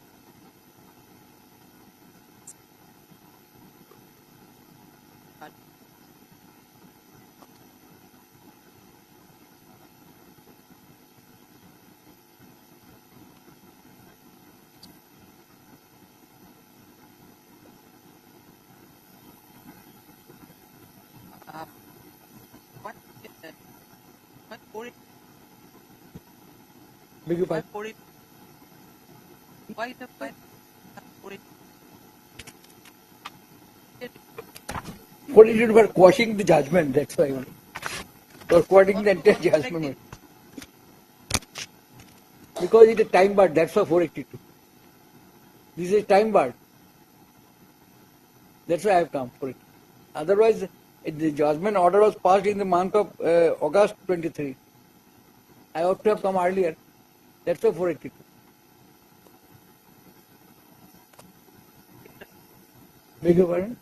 Beg your pardon? Why the five? What did you do for quashing the judgment? That's why. Or quoting the entire judgment. Because it is time bar, that's why 482. This is time bar. That's why I have come for it. Otherwise, the judgment order was passed in the month of August 23. I ought to have come earlier. That's why 482. Beg your pardon?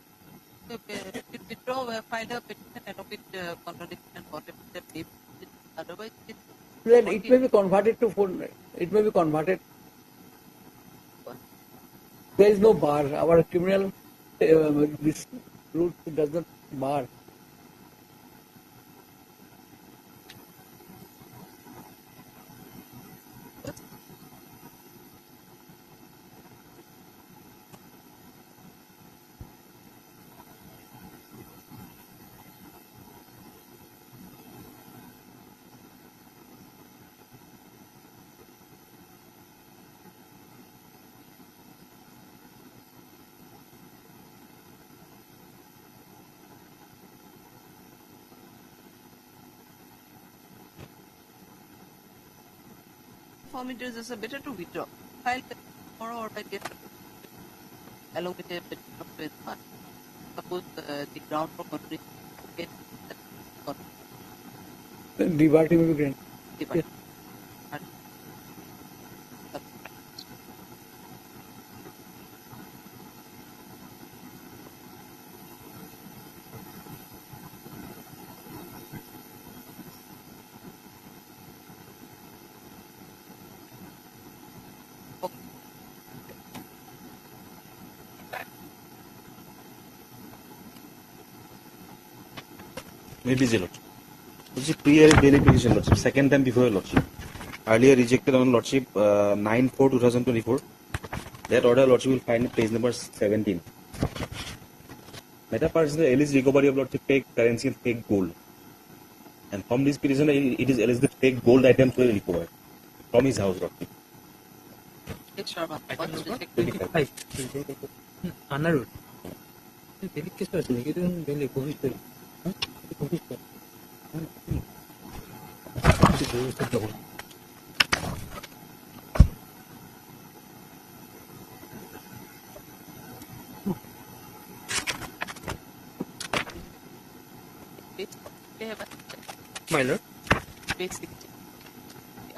Withdraw, file a petition and with contradiction or otherwise Then it may be converted to full. It may be converted. There is no bar. Our criminal this rule does not bar. form it is better to withdraw. File tomorrow or by day along with a petition of faith. Suppose the ground for contradiction. Liberty may be granted. Maybe the lordship. This is pre-air daily petition lordship. Second time before lordship. Earlier rejected on lordship 9/4/2024. That order lordship will find page number 17. Meta part is the alleged recovery of lordship fake currency and fake gold. And from this petition, it is alleged that fake gold items were recovered from his house lordship. Anarud. Very kiss person. You don't really go with it. My lord. Page 16.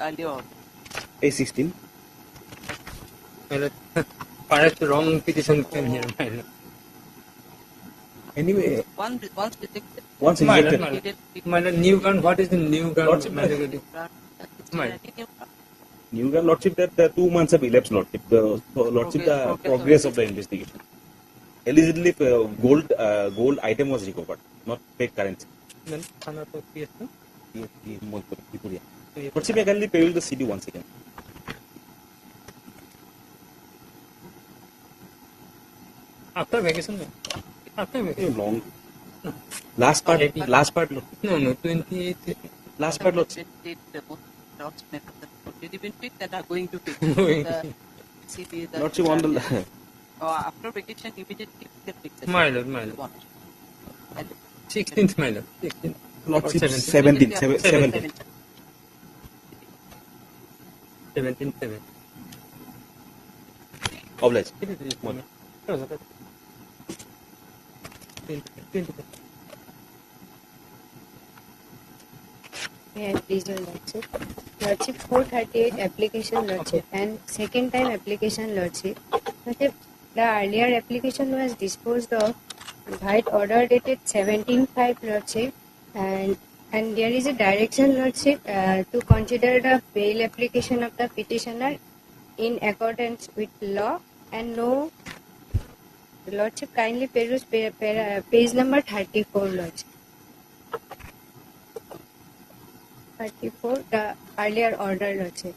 Earlier on. Page 16. My lord. Perhaps the wrong petition came here, my lord. Anyway. Once rejected. Once My rejected. lord, my lord, new gun, what is the new gun? My lord. New gun lordship that 2 months have elapsed lordship. The lordship the progress of the investigation. Allegedly gold item was recovered, not fake currency. Then Thana for PS, no? Lordship, I kindly pay the CD once again. After vacation, no? After vacation. Long. Last part. No, 28. Last part, lordship. Did even pick that are going to pick. Lordship on the. After vacation, immediately pick. My lord. 16th, my lord. 16th. Lordship 17th. 17th. Oblige. May I please your lordship? Lordship 438 application lordship and second time application lordship. Lordship, the earlier application was disposed of by order dated 17/5 lordship and there is a direction lordship to consider the bail application of the petitioner in accordance with law and no lordship kindly peruse page number 34 lordship. 34, the earlier order, lordship.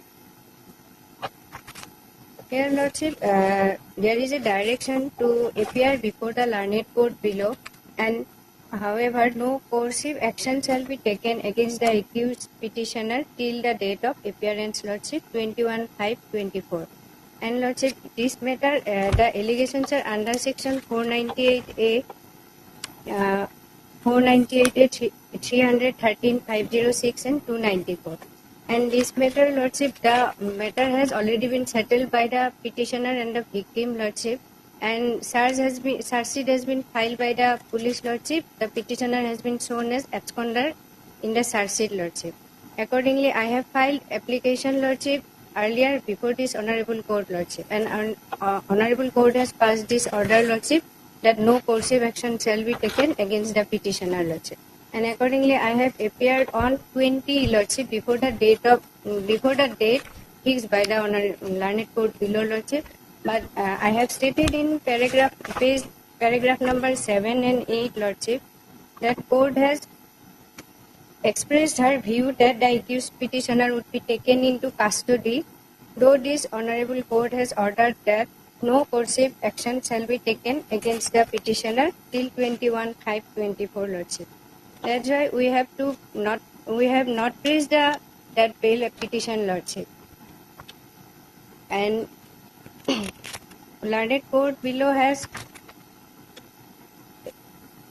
Here, lordship, there is a direction to appear before the learned court below and However, no coercive action shall be taken against the accused petitioner till the date of appearance, Lordship, 21/5/24. And Lordship, this matter, the allegations are under section 498A, 498A, 313, 506 and 294. And this matter, Lordship, the matter has already been settled by the petitioner and the victim, Lordship. And charge sheet has been filed by the police, Lordship. The petitioner has been shown as absconder in the charge sheet, Lordship. Accordingly, I have filed application, Lordship, earlier before this Honorable Court, Lordship. And Honorable Court has passed this order, Lordship, that no coercive action shall be taken against the petitioner, Lordship. And accordingly, I have appeared on 20, Lordship, before the date fixed by the learned court below, Lordship. But I have stated in paragraph number 7 and 8, Lordship, that court has expressed her view that the accused petitioner would be taken into custody, though this Honorable Court has ordered that no coercive action shall be taken against the petitioner till 21/5/24, Lordship. That's why we have not raised that bail petition, Lordship. And learned court below has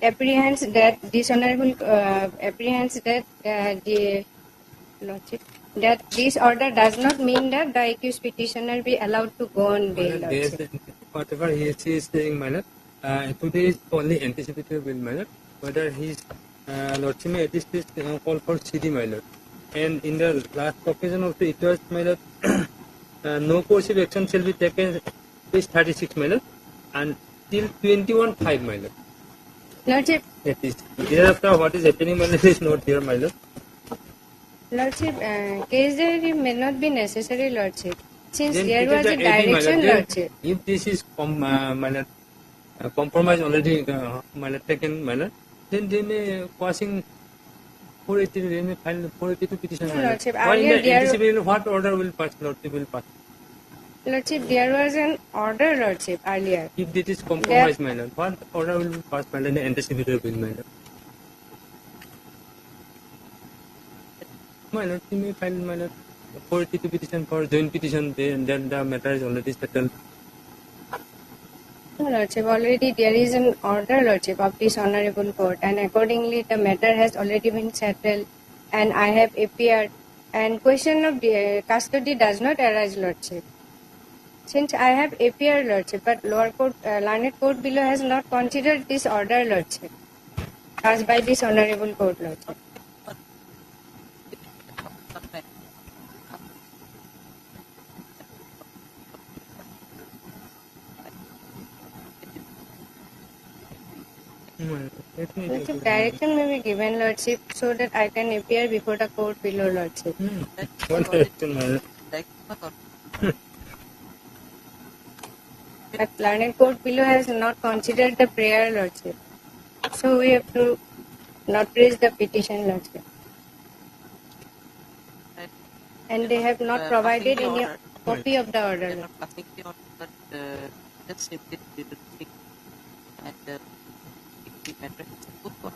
apprehends that dishonorable apprehends that the Lordship, that this order does not mean that the accused petitioner be allowed to go on bail, Lordship. Whatever he is saying, my lord, today is only anticipatory bail, my lord. Whether his Lordship may at least call for CD, my lord. And in the last occasion also it was, my lord, no coercive action shall be taken, page 36, my lord, and till 21/5, my lord. Lordship. That is. Thereafter, what is happening, my lord, is not here, my lord. Lordship, case diary may not be necessary, Lordship, since Then there it is was the a AD, my lord. direction, Then Lordship. if this is my lord, compromise already, my lord, taken, my lord, then they may passing 482, they may file 482 petition, my lord. Lordship, Why in earlier the there- anticipatory, what order will pass, Lordship will pass? Lordship, there was an order, Lordship, earlier. If this is compromise, my lord, what order will be passed, my lord, the anticipatory bill, my lord? My lord, you may file, my lord, 482 petition for joint petition, then the matter is already settled. No, Lordship, already there is an order, Lordship, of this Honorable Court, and accordingly the matter has already been settled, and I have appeared, and question of custody does not arise, Lordship. Since I have appeared, Lordship, but lower court, learned court below has not considered this order, Lordship, as by this Honorable Court, Lordship. Lordship, direction may be given, Lordship, so that I can appear before the court below, Lordship. What direction, my lord? But learned court below has not considered the prayer, Lordship. So we have to not raise the petition, Lordship. And they have not provided any copy of the order. Lordship. Just simply speak and the matter is good for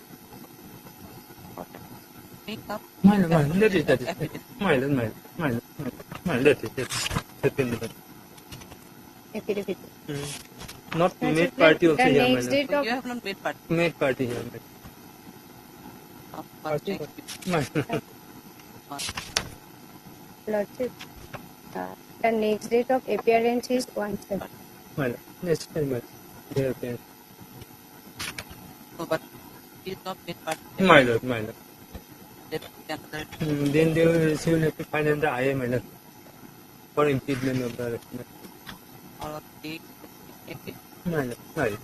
make up. My lord, that is. My lord, that is. Affidavit. Not Lordship, made party the also here, my next lord. date of You have not made party. Made party here, my Lordship, the next date of appearance is 1/7. my lord. Next time, my lord. They appear. No, but he is not made party. My lord, my lord. Then Then they will have to find the IA, my lord, for impeachment of the arrestment. or the My lord, my lord.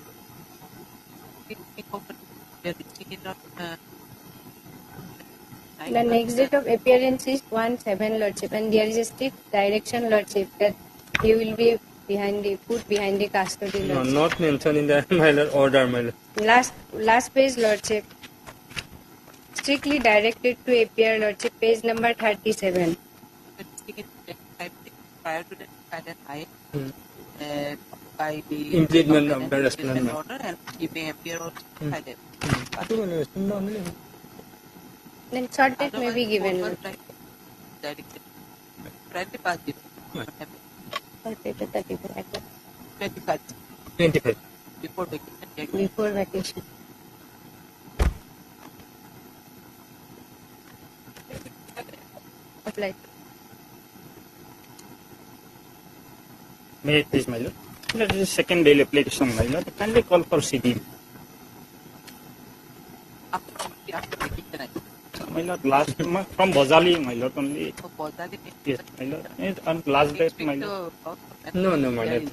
The next date of appearance is 1/7, Lordship, and there is a strict direction, Lordship, that he will be put behind the custody, No, Lordship. not mentioned in the my lord order, my lord. Last page, Lordship. Strictly directed to appear, Lordship, page number 37. prior to that, I by the Implement of the complainant respondent. order, and he may appear or hide it. Then short date may be given. Directly. Directly pass it. Short date is 35. 25. 25. Before vacation. Before vacation. Apply. May I please, my lord? That is second bail application, my lord. Kindly call for CD. My lord, last month from Bozali, my lord, only. Yes, my lord. And last date, my lord. No, my lord.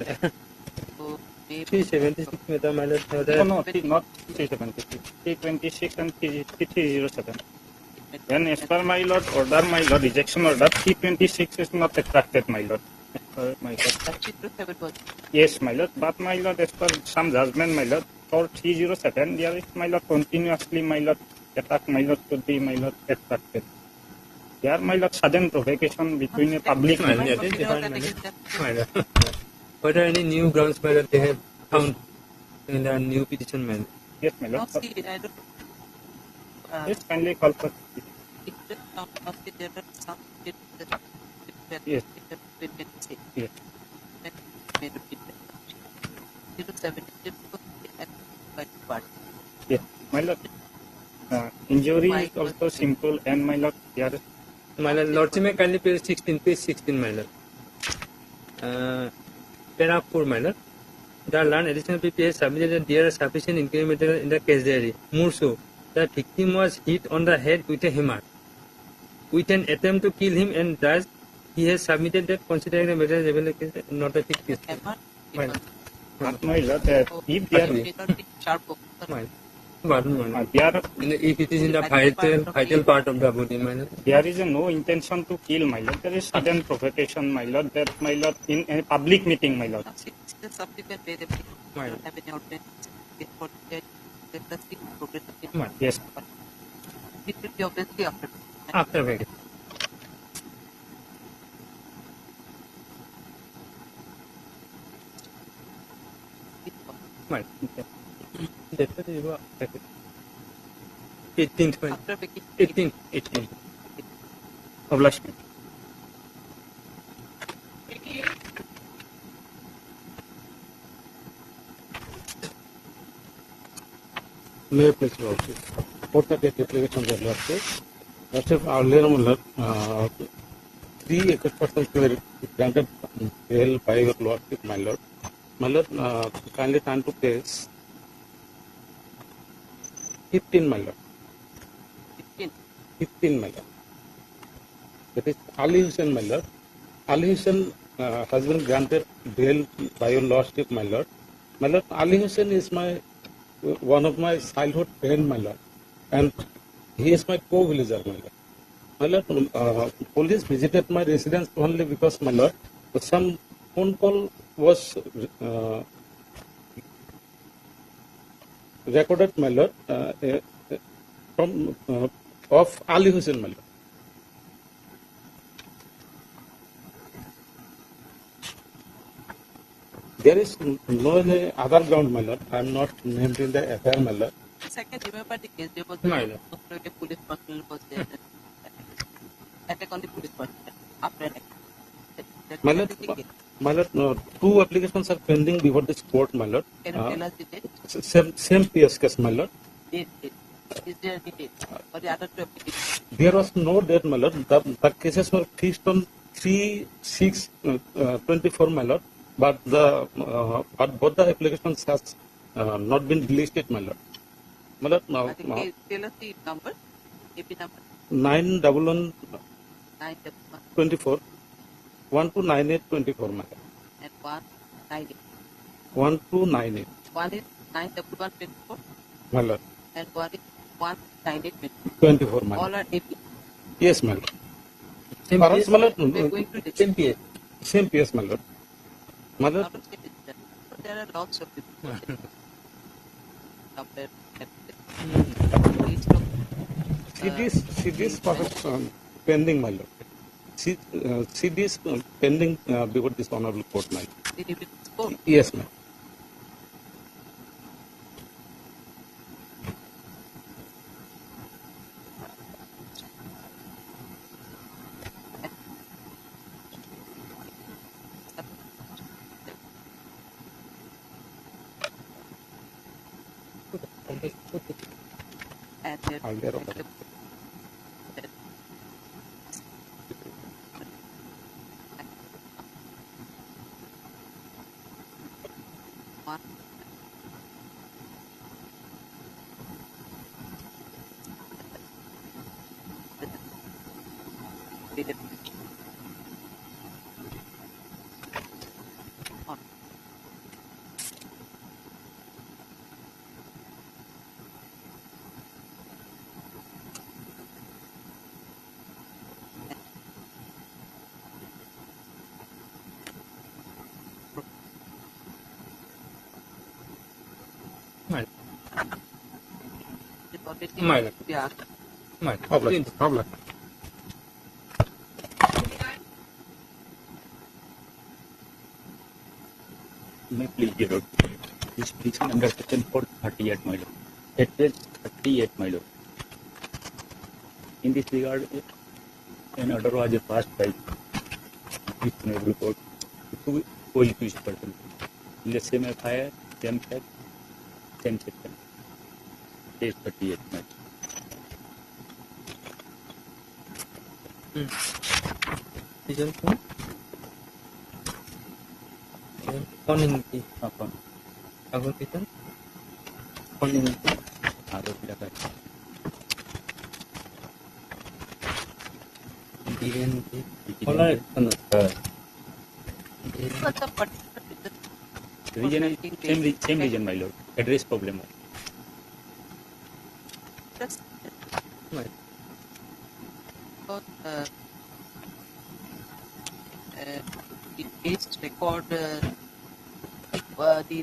376 में my lord. No, not 376. 326 and 307. When as per my lord order, my lord, rejection order, 326 is not attracted, my lord. My lord. Yes, my lord. But my lord, as per some judgment, my lord, for 307, there is, my lord, continuously, my lord, attack, my lord, should be, my lord, attracted. There, my lord, sudden provocation between a public My lord. What are any new grounds, my lord, they have found in the new petition, my lord? Yes, my lord. Yes, kindly call for. Yes. Yes. Yes, my lord. Injury is also simple, and my lord, there is. My lord, Lordship may kindly page 16, my lord. Paragraph 4, my lord. The land additional PPA submitted that there are sufficient incremental in the case diary. More so, the victim was hit on the head with a hammer. With an attempt to kill him and thus he has submitted that considering the matter is not a thick case. My lord. My lord, if they are. If it is in the vital part of the body, my lord. There is no intention to kill, my lord. There is sudden provocation, my lord. That, my lord, in a public meeting, my lord. The subsequent way they have an outlet for the progress of Yes. It will be obviously after. After wedding. Right. That was 18. 18. Oblast me. May I please lordship? What are the applications of lordship? Lordship, earlier, 3 acre persons were granted bail by your lordship, my lord. My lord, kindly turn to page 15, my lord. 15, my lord. That is Ali Hussain, my lord. Ali Hussain has been granted bail by your lordship, my lord. My lord, Ali Hussain is one of my childhood friend, my lord, and he is my co-villager, my lord. My lord, police visited my residence only because, my lord, some phone call was recorded, my lord, from of Ali Hussain, my lord. There is no other ground, my lord. I am not named in the affair, my lord. Second, remember the case, there was My a police personnel was there. Attack on the police personnel after attack. My lord, no, 2 applications are pending before this court, my lord. Can you tell us the date? Same PS case, my lord. Date. Is there any date for the other 2 applications? There was no date, my lord. The cases were fixed on 3/6/24, my lord. But both the applications has not been delisted, my lord. My lord, now Tell us the number, AP number. 911 911 24 129824, my lord. and 198. 1298, 1 is 91124 my lord. and 1 is 198. 24, my All lord. are AP. Yes, my lord. Same Perhaps, PS? my lord, We're going to same PS. Same PS, my lord. My lord, There are lots of people. Compare. CDs pending, my lord. CDs pending before this honorable court, my lord. court. Yes, ma'am. And one. Mine. Mine. Mine. Yeah. Mine. Problem. Problem. May please get out. This petition under section 438, my lord. Address 38, my lord. In this regard, an order was passed by this honorable court to co-accused person in the same FIR, same fact, same section. Case 38, my lord. Season 2. Conning. Agar kita. Conning. Agar kita. Alright. Region, same region, my lord. Address problem. Just Right. because the case record the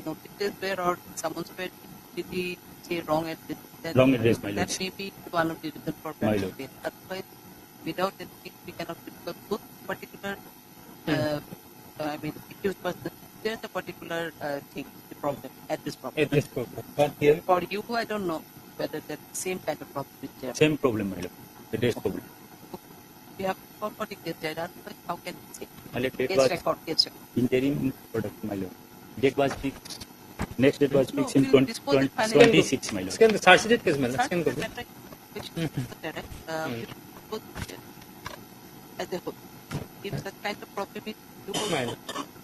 notices were or someone's were did he say wrong address? Wrong address, my lord. That may be one of the reasons for My bad lord. faith. Otherwise, without anything, we cannot discuss both particular. I mean, accused person. There's a particular thing, the problem, address problem. Address problem. But here For you, I don't know whether that same kind of problem is there. Same problem, my lord. Address problem. We have for the case there. Otherwise, how can we say? My lord, date Case was record, case record. interim product, my lord. Date was fixed. Next date was fixed No, in we'll dispose it finally. 26, my lord. scan the charge sheet case ma'am. Scan Such karo. a which both as a whole. If such kind of problem is Mine.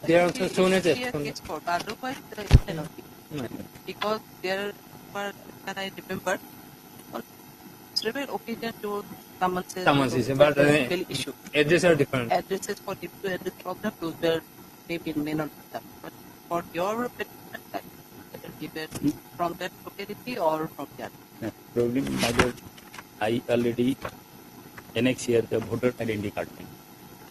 They are also shown as clear F1. case court. Otherwise, there is penalty. Mine. Because there were, that I remember, on several occasions to someone says But issue. address are different. Addresses for different address problem, those were maybe may not be done. But for your petition, either from that locality or from the other. No, problem, my lord, I already annex here the voter identity card.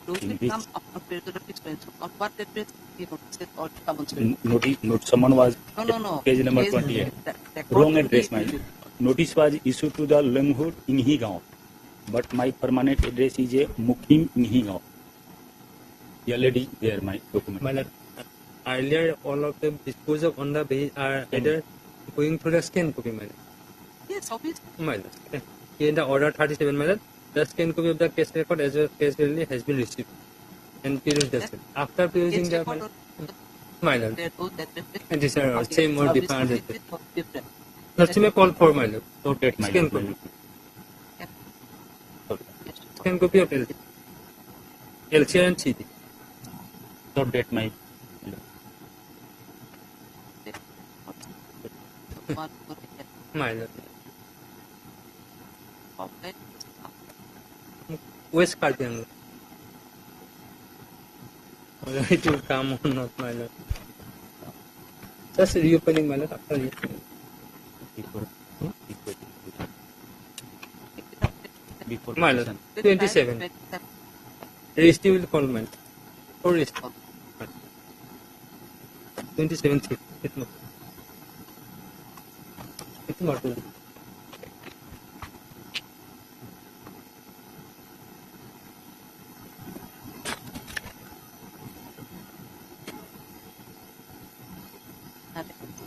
Those In will which come upon period of expense. On what address he notices or someone's will. note someone was No. page number Case 28. record Wrong will address, be my issued. notice was issued to the Langhur Inghi Gaon, but my permanent address is a Mukim Inghi Gaon. Already there my document. My lord, earlier all of them disposed of on the base are either going through the scan copy, my lord. Yes, obviously. My lord. Here in the order 37, my lord, the scan copy of the case record as well as case release has been received and perused as well. After perusing Case the record or my lord, there those addresses. and these are same or Obviously, different. this is different. Let's may call for my lord. Noted, my Scan lord. copy. Scan copy of LC. LCR and CD. Not that my One for My lord. the West Cardian. It will come or not, my lord. Just reopening, my lord. After reopening. before My lord. petition. 27. Registry will call, my lord. Or registry. 27 thing. It's not.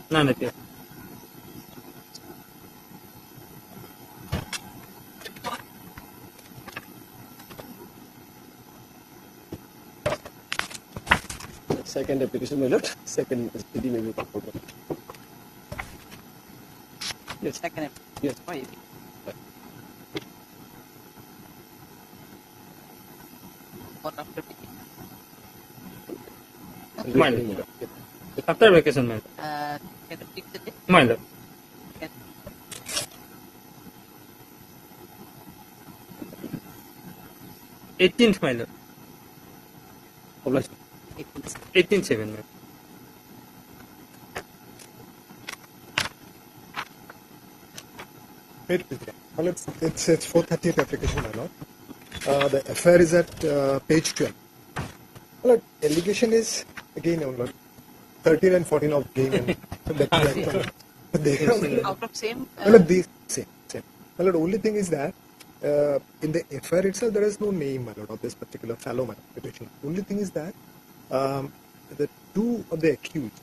None appear. Second application, my lord. Second SPD may be called. Yes. Second. Yes. Why? Or after picking? My lord. After vacation, my lord. Can you pick the day? My lord. Can 18th, my lord. 18/7, my lord. Wait, please. Well, it's 430th application, my lord. The affair is at page 12. Well, allegation is again, my lord, 13 and 14 of game and out of same. Well, these same. Well, the only thing is that in the affair itself there is no name, my lord, of this particular fellow, my lord, petitioner. Only thing is that the two of the accused,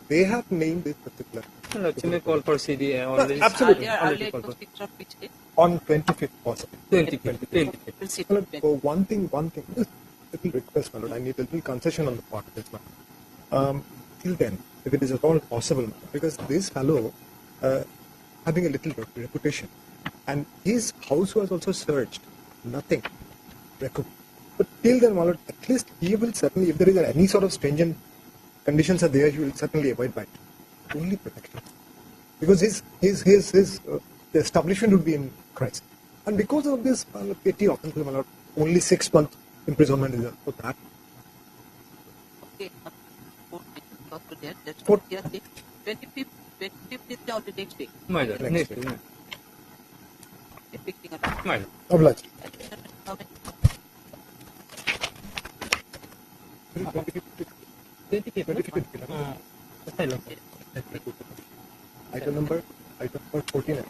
they have named this particular. Well, actually, call for CD already. Absolutely. Earlier it was picked up which day? On 25th, possibly. 25th. Well, one thing, just little request, my lord. I need a little concession on the part of this man. Till then, if it is at all possible, because this fellow having a little reputation, and his house was also searched, nothing recovered. But till then, my lord, at least he will certainly, if there is any sort of stringent conditions are there, he will certainly abide by it. Only protection, because the establishment would be in crisis, and because of this petty offence, my lord, only 6 months imprisonment is for that. Okay. That's what we are saying. 25th is the next day. My lord. Next day. Picking up. My lord. Obliged. Item number 14.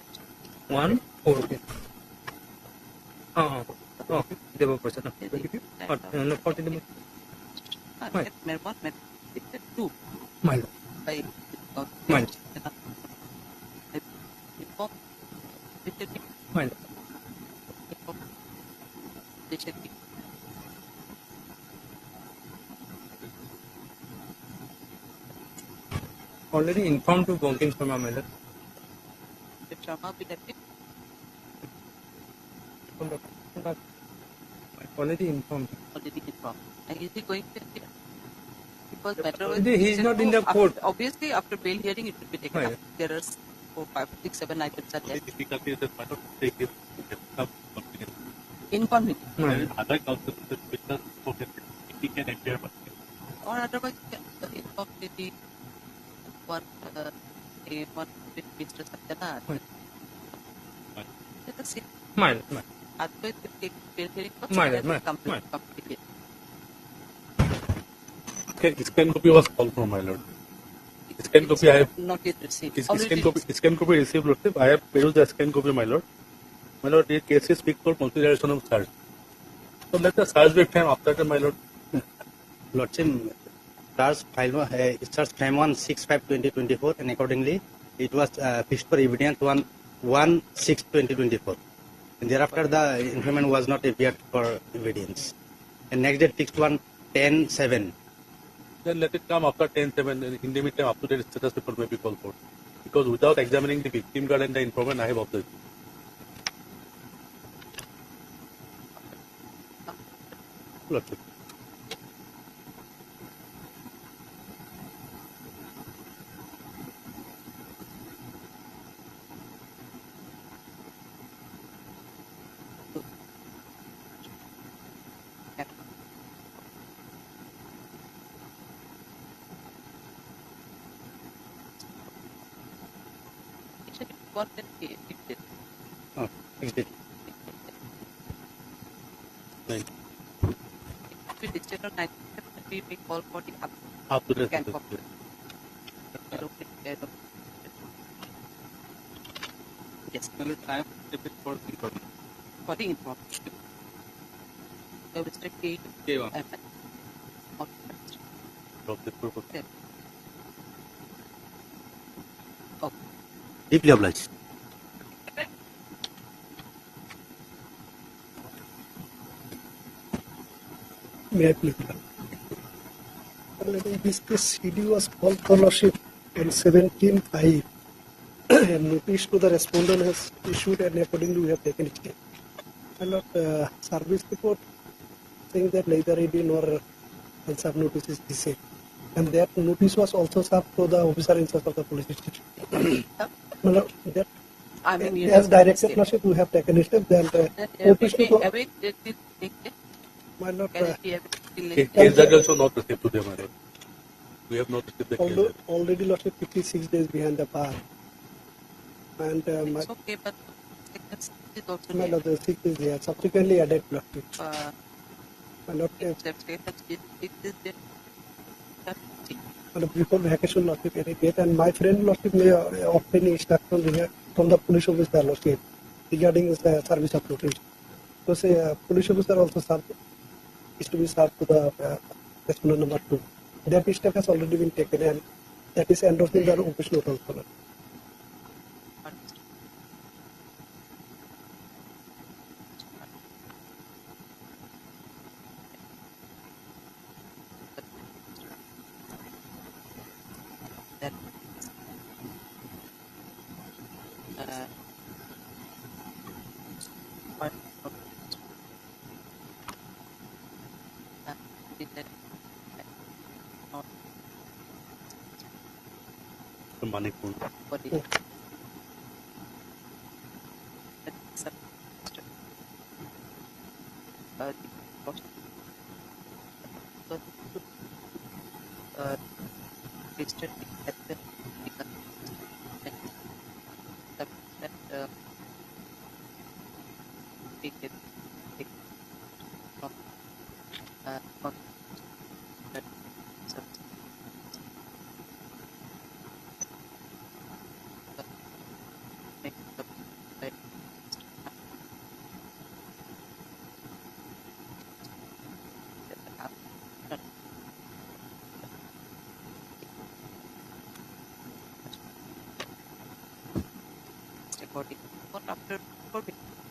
1, 14. Oh, they were person. No, 14. Two. My lord. By My lord. My lord. Already informed to Bonkin Sharma, my lord. Sharma will have Already informed. And is he going to appear? Because matter He is not in the court. Obviously, after bail hearing, it will be taken Right. up. There are 4, 5, 6, 7 items are there. Difficulty is that part of take it Inconvenient. other council because he can appear. Or otherwise, inform the one, one with Mr. Satyanar. Let us see. My lord. Otherwise, if take bail hearing first, My then lord. complete. Okay, scan copy was called from my lord. Scan copy I have not yet received. Scan copy received, Lordship. I have perused the scan copy, my lord. My lord, the case is picked for consideration of search. So let the search be time after that, my lord. Lordship, search file search frame 1/6/5/2024, and accordingly it was fixed for evidence 1/1/6/2024. And thereafter the informant was not appeared for evidence. And next date fixed 1/10/7. Then let it come after 10/7. In the meantime, up to date status report may be called for. Because without examining the victim card and the informant, I have observed. Lordship. What then fixed it? Oh, fixed it. Right. With the general night, we may call for the Up to date scan status copy. Yes. I have kept it for information. For the information. So restrict the Drop the proof of Deeply obliged. May I please? In this case, CD was called for lordship on 17/5. And notice to the respondent has issued, and accordingly we have taken it. And not service report saying that neither AD nor sub notice is the same. And that notice was also served to the officer in charge of the police station. That, I mean, you as have directed lordship, we have taken a step. Then notice to the my lord. Case that also not received today, my lord. We have not received the case. Already lordship 56 days behind the bar. And it's okay, but it's also my lord, the 6 is there. Subsequently added lordship. My lord, before vacation lordship any date, and my friend lordship may obtain instruction from the police officer lordship regarding the service of notice. So say police officer also served, is to be served to the respondent number 2. That step has already been taken, and that is endorsing the office note also. Manipur.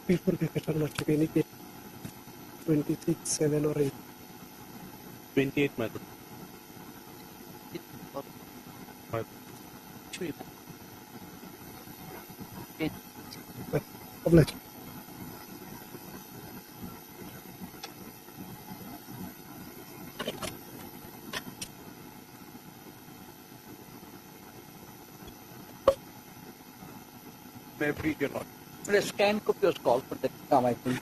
Before vacation lordship any date 26, 7 or 8. 28, my lord. Obliged. May I please, your Lord? A scan copy was called for that time, I think.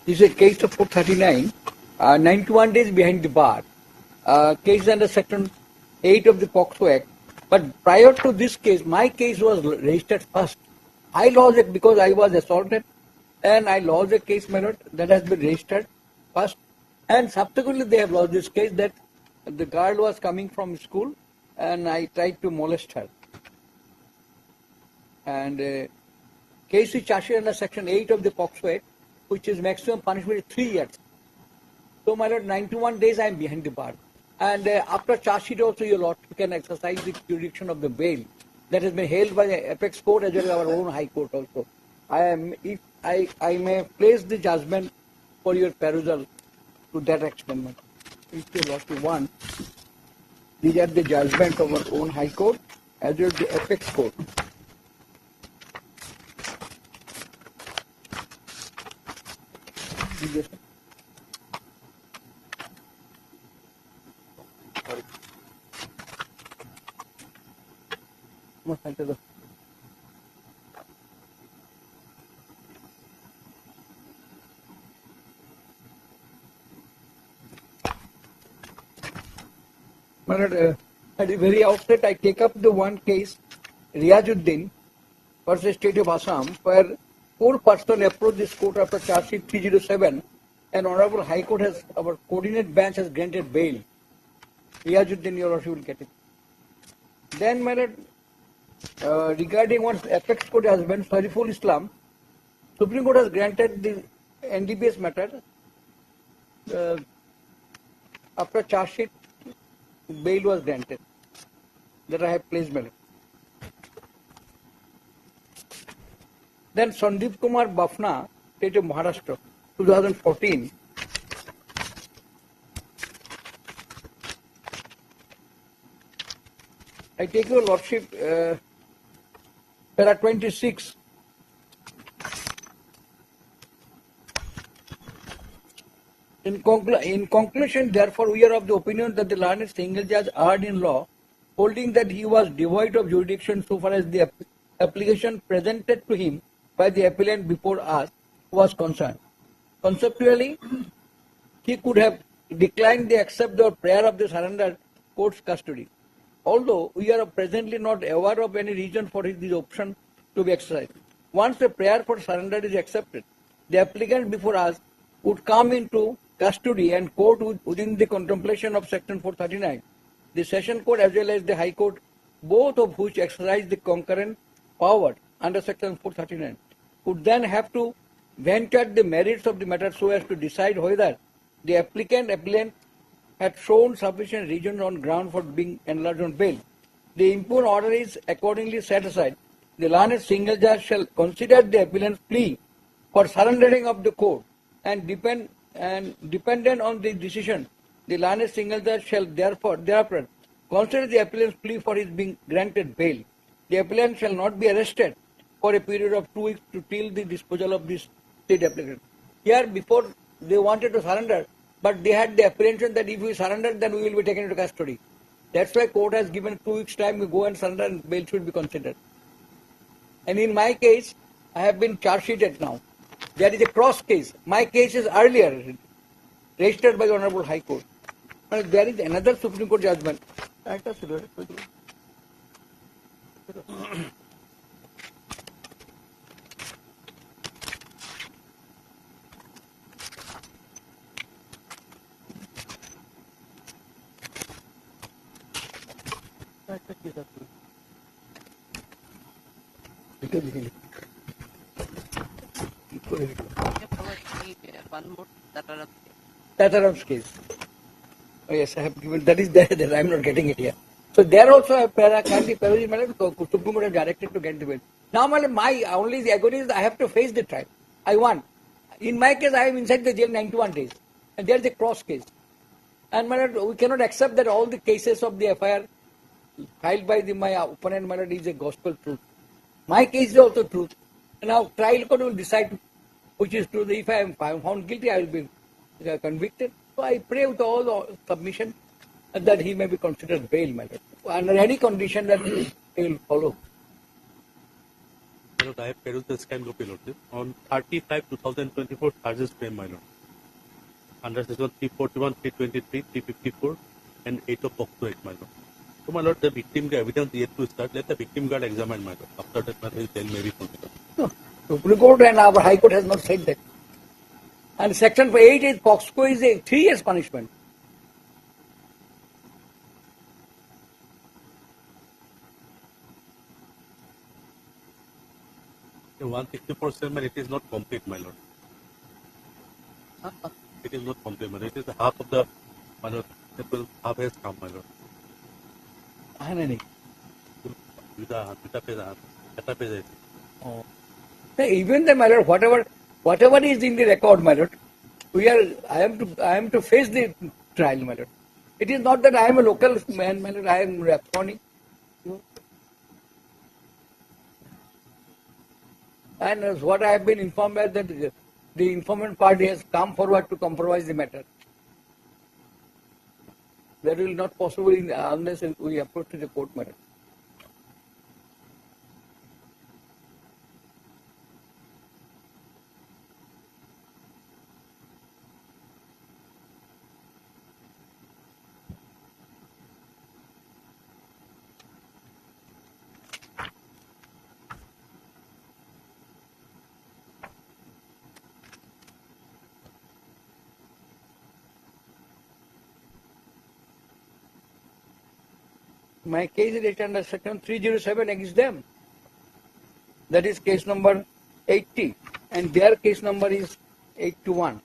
This is a case of 439, 91 days behind the bar. Case under section 8 of the POCSO Act. But prior to this case, my case was registered first. I lost it because I was assaulted, and I lost a case, my lord, that has been registered first. And subsequently, they have lost this case that the girl was coming from school, and I tried to molest her. And case is charged under section 8 of the POCSO Act, which is maximum punishment is 3 years. So, my lord, 91 days I am behind the bar. And after charge sheet also, your lord, you can exercise the jurisdiction of the bail that has been held by the apex court as well as our own high court also. If I may place the judgment for your perusal to that extent. If you lord to want, these are the judgment of our own high court as well as the apex court. At the very outset, I take up the one case, Riazuddin versus State of Assam, where 4 persons approached this court after charge sheet 307, and Honorable High Court has, our coordinate bench has granted bail. Riazuddin, your Lordship will get it. Then, my lord, regarding what apex court husband, Sariful Islam, Supreme Court has granted the NDBS matter. After charge sheet, bail was granted. That I have placed, my lord. Then Sandeep Kumar Bafna, State of Maharashtra, 2014. I take your lordship, para 26. In conclusion, therefore, we are of the opinion that the learned single judge erred in law, holding that he was devoid of jurisdiction so far as the application presented to him by the appellant before us was concerned. Conceptually, he could have declined to accept the prayer of the surrender court's custody. Although we are presently not aware of any reason for this option to be exercised. Once the prayer for surrender is accepted, the applicant before us would come into custody and court within the contemplation of Section 439. The Session Court as well as the High Court, both of which exercise the concurrent power under Section 439, would then have to venture the merits of the matter so as to decide whether the appellant had shown sufficient reason on ground for being enlarged on bail. The impugned order is accordingly set aside. The learned single judge shall consider the appellant's plea for surrendering of the court and dependent on the decision, the learned single judge shall thereafter consider the appellant's plea for his being granted bail. The appellant shall not be arrested for a period of 2 weeks to till the disposal of this state applicant. Here before they wanted to surrender, but they had the apprehension that if we surrender, then we will be taken into custody. That's why court has given 2 weeks time, we go and surrender and bail should be considered. And in my case, I have been charge sheeted now. There is a cross case. My case is earlier registered by the Honorable High Court. And there is another Supreme Court judgment. One more Tataram's case. Oh, yes, I have given. That is there. That I am not getting it here. So there also I kindly Supreme Court have directed to get the bail. Now, my only the agony is I have to face the trial. I want. In my case, I am inside the jail 91 days, and there is a cross case. And we cannot accept that all the cases of the FIR filed by my opponent is a gospel truth. My case is also truth. Now trial court will decide which is true. If I am found guilty, I will be convicted. So I pray with all the submission that he may be considered bail, my lord, under any condition that he will follow. My lord, I have perused the scan copy, lordship. On 35/2024 charges frame, my lord. Under section 341, 323, 354, and 8 of POCSO Act, my lord. So, my lord, the victim evidence yet to start. Let the victim guard examine, my lord. After that, my lord, then may be considered. No, Supreme Court and our High Court has not said that. And Section 8 is POCSO is a 3 years punishment. The 164/7, it is not complete, my lord. It is not complete, my lord. It is half of the, my lord. Half has come, my lord. Oh. Even the, my lord, whatever is in the record, my lord, I am to face the trial, my lord. It is not that I am a local man, my lord. I am Raponi. And as what I have been informed by that the informant party has come forward to compromise the matter. That will not possible unless we approach to the court matter. My case is written under section 307 against them. That is case number 80, and their case number is 821.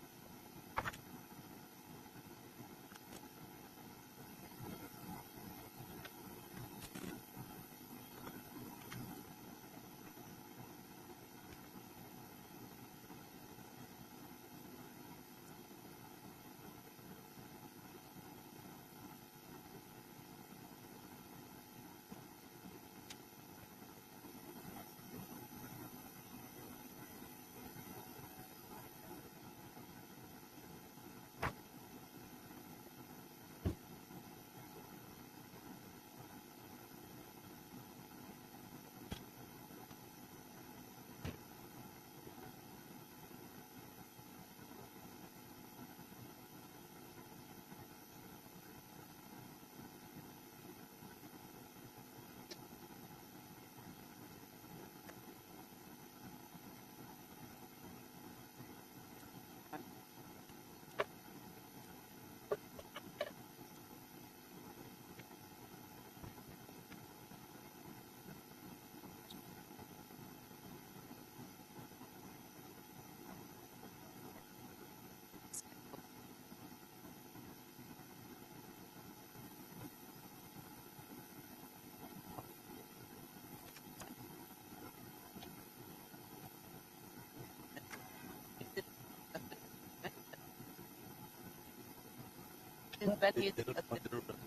Since when he is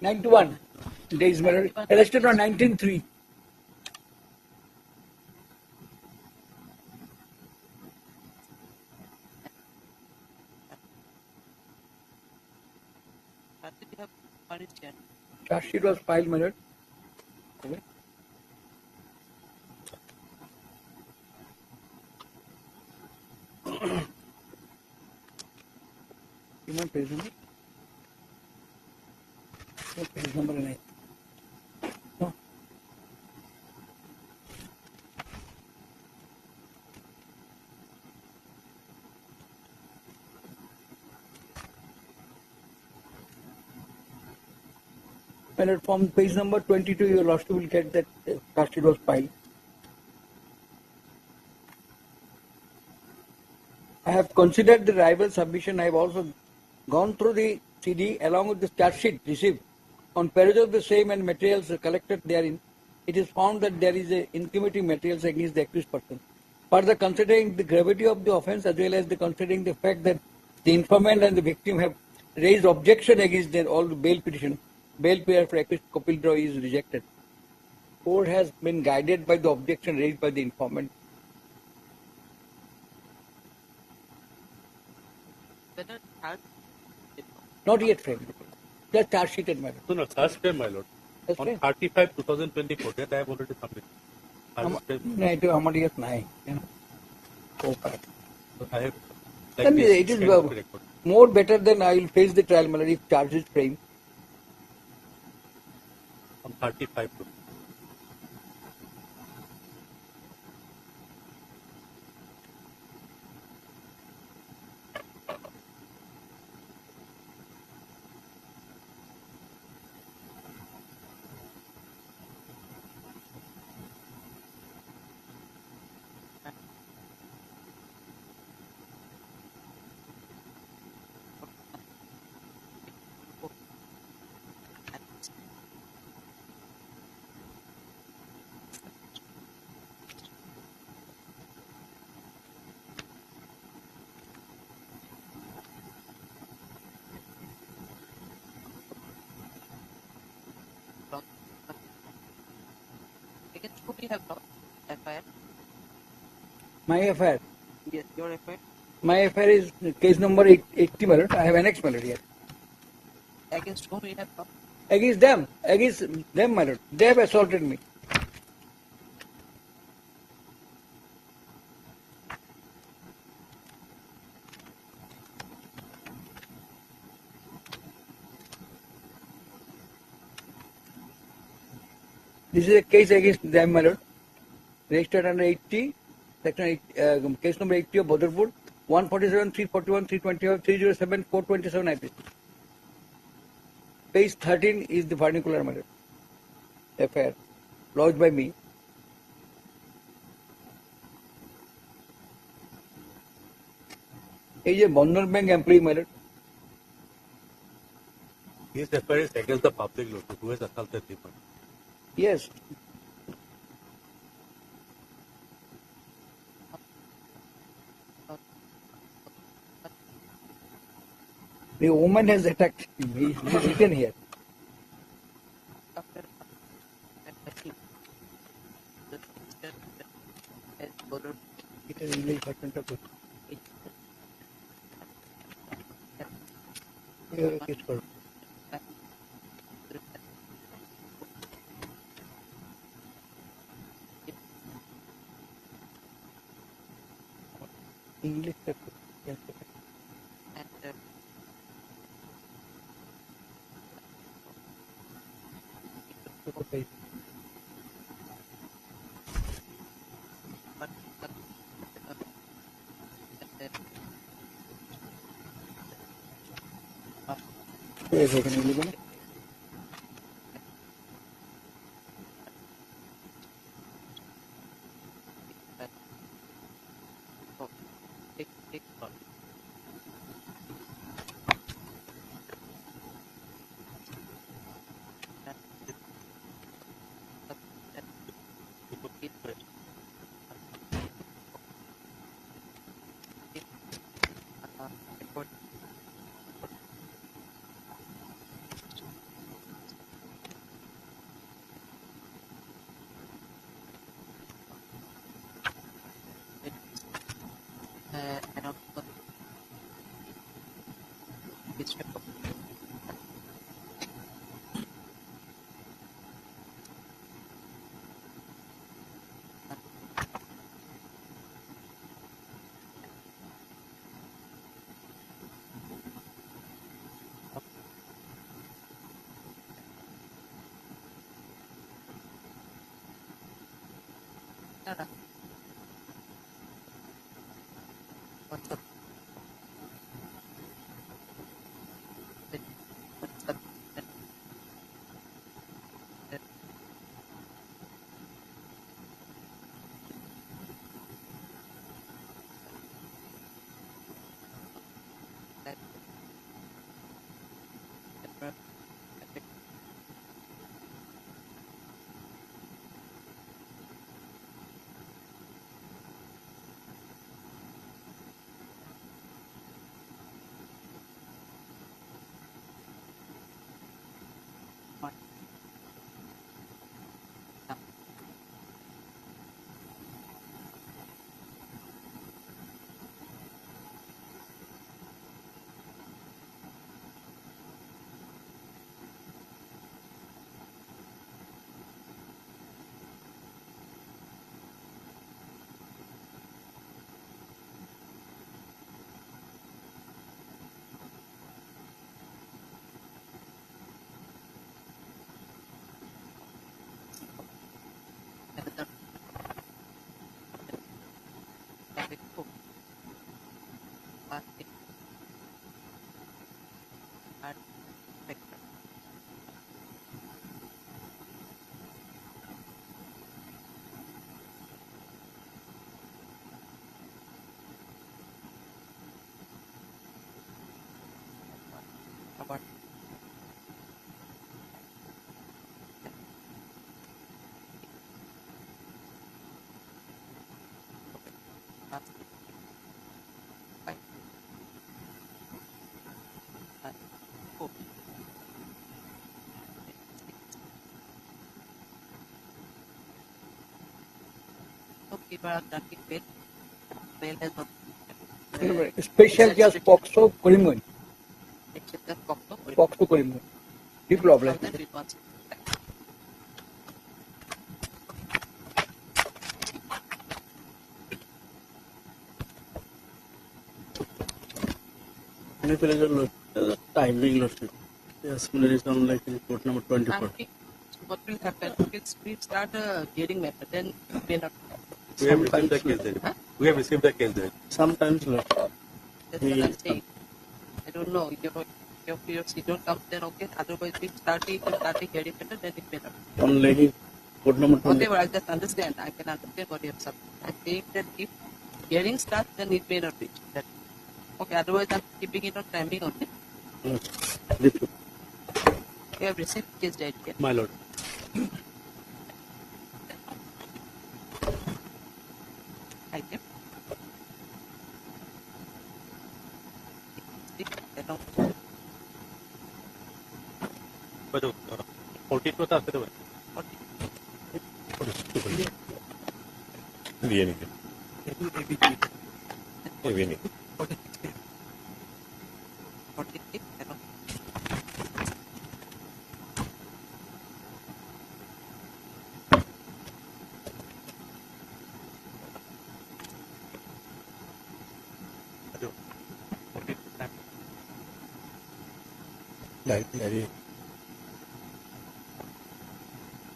91 days, my lord. Arrested on 19-3. Charge sheet was filed, my lord. Okay. You want page number? What page number is it? No. My lord, from page number 22, your lordship will get that charge sheet was filed. I have considered the rival submission. I have also gone through the CD along with the charge sheet received. On perusal of the same and materials collected therein, it is found that there is a incriminating materials against the accused person. Further, considering the gravity of the offence as well as considering the fact that the informant and the victim have raised objection against their all bail petition, bail prayer for accused Kapil Rao is rejected. Court has been guided by the objection raised by the informant. Not yet framed. Just charge sheeted, my lord. No, charge frame, my lord. That's On framed. 35, 2024, that I have already submitted. Charge frame. No, it is how years nine. Okay. So I have Then this it is kind of record. more better than I will face the trial, my lord, if charges framed. On 35. Against whom you have not FIR? My affair. Yes, your FIR. My affair is case number 80, my lord. I have annexed, my lord, here. Against whom you have not? Against them, my lord. They have assaulted me. This is a case against them, my lord. Registered under 80, section 8, case number 80 of Badarpur, 147, 341, 325, 307, 427 IP. Page 13 is the vernacular, my lord. FIR lodged by me. He is a Bandhan Bank employee, my lord. His FIR is against the public lord who has assaulted him. Yes. The woman has attacked him. He is written here. It is English version of it. Here it is called. English version. Yes. Okay. Yes, I can only history. What's up? About okay, but Bail has not. Special just Poxo Korimun. Except that Poxo Korimun. The problem. Timing lottery. Yes, is on like report number 24. What will happen? We start a hearing method, then we not. We have received the case then. We have received the case then. Sometimes That's what I'm saying. I don't know. If your schedule comes, then okay. Otherwise, we start a hearing method, then it may not. only report number 24. Whatever, I just understand. I can understand what you have said. I'm saying that if hearing starts, then it may not reach that. Okay, otherwise I'm keeping it on timing only. You have received case date here. My lord. Item. But 42 था फिर वो. ये नहीं ये नहीं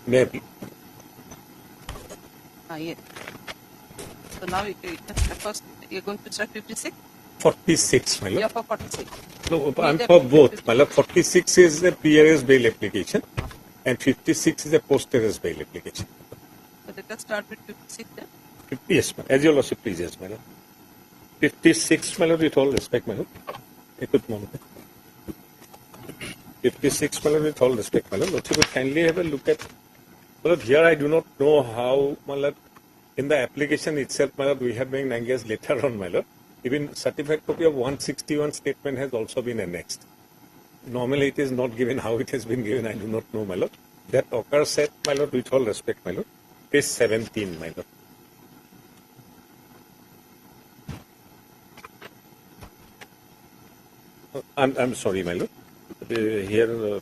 maybe. Yes. So now first you're going to start 56? 46, my lord. Yeah, for 46. No, I'm for both. My lord, 46 is a PRS bail application and 56 is a post-arrest bail application. So let us start with 56 then. Yes, ma'am. As your lordship pleases, my lord. 56, my lord, with all respect, my lord. A good moment. 56, my lord, with all respect, my lord. Lordship, would kindly have a look at. My lord, here I do not know how, my lord, in the application itself, my lord, we have been engaged later on, my lord. Even certified copy of 161 statement has also been annexed. Normally it is not given. How it has been given, I do not know, my lord. That occurs at, my lord, with all respect, my lord, page 17, my lord. I'm sorry, my lord. Here,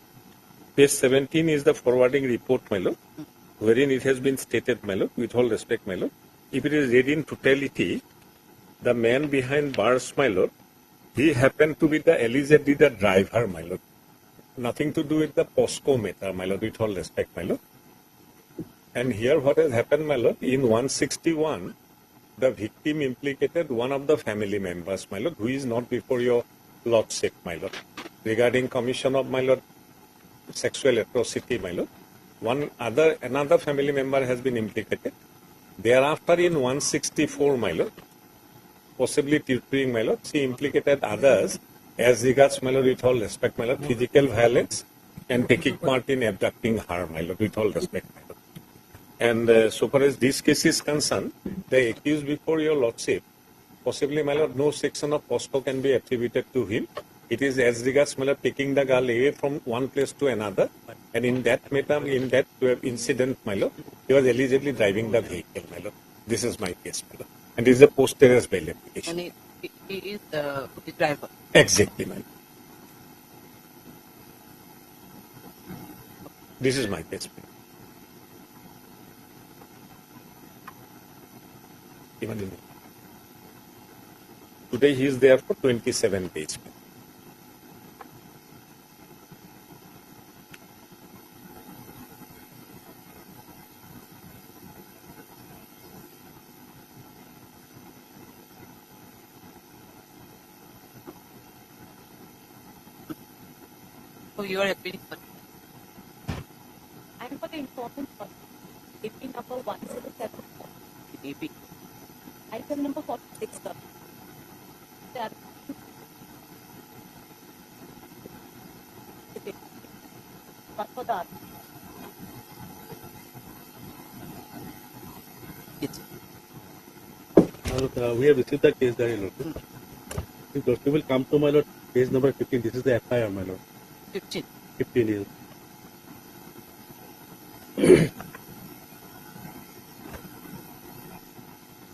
page 17 is the forwarding report, my lord, wherein it has been stated, my lord, with all respect, my lord, if it is read in totality, the man behind bars, my lord, he happened to be allegedly the driver, my lord. Nothing to do with the POSCO matter, my lord, with all respect, my lord. And here what has happened, my lord, in 161, the victim implicated one of the family members, my lord, who is not before your lordship, my lord, regarding commission of, my lord, sexual atrocity, my lord. Another family member has been implicated. Thereafter, in 164, my lord, possibly tutoring, my lord, she implicated others as regards, my lord, with all respect, my lord, physical violence and taking part in abducting her, my lord, with all respect, my lord. And so far as this case is concerned, the accused before your lordship, possibly, my lord, no section of POSCO can be attributed to him. It is as regards, my lord, taking the girl away from one place to another. And in that matter, in that incident, my lord, he was allegedly driving the vehicle, my lord. This is my case, my lord. And it is a post-terrorist bail application. And he is the driver. Exactly, my lord. This is my case, my lord. Even today he is there for 27 days. So you are appealing for And for the informant person, AP number 107, AP. item number 46, sir. There. One for the other. We have received the case diary, Lord. If Lord, will come to my Lord, page number 15. This is the FIR, my Lord. 15. 15 years.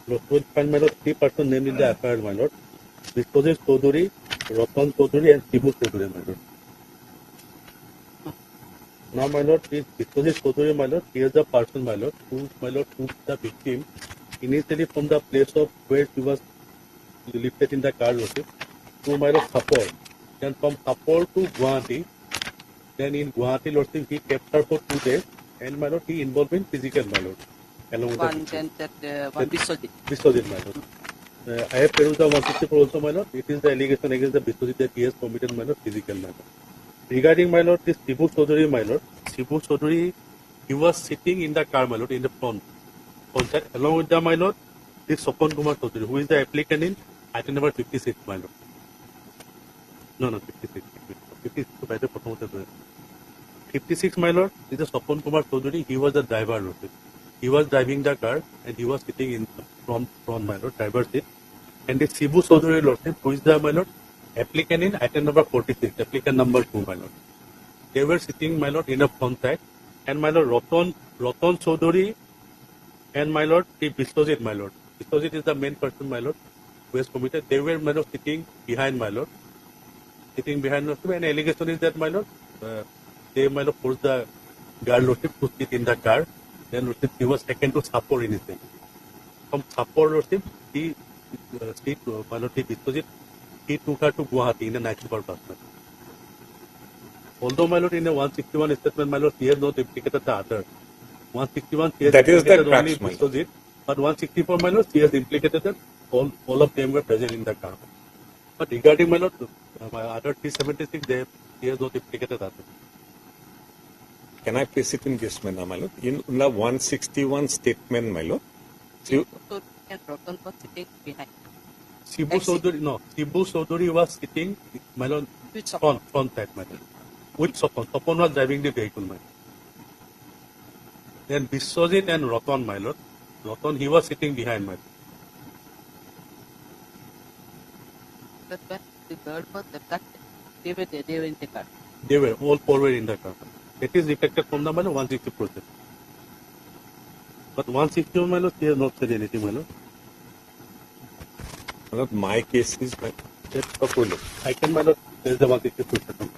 Lord, will find my Lord 3 persons named in the FIR, my Lord. Biswajit Chaudhary, Ratan Chaudhary, and Shibu Chaudhary, my Lord. Now, my Lord, this Biswajit Chaudhary, my Lord, he is the person, my Lord, who, my Lord, took the victim initially from the place of where she was lifted in the car, Lordship, to my Lord Sapor. Then from Sapor to Guwahati. Then in Guwahati, Lordship, he kept her for 2 days, and my Lord, he involved in physical, my Lord. Along with One, the then one Biswajit. Biswajit, my Lord. I have perused the 164 also, my Lord. It is the allegation against the Biswajit that he has committed, my Lord, physical, my Lord. Regarding, my Lord, this Shibu Chaudhary, my Lord, Shibu Chaudhary, he was sitting in the car, my Lord, in the front side, along with the, my Lord, this Sopan Kumar Chaudhary, who is the applicant in item number 56, my Lord. No, 56. 56, my Lord, is the Sopan Kumar Chaudhary. He was the driver, Lord. He was driving the car and he was sitting in front, my Lord, driver's seat. And the Shibu Chaudhary, Lord, who is the, my Lord, applicant in item number 46, applicant number 2, my Lord. They were sitting, my Lord, in the front side. And my Lord, Ratan Chaudhary and my Lord, the Biswajit, my Lord. Biswajit is the main person, my Lord, who has committed. They were, my Lord, sitting behind, my Lord. Sitting behind, Lord. And allegation is that, my Lord, they, my Lord, forced the girl, Lord, to sit in the car. Then, Lord, he was taken to Sapor initially. From Sapor, Lord, he, my Lord, the Biswajit, he took her to Guwahati in a night super bus. Although, my Lord, in a 161 statement, my Lord, he has not implicated the other. 161, he has That is the implicated only crux, Biswajit. But 164, my Lord, he has implicated that all of them were present in the car. But regarding, my Lord, my other 376, he has not implicated others. Can I place it in this manner, my lord? In the 161 statement, my lord, And Ratan was sitting behind. Shibu Chaudhary was sitting, my Lord, front side, my Lord. With Sopan. Sopan was driving the vehicle, my Lord. Then Biswajit and Ratan, my Lord. Ratan, he was sitting behind, my Lord. But when the girl was abducted, they were there, they were in the car. They were, all four were in the car. It is reflected from the, my Lord, 160 process. But 161, my Lord, he has not said anything, my Lord. My lord, my case is, I can, my Lord, There is a 162.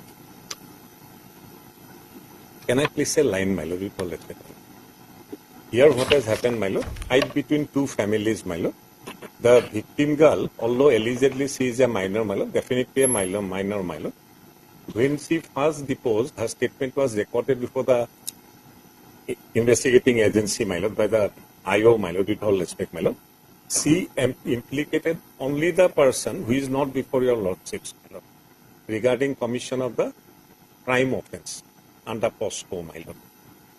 Can I please say line, my lord? With all respect. Here, what has happened, my lord? Fight between two families, my lord. The victim girl, although allegedly she is a minor, my lord, definitely a minor, my lord. When she first deposed, her statement was recorded before the investigating agency, my lord, by the IO, my lord, with all respect, my lord. She implicated only the person who is not before your lordships, my lord, regarding commission of the crime offence under POSCO, my lord.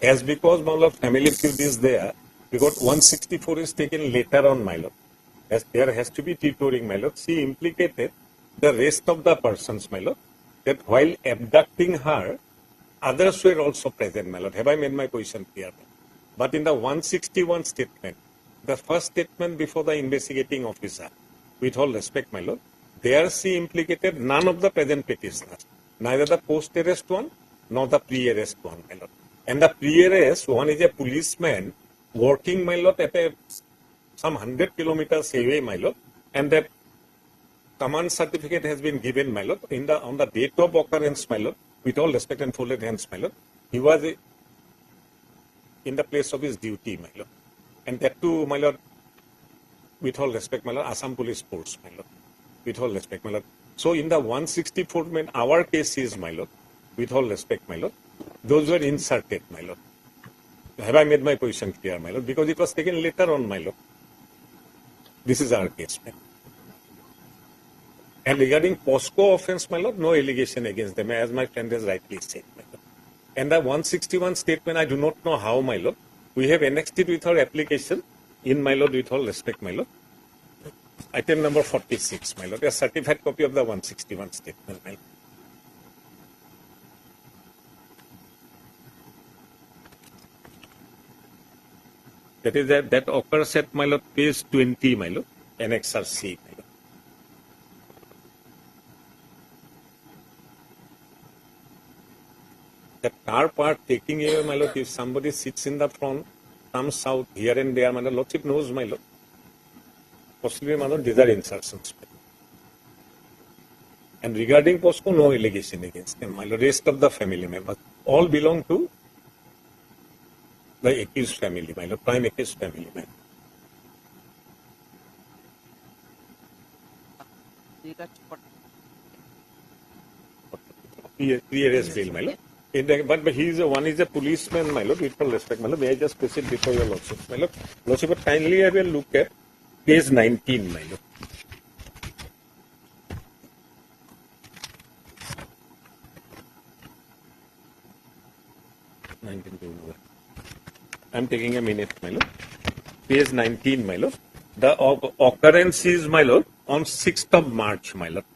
As because, my lord, family feud is there, because 164 is taken later on, my lord. As there has to be tutoring, my lord. She implicated the rest of the persons, my lord, that while abducting her, others were also present, my lord. Have I made my position clear? But in the 161 statement, the first statement before the investigating officer, with all respect, my lord, there she implicated none of the present petitioners, neither the post-arrest one nor the pre-arrest one, my lord. And the pre-arrest one is a policeman working, my lord, at some 100 kilometers away, my lord, and that command certificate has been given, my lord, on the date of occurrence, my lord, with all respect and folded hands, my lord, he was in the place of his duty, my lord. And that too, my lord, with all respect, my lord, Assam Police Force, my lord, with all respect, my lord. So in the 164, our case is, my lord, with all respect, my lord, those were inserted, my lord. Have I made my position clear, my lord? Because it was taken later on, my lord. This is our case, my lord. And regarding POSCO offence, my lord, no allegation against them, as my friend has rightly said, my lord. And the 161 statement, I do not know how, my lord. We have annexed it with our application in, my lord, with all respect, my lord. Item number 46, my lord, a certified copy of the 161 statement, my lord. That is that occurs at, my lord, page 20, my lord, Annexer C, my lord. The car part taking away, my lord, if somebody sits in the front, comes out here and there, my lord, lordship knows, my lord. Possibly, my lord, these are insertions. And regarding POSCO, no allegation against them, my lord. Rest of the family members all belong to the accused family, my lord, prime accused family, my lord. Pre-arrest bail, my lord. But he is one is a policeman, my lord, with all respect, my lord. May I just proceed before your lordship, my lord? Lordship, but kindly have a look at page 19, my lord. I'm taking a minute, my lord. Page 19, my lord. The occurrence is, my lord, on 6th of March, my lord.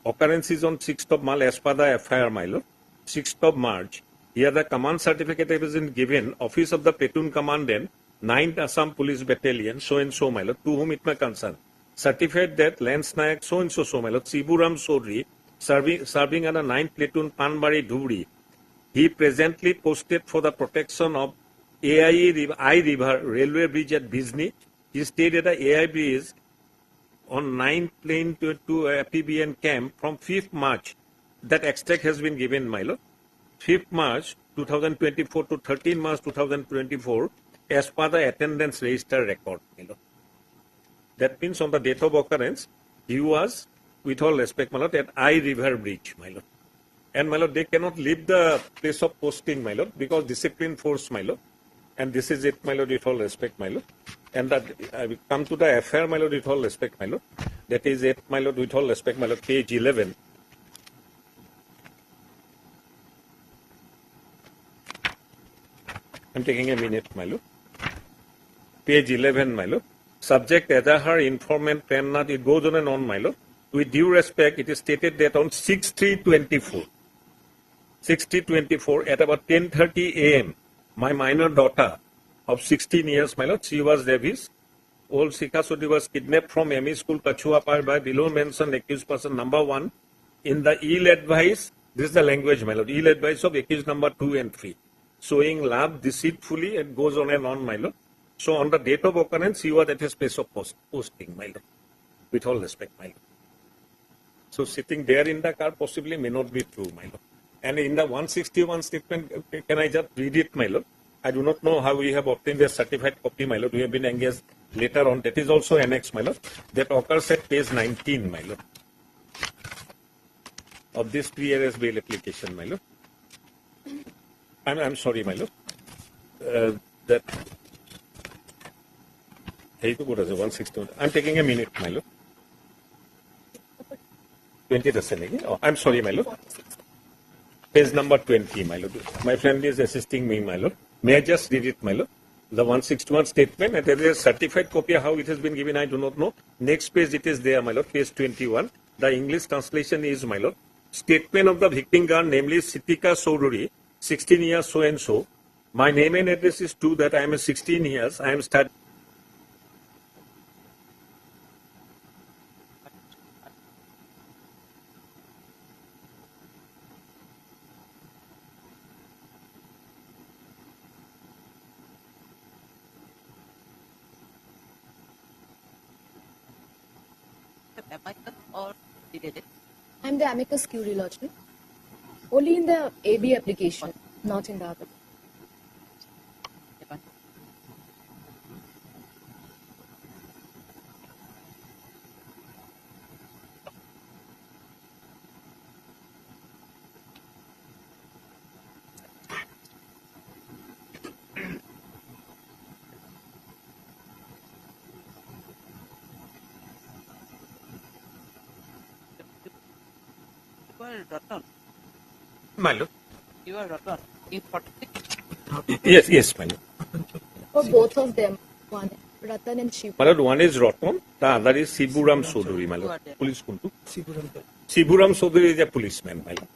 Occurrence is on 6th of March as per the FIR, my lord. 6th of March. Here the command certificate has been given, Office of the Platoon Commandant, 9th Assam Police Battalion, so and so, my lord, to whom it may concern. Certified that Lance Nayak, so and so, my lord, Siburam Sodri, serving under 9th Platoon Panbari Dhubri. He presently posted for the protection of I River Railway Bridge at Bizni. He stayed at the AI Bridge on 9th Lane to PBN camp from 5th March. That extract has been given, my lord. 5th March 2024 to 13 March 2024 as per the attendance register record, my lord. That means on the date of occurrence, he was, with all respect, my lord, at I River Bridge, my lord. And, my lord, they cannot leave the place of posting, my lord, because discipline force, my lord. And this is it, my lord, with all respect, my lord. And that I will come to the affair, my lord, with all respect, my lord. That is it, my lord, with all respect, my lord, page 11. I'm taking a minute, my lord. Page 11, my lord. Subject Azahar, informant, Premnath, it goes on and on, my lord. With due respect, it is stated that on 6/3/24 at about 10:30 a.m., my minor daughter of 16 years, my lord, she was Davis. Old Sikha Sodhi was kidnapped from ME School, Kachuapar by below mentioned accused person number 1 in the ill advice. This is the language, my lord. Ill advice of accused number 2 and 3. Showing love deceitfully and goes on and on, my lord. So on the date of occurrence, he was at his place of posting, my lord. With all respect, my lord. So sitting there in the car possibly may not be true, my lord. And in the 161 statement, can I just read it, my lord? I do not know how we have obtained a certified copy, my lord. We have been engaged later on. That is also annexed, my lord. That occurs at page 19, my lord, of this pre-arrest bail application, my lord. I'm sorry, my lord. That what is it, 161? I'm taking a minute, my lord. 20 oh, I'm sorry, my lord. Page number 20, my lord. My friend is assisting me, my lord. May I just read it, my lord? The 161 statement, and there is a certified copy. How it has been given, I do not know. Next page, it is there, my lord. Page 21. The English translation is, my lord, statement of the victim girl, namely Sitika Souduri, 16 years, so and so. My name and address is true that I am 16 years. I am studying. Or did it? I'm the amicus curiae, Lordship. Only in the AB application, not in the other. You are Ratan. My lord. You are Ratan. In 46. Yes, my lord. For both of them, one Ratan and Shiva. My lord, one is Ratan, the other is Siburam Souduri, my lord. Police Kuntu. Siburam Souduri is a policeman, my lord.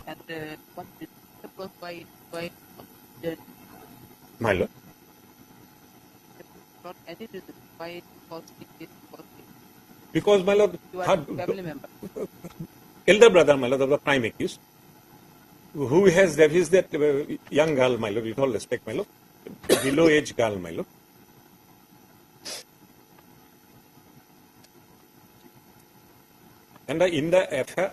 And what is the why the My lord. not any reason why it was Because, my lord, you are a family member. elder brother, my lord, of the prime accused, who has, there is that young girl, my lord, with all respect, my lord, below age girl, my lord. And in the affair,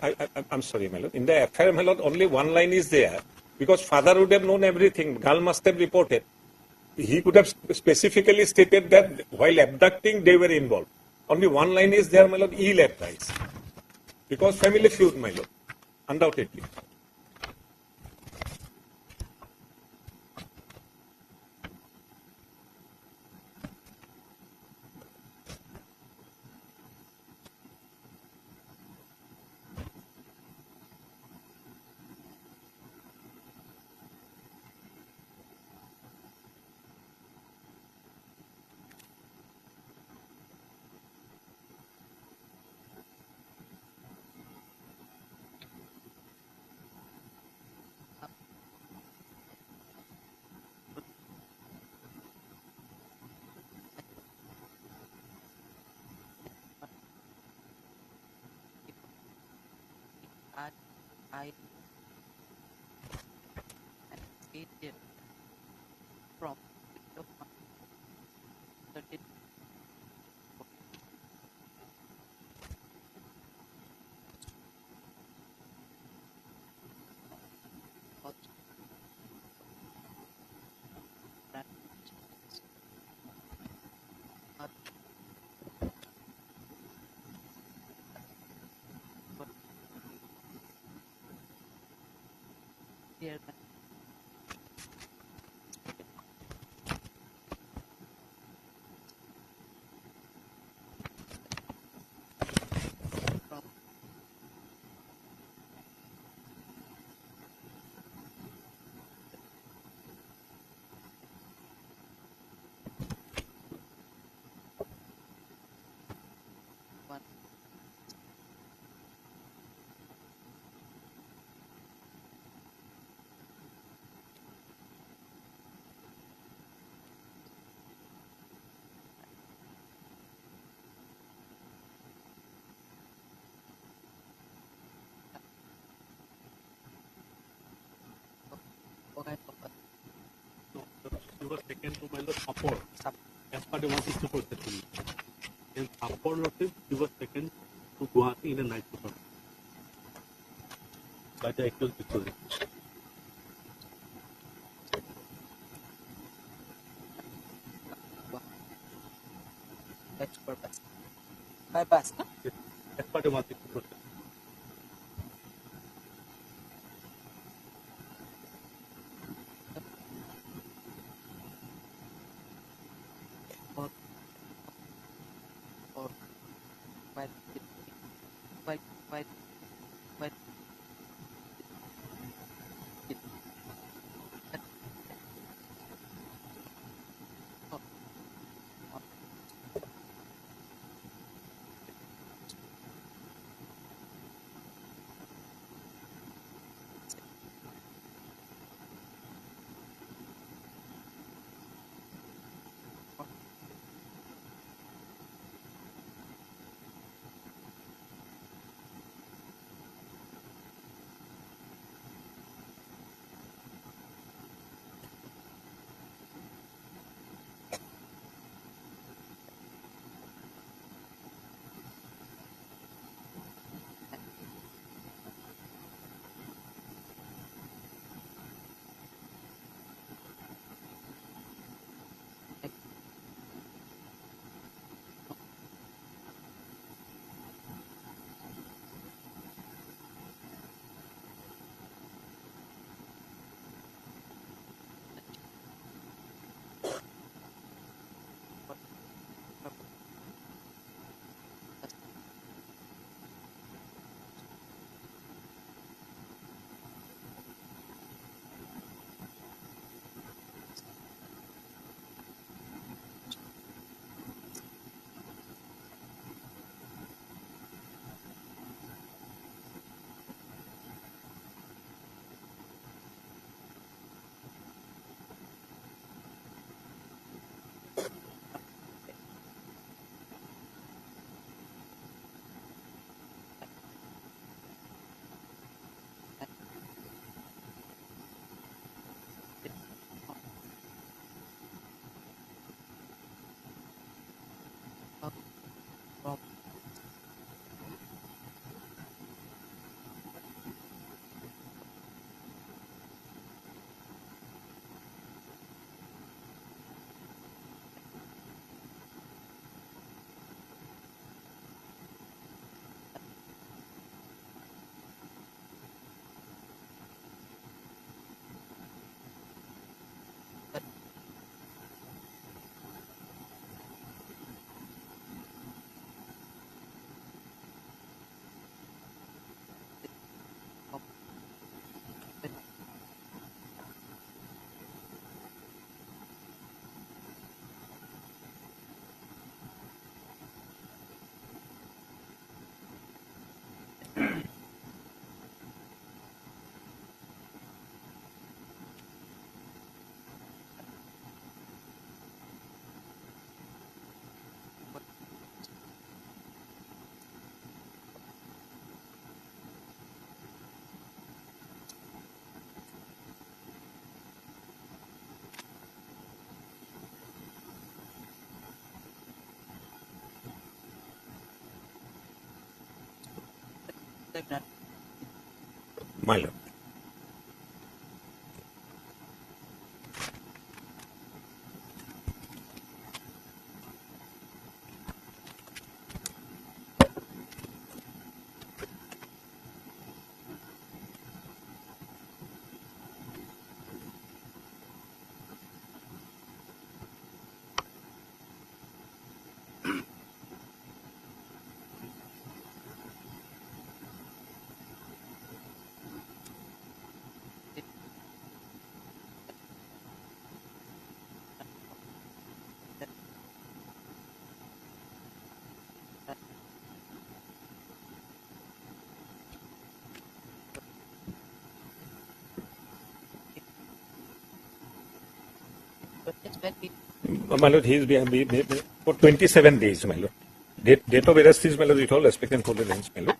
I'm sorry, my lord, in the affair, my lord, only one line is there, because father would have known everything, girl must have reported. He could have specifically stated that while abducting, they were involved. Only one line is there, my lord, ill advised. Because family feud, my lord, undoubtedly. I from Dear She was taken to my lord Sapor, as per the 164 settlement. In Sapor lordship, she was taken to Guwahati in a night patrol by the accused Victoria. That's purpose. Bypass, no? Yes, as per the 164 settlement. Or by My lord. It's when we My lord, he is for 27 days, my lord. Date of arrest is, my lord, with all respect and full range, my lord.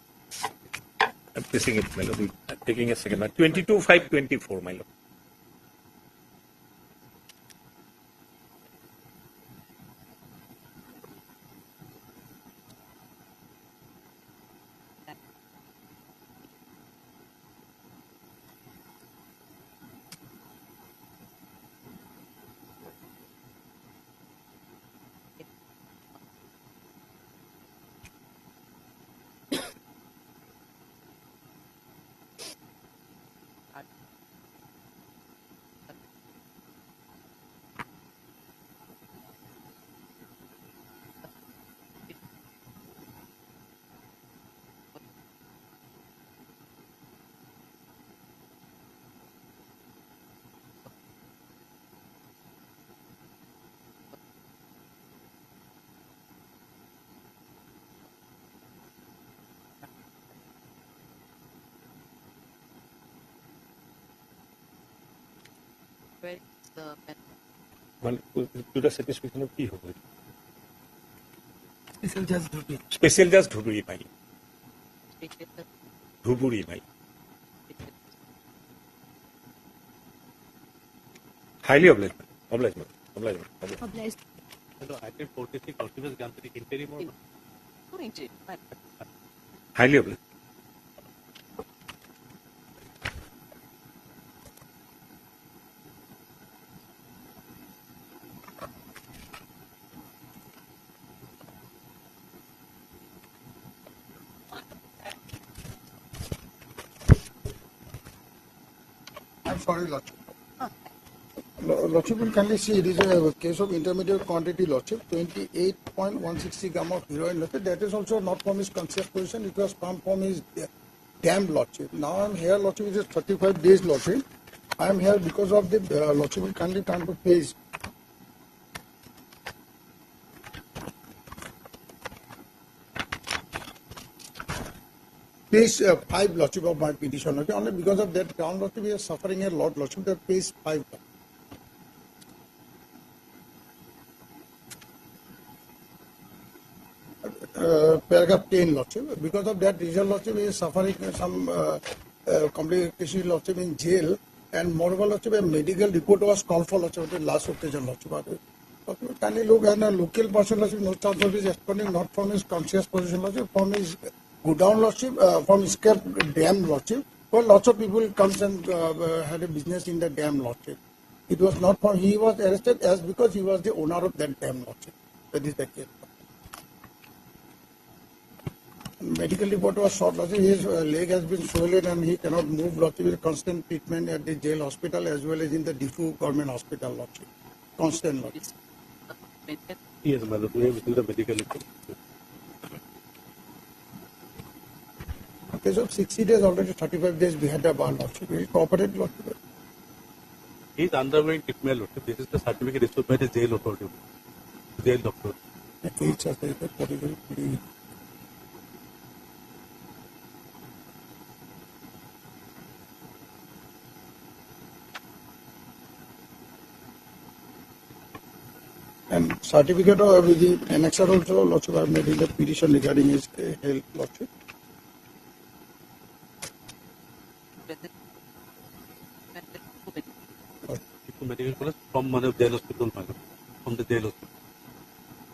I'm pressing it, my lord. I'm taking a second. 22/5/24, my lord. where is the pen? My lord, to the satisfaction of কি হবে? Special Judge Dhuburi. Special Judge Dhuburi, my lord. Special Judge Dhuburi, my lord. Highly obliged, my lord. Obliged, my lord. Obliged, my lord. Obliged. Obliged. Hello, Item 46 Octopus Gantry interim or Couldn't it? Highly obliged. I'm sorry, Lordship. Lordship will kindly see it is a case of intermediate quantity, Lordship, 28.160 gram of heroin, Lordship. That is also not from his conscious position, it was come from his damn, Lordship. Now I'm here, Lordship, it is 35 days, Lordship. I am here because of the Lordship will kindly turn to page. Page 5, Lordship, of my petition. Okay, only because of that ground, Lordship, we are suffering a lot, Lordship. That page 5. Paragraph 10, Lordship. Because of that reason, Lordship, we are suffering some complication, Lordship, in jail. And moreover, Lordship, a medical report was called for, Lordship, the last occasion, Lordship. Lordship, kindly look at a local person, Lordship, no chance of his responding, not from his conscious position, Lordship, from his go down, Lordship, from his dam, Lordship. Well, lots of people comes and had a business in the dam, Lordship. It was not for, he was arrested as because he was the owner of that dam, Lordship. That is the case. Medical report was short, Lordship. His leg has been swollen and he cannot move, Lordship. With constant treatment at the jail hospital as well as in the Diffu government hospital, Lordship. Constant, Lordship. yes, my lord, we have received the medical report. Okay, so 60 days already, 35 days behind the bar, Lordship. Will cooperate, Lordship. He is undergoing treatment, Lordship. This is the certificate issued by the jail authority, jail doctor. And certificate of the annexer also, Lordship, I have made in the petition regarding his health, Lordship. Medical college from one of jail hospital, my lord, from the jail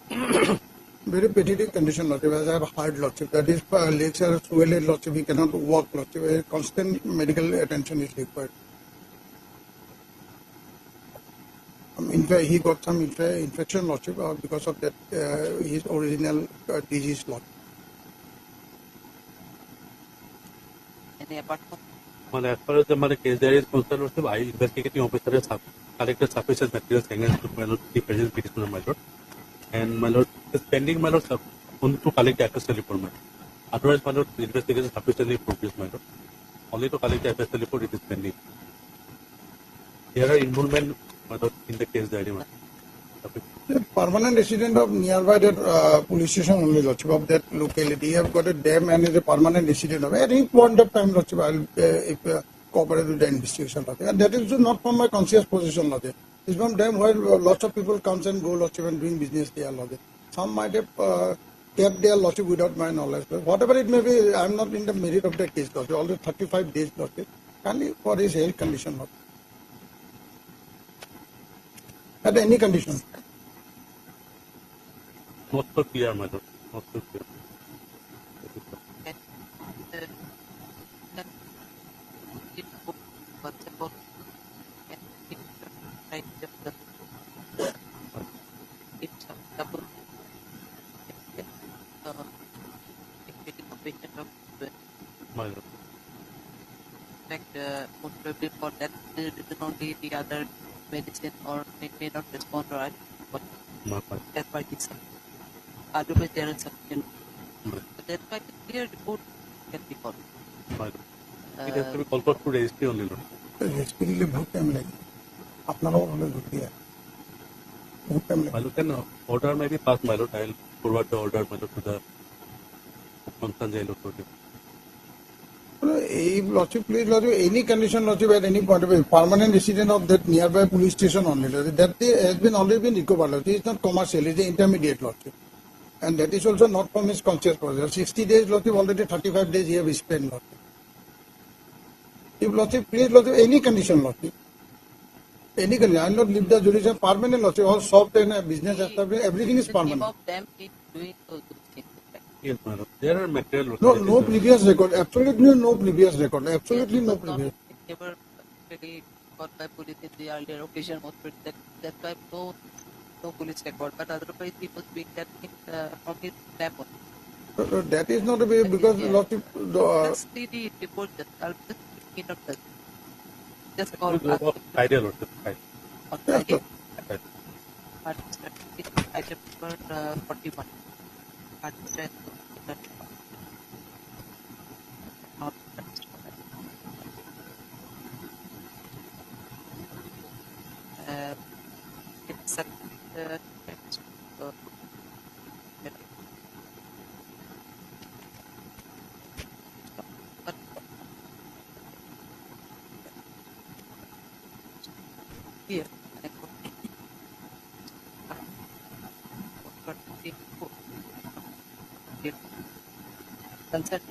hospital. Very pathetic condition, Lordship, as I have heard, Lordship. That is, legs are swollen, Lordship. He cannot walk, Lordship. A constant medical attention is required. In fact, he got some infection, Lordship, because of that, his original disease, Lordship. Any apart from Well, as far as the case there is concerned, Lordship, I investigating officer has collected sufficient materials against my lord, the present petitioner, my lord. And my lord is pending, my lord, only to collect the FSL report, my lord. Otherwise, my lord, the investigation is sufficiently progressed, my lord. Only to collect the FSL report, it is pending. There are involvement, my lord, in the case diary, my lord. The permanent resident of nearby that police station only, Lordship, of that locality. He have got a dam and is a permanent resident of it. At any point of time, Lordship, I will cooperate with the investigation, Lordship. And that is not from my conscious position, Lordship. It's from them where lots of people comes and go, Lordship, and doing business there, Lordship. Some might have kept their Lordship without my knowledge. But whatever it may be, I'm not in the merit of the case, Lordship. Already 35 days, Lordship. Only for his health condition, Lordship. At any condition. Not so clear, my lord. Not so clear. My lord. Most probably for that reason only the other medicine or it may not respond right. But that's why it's otherwise there is something. But that's why the clear report can be called. My lord. It has to be called for to registry only, lord. Registry के लिए बहुत time लगेगा. अपना लोग हमें होती है. बहुत टाइम लगेगा. My lord, can order may be passed, my lord. I will forward the order, my lord, to the concerned jail authority. If Lordship, please, Lordship, any condition, Lordship, at any point of view, permanent resident of that nearby police station only, Lordship, that has been already been recovered, Lordship. It's not commercial, it's the intermediate, Lordship. And that is also not from his conscious process. 60 days, Lordship, already 35 days he have spent, Lordship. If Lordship, please, Lordship, any condition, Lordship. Any condition, I will not leave the jurisdiction permanent, Lordship, all soft and business established, everything is permanent. Some of them is doing those things. Yes, my lord. There are material. No previous record, absolutely no previous record, absolutely no previous. Never really got by police in the earlier occasion was that why no police record, but otherwise he was doing that thing from his lab. That is not a way because Lordship. Just see the report, I'll just read out that. Just call Idea, lordship. Idea. Item number 41. It's here. Consent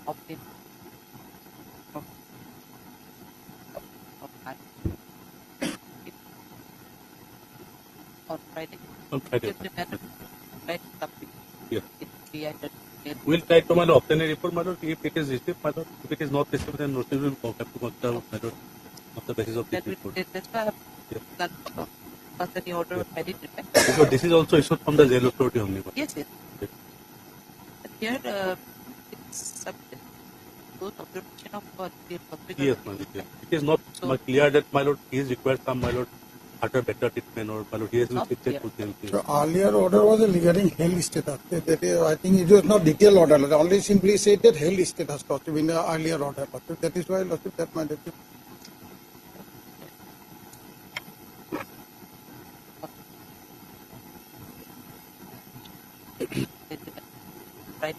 opted on Friday. On Friday. Right, something. Yes. It's We'll try to, my lord, obtain a report, my lord. If it is received, my lord. If it is not received, then notice will have to consider, my lord, on the basis of this report. That's why I have done first any order I did reply. Because this is also issued from the jail authority only. Yes, yes. But here it's subject to observation of the public. Yes, my lord. Yes. It is not clear that, my lord, he is required some, my lord, utter better treatment or, my lord, he has been fixed with him. So earlier order was regarding health status. That is, I think it was not detailed order. Only simply said that health status Lordship in the earlier order. Lordship. That is why Lordship that might have been. Right.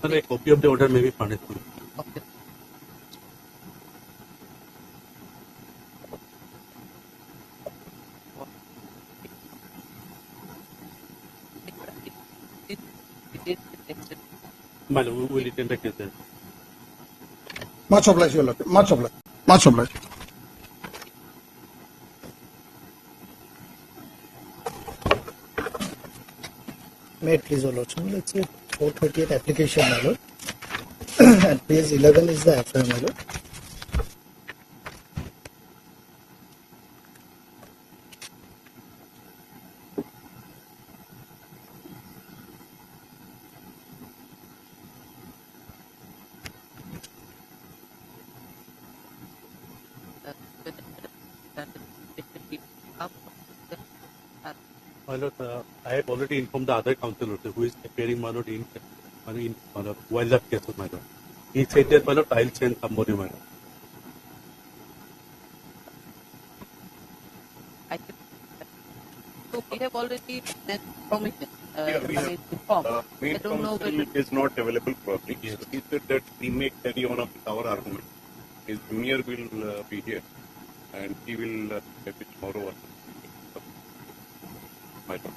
And a copy of the order may be furnished to you. Okay. My lord, we will return the case there. Much obliged, Your Lordship. Much obliged. Much obliged. May it please, Your Lordship. Let's say 438 application, my lord. And page 11 is the affair, my lord. My lord, I have already informed the other counsel also, who is appearing, my lord, in my lord, wildlife cases, my lord. He said that, my lord, I'll send somebody, my lord. So we have already sent permission. We have, informed. I main don't know counsel whether is not available probably. Yes. He said that he may carry on our argument. His junior will be here and he will maybe tomorrow or my lord.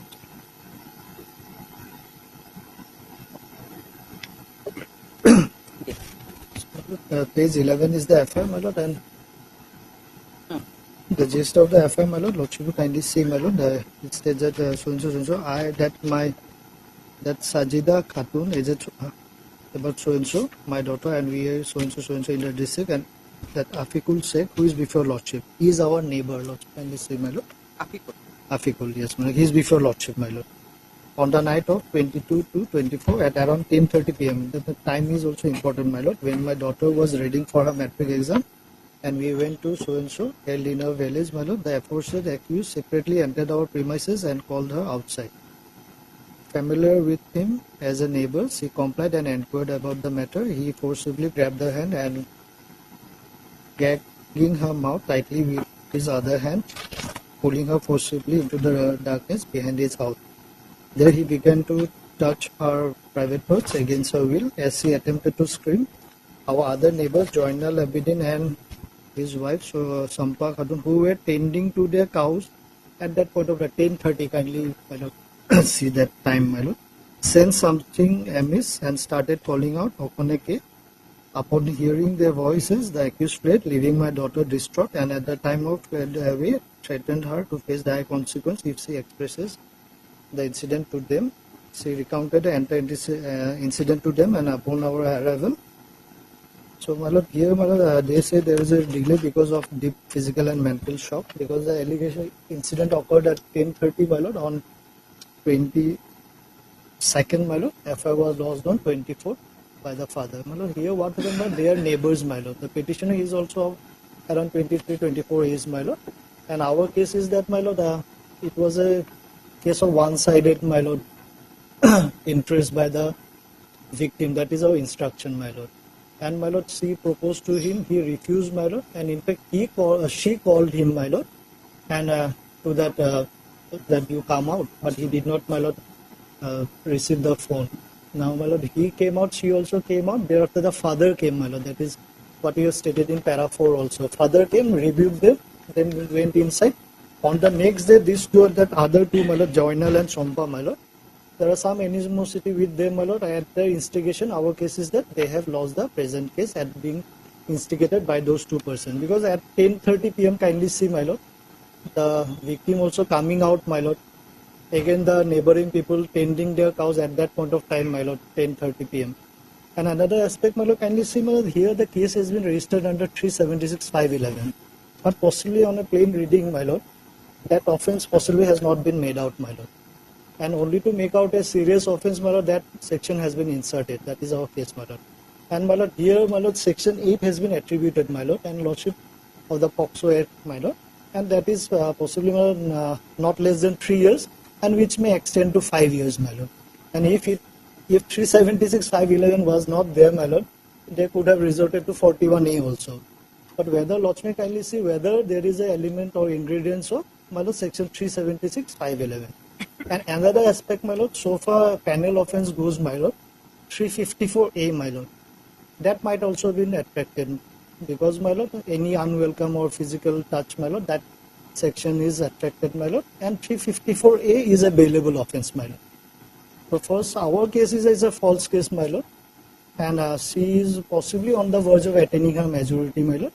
Page 11 is the FI, my lord, and the gist of the FI, my lord, Lordship will kindly see, my lord, it states that so-and-so, that Sajida Khatun is about so-and-so, my daughter, and we are so-and-so in the district, and that Afikul Sheikh, who is before Lordship, he is our neighbor, Lordship, kindly see, my lord. Afikul, yes, my lord, he is before Lordship, my lord. On the night of 22 to 24 at around 10:30 p.m. The time is also important, my lord. When my daughter was reading for her matric exam, and we went to so-and-so, held in our village, my lord, the aforesaid accused secretly entered our premises and called her outside. Familiar with him as a neighbor, she complied and inquired about the matter. He forcibly grabbed her hand and gagging her mouth tightly with his other hand, pulling her forcibly into the darkness behind his house. There he began to touch her private parts against her will as she attempted to scream. Our other neighbors, Joinal Abidin and his wife, Sampa Khatun, who were tending to their cows at that point of the 10:30, kindly see that time, my lord, sensed something amiss and started calling out, Okoneke. Upon hearing their voices, the accused fled, leaving my daughter distraught, and at the time of fled away, threatened her to face dire consequence if she expresses the incident to them. She recounted the entire incident to them, and upon our arrival. So, my lord, here, my lord, they say there is a delay because of deep physical and mental shock, because the allegation incident occurred at 10:30, my lord, on 22nd, my lord. FI was lodged on 24th by the father. My lord, here what happened, my lord, they are neighbors, my lord. The petitioner is also around 23, 24 years, my lord. And our case is that, my lord, it was a case of one-sided, my lord, interest by the victim. That is our instruction, my lord. And my lord, she proposed to him, he refused, my lord, and in fact she called him, my lord, and to that you come out, but he did not, my lord, receive the phone. Now, my lord, he came out, she also came out. Thereafter the father came, my lord. That is what you have stated in para 4 also. Father came, rebuked them, then went inside. On the next day, these two, that other two, my lord, Joinal and Sompa, my lord, there are some animosity with them, my lord. At their instigation, our case is that they have lost the present case at being instigated by those two persons. Because at 10:30 p.m., kindly see, my lord, the victim also coming out, my lord. Again, the neighboring people tending their cows at that point of time, my lord, 10:30 p.m. And another aspect, my lord, kindly see, my lord, here the case has been registered under 376(5)(11). But possibly on a plain reading, my lord, that offence possibly has not been made out, my lord. And only to make out a serious offence, my lord, that section has been inserted. That is our case, my lord. And my lord, here, my lord, section 8 has been attributed, my lord, and lordship of the POXO Act, my lord. And that is possibly, my lord, not less than 3 years, and which may extend to 5 years, my lord. And if 376(5)(11) was not there, my lord, they could have resorted to 41A also. But whether, lords may kindly see whether there is an element or ingredients of, my lord, section 376(5)(11). And another aspect, my lord, so far panel offence goes, my lord, 354A, my lord. That might also have been attracted because, my lord, any unwelcome or physical touch, my lord, that section is attracted, my lord. And 354A is a bailable offence, my lord. So first, our case is a false case, my lord. And she is possibly on the verge of attaining her majority, my lord.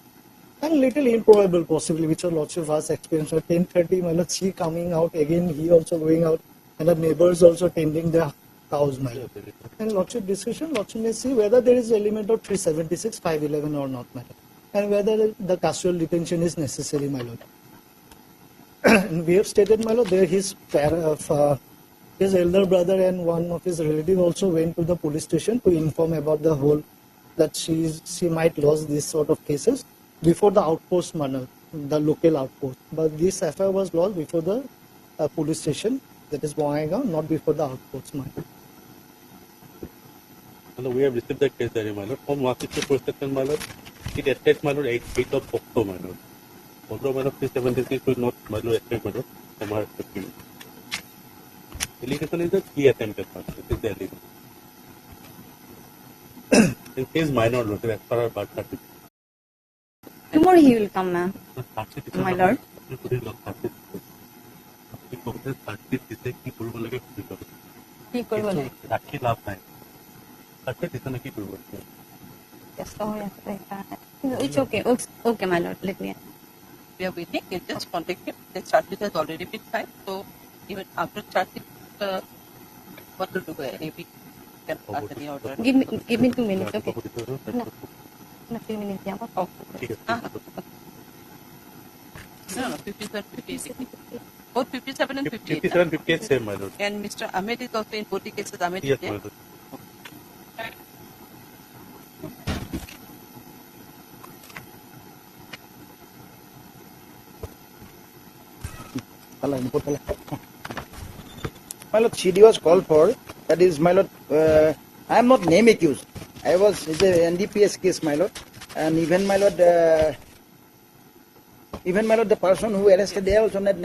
And little improbable possibly, which your lordship has experienced. At 10:30, my lord, she coming out again, he also going out, and the neighbors also tending their cows, my lord. And Lordship discussion, Lordship may see whether there is element of 376, 511 or not, my lord. And whether the custodial detention is necessary, my lord. And we have stated, my lord, there his elder brother and one of his relatives also went to the police station to inform about the whole, that she might lose this sort of cases before the outpost, the local outpost. But this affair was lost before the police station, that is Bongaigaon, not before the outpost, my lord. And we have received the case diary, my lord. From Wasitri Police Station, my lord, it attacked, my lord, 8 of October, my lord. Although, my lord, 376 will not, my lord, attack, my lord, from our perspective. Allegation is that he attempted, my lord. It is the allegation. And he is minor, lord, as per our birth certificate. Tomorrow he will come, ma'am. My lord. কি করব রাখি লাভ নাই তাকে দিতে নাকি করব It's okay. Okay, my lord. Let me. We are waiting. It just contacted. The charges has already been filed. So even after charging, what to do? Maybe can pass any order. Give me 2 minutes. Okay. No, 2 minutes. Yeah. No, 57, 58. Both 57 and 58. 57, 58 same, my lord. And Mr. Ahmed is also in both the cases. Ahmed Yes, is there. my lord. My lord, CD was called for. That is, my lord, I am not name accused. It's a NDPS case, my lord. And even, my lord, the person who arrested, they are also not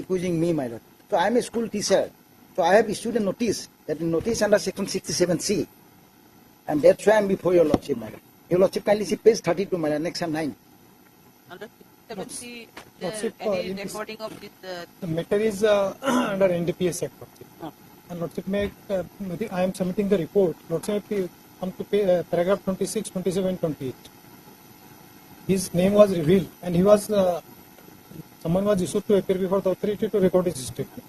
accusing me, my lord. So I am a school teacher. So I have issued a notice, that notice under section 67C. And that's why I am before your lordship, my lord. Your lordship kindly see page 32, my lord, annexure 9. Under 70, Lordship, any recording of this? The matter is under NDPS Act. And Lordship, I am submitting the report. Lordship, come to paragraph 26, 27, 28. His name was revealed, and he was someone was issued to appear before the authority to record his statement.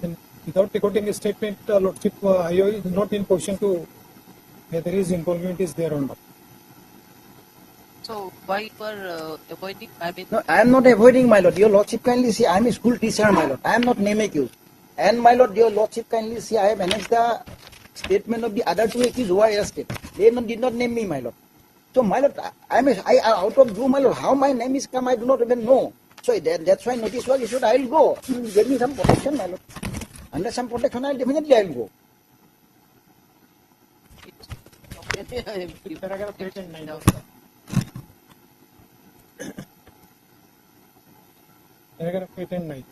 And without recording his statement, Lordship, IO is not in position to whether his involvement is there or not. So why you are avoiding? I mean, No, I am not avoiding, my lord. Your lordship kindly see, I am a school teacher, my lord. I am not name accused. And my lord, your lordship kindly see, I have annexed the statement of the other two accused who are arrested. They did not name me, my lord. So, my lord, I out of blue, my lord. How my name is come, I do not even know. So that's why notice was issued. I will go. Give me some protection, my lord. Under some protection, definitely I will go. Paragraph 8 and 9. Paragraph 8 and 9.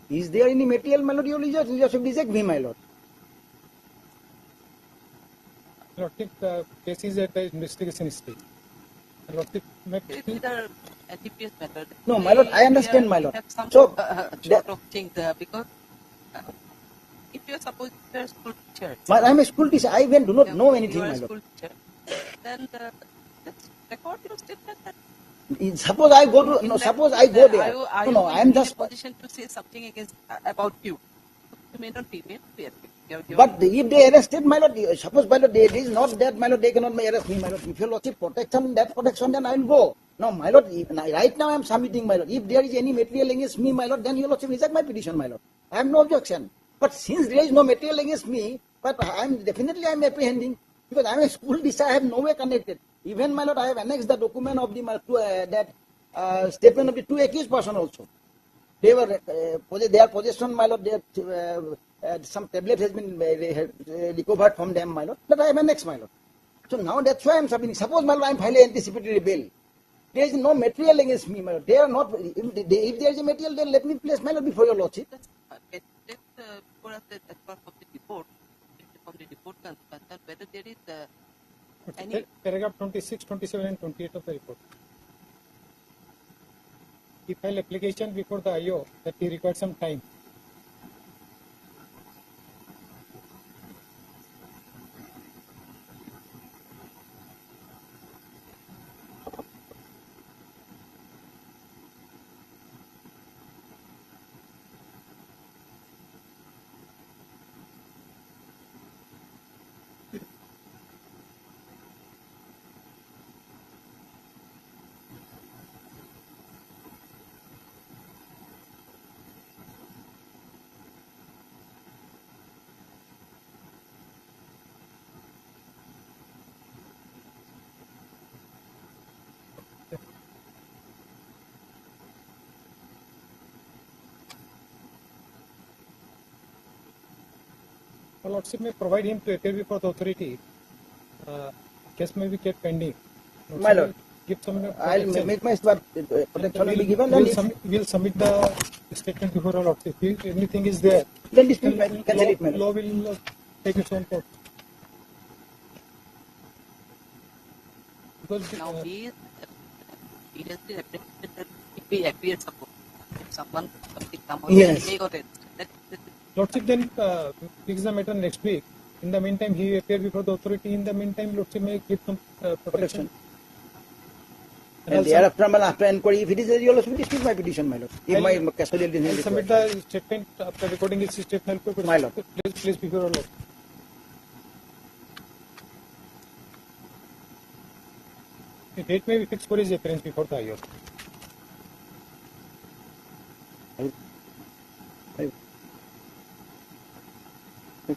Is there any material, my lord? You just reject me, my lord. Lordship, the case is at the investigation stage. Lordship, these are NDPS method. No, my lord, I understand, my lord. Have some So, sort of thing because if you are supposed to be a school teacher, I am a school teacher. I even do not know anything, you are my a lord. school teacher, then let's record your statement. Suppose I go to, no, suppose I go there. Are No, I am in just. a position to say something against about you? You may not be. But if they arrested, my lord, suppose, my lord, it is not that, my lord, they cannot arrest me, my lord. If your lordship protection, that protection, then I will go. No, my lord, right now I am submitting, my lord. If there is any material against me, my lord, then your lordship reject my petition, my lord. I have no objection. But since there is no material against me, but I am apprehending, because I am a school teacher, I have no way connected. Even, my lord, I have annexed the document of the statement of the two accused person also. They were their possession, my lord. Some tablet has been recovered from them, my lord. But I have annexed, my lord. So now that's why I am submitting. Suppose, my lord, I am filing anticipatory bail. There is no material against me, my lord. They are not. If there is a material, then let me place, my lord, before your lordship. For us, as part of the report, from the report concerned, whether there is any paragraph 26, 27, and 28 of the report. he filed application before the IO that he required some time. Your Lordship may provide him to appear before the authority. Case may be kept pending. My Lord, give some I'll protection. make my protection will be given. And We'll submit the statement before Your Lordship. If anything is there, then this will cancel it, my Lord. law will take its own course. Because Now he has the apprehension that if he appears, suppose if someone something come out, Yes. he got it. That Lordship then fix the matter next week. In the meantime, he appear before the authority. In the meantime, Lordship may give some protection. And thereafter, after inquiry, if it is your Lordship, dismiss my petition, my Lord. If my custodial I'll is submit required. the statement after recording his statement. My Lord. Please before Your Lord. The date may be fixed for his appearance before the IO.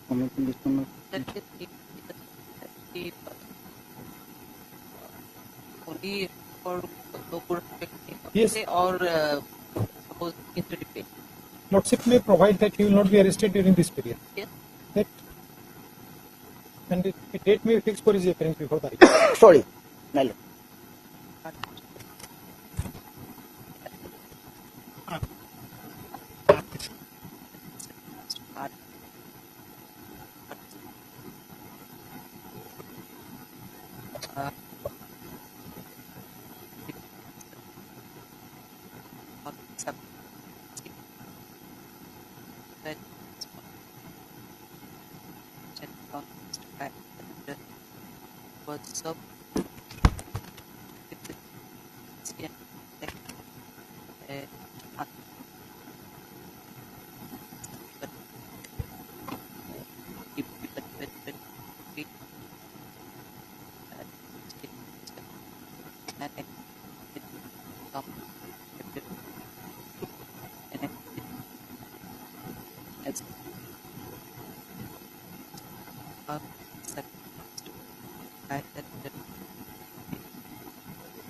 Comment on this one. that he only for local Yes. or suppose instead of pay. Lordship may provide that he will not be arrested during this period. Yes. That and the date may be fixed for his appearance before the IO. Sorry, my Lord. So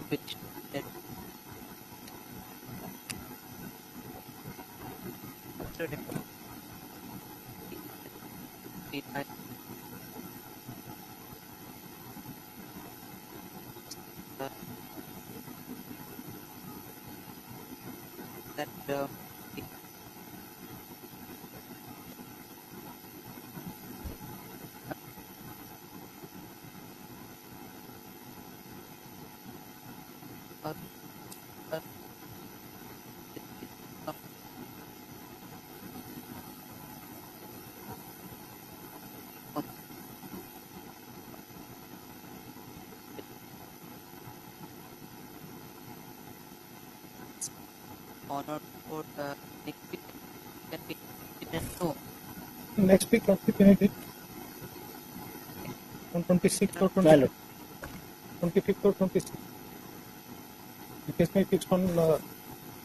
which that honor for next week can be no. Next week, Lordship, can I date? On 26th or 25th? 25th or 26th? The case may be fixed on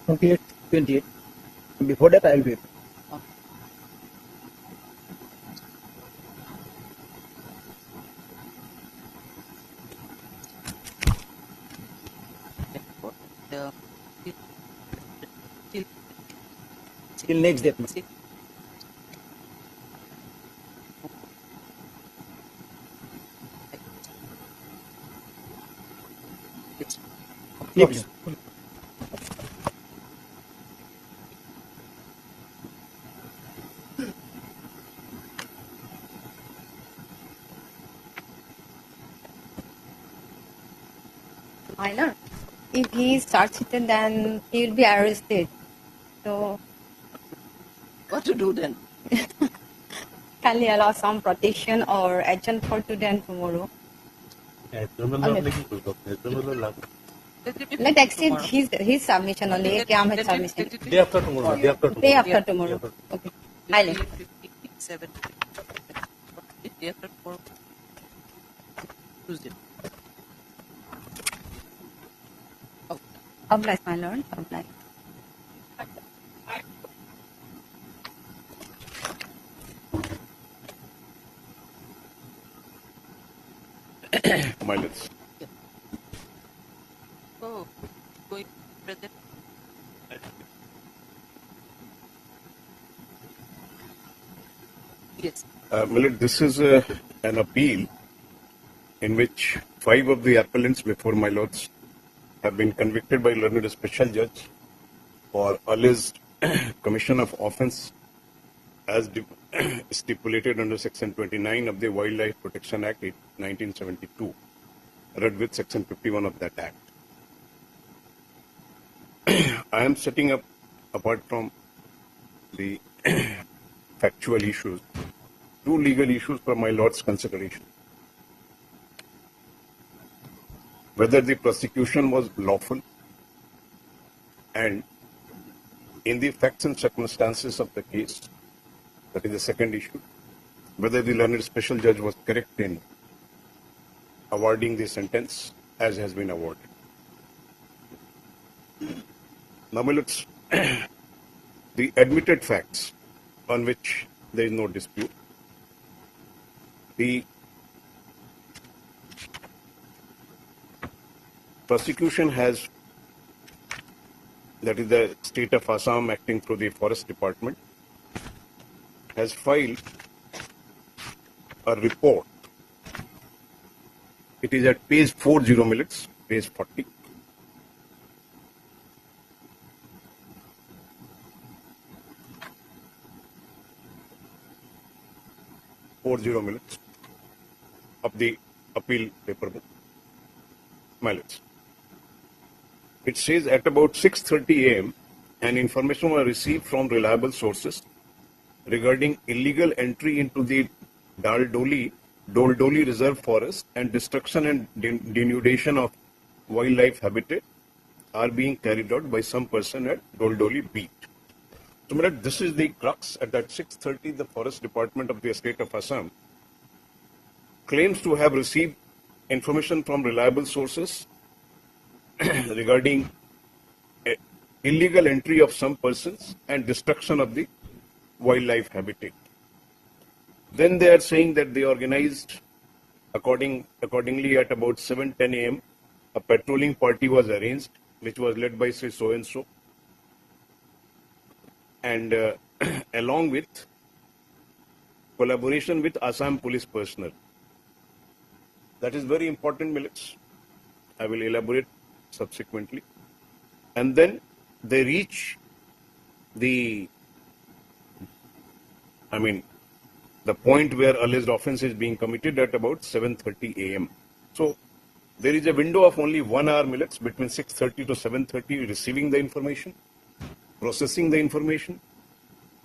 28th. 28. Before that, I will be. Till next date. Yes. Minor. if he is charged, then he will be arrested. So, what to do then? can we allow some protection or adjourn for today and tomorrow? Let's accept his submission only. Submission. Day after tomorrow. Day after tomorrow. Okay. I'll 7. Day after tomorrow. Tuesday. Oblige, my lord. Oblige. My lords. Oh, going present. Yes. My lord, this is an appeal in which 5 of the appellants before my lords have been convicted by learned special judge for alleged commission of offence as stipulated under Section 29 of the Wildlife Protection Act 1972, read with Section 51 of that Act. I am setting up, apart from the factual issues, 2 legal issues for my lord's consideration. Whether the prosecution was lawful and in the facts and circumstances of the case, that is the second issue, whether the learned special judge was correct in awarding the sentence as has been awarded. Now, my lords, the admitted facts on which there is no dispute, the prosecution has, that is the state of Assam acting through the Forest Department, has filed a report. It is at page 40 minutes, page 40. Minutes of the appeal paper book. My lords. It says at about 6:30 a.m. an information was received from reliable sources regarding illegal entry into the Doldoli Reserve Forest and destruction and denudation of wildlife habitat are being carried out by some person at Doldoli Beach. So, my lord, this is the crux. At that 6:30, the Forest Department of the state of Assam claims to have received information from reliable sources regarding illegal entry of some persons and destruction of the wildlife habitat. Then they are saying that they organized, accordingly at about 7:10 a.m., a patrolling party was arranged, which was led by say so-and-so, and along with collaboration with Assam police personnel. That is very important, millets. I will elaborate subsequently. And then they reach the point where alleged offence is being committed at about 7:30 a.m. So there is a window of only 1 hour, millets, between 6:30 to 7:30, receiving the information, processing the information,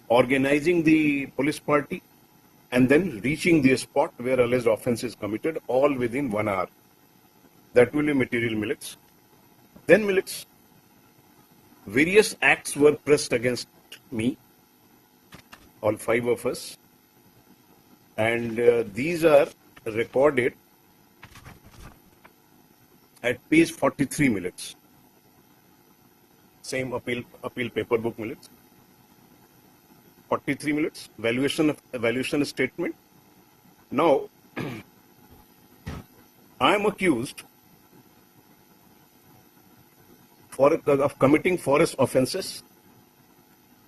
organizing the police party, and then reaching the spot where alleged offence is committed, all within 1 hour. That will be material, millets. Then, millets, various acts were pressed against me, all 5 of us, and these are recorded at page 43, millets. Same appeal paper book, millets. 43 minutes, evaluation statement. Now, I am accused of committing forest offences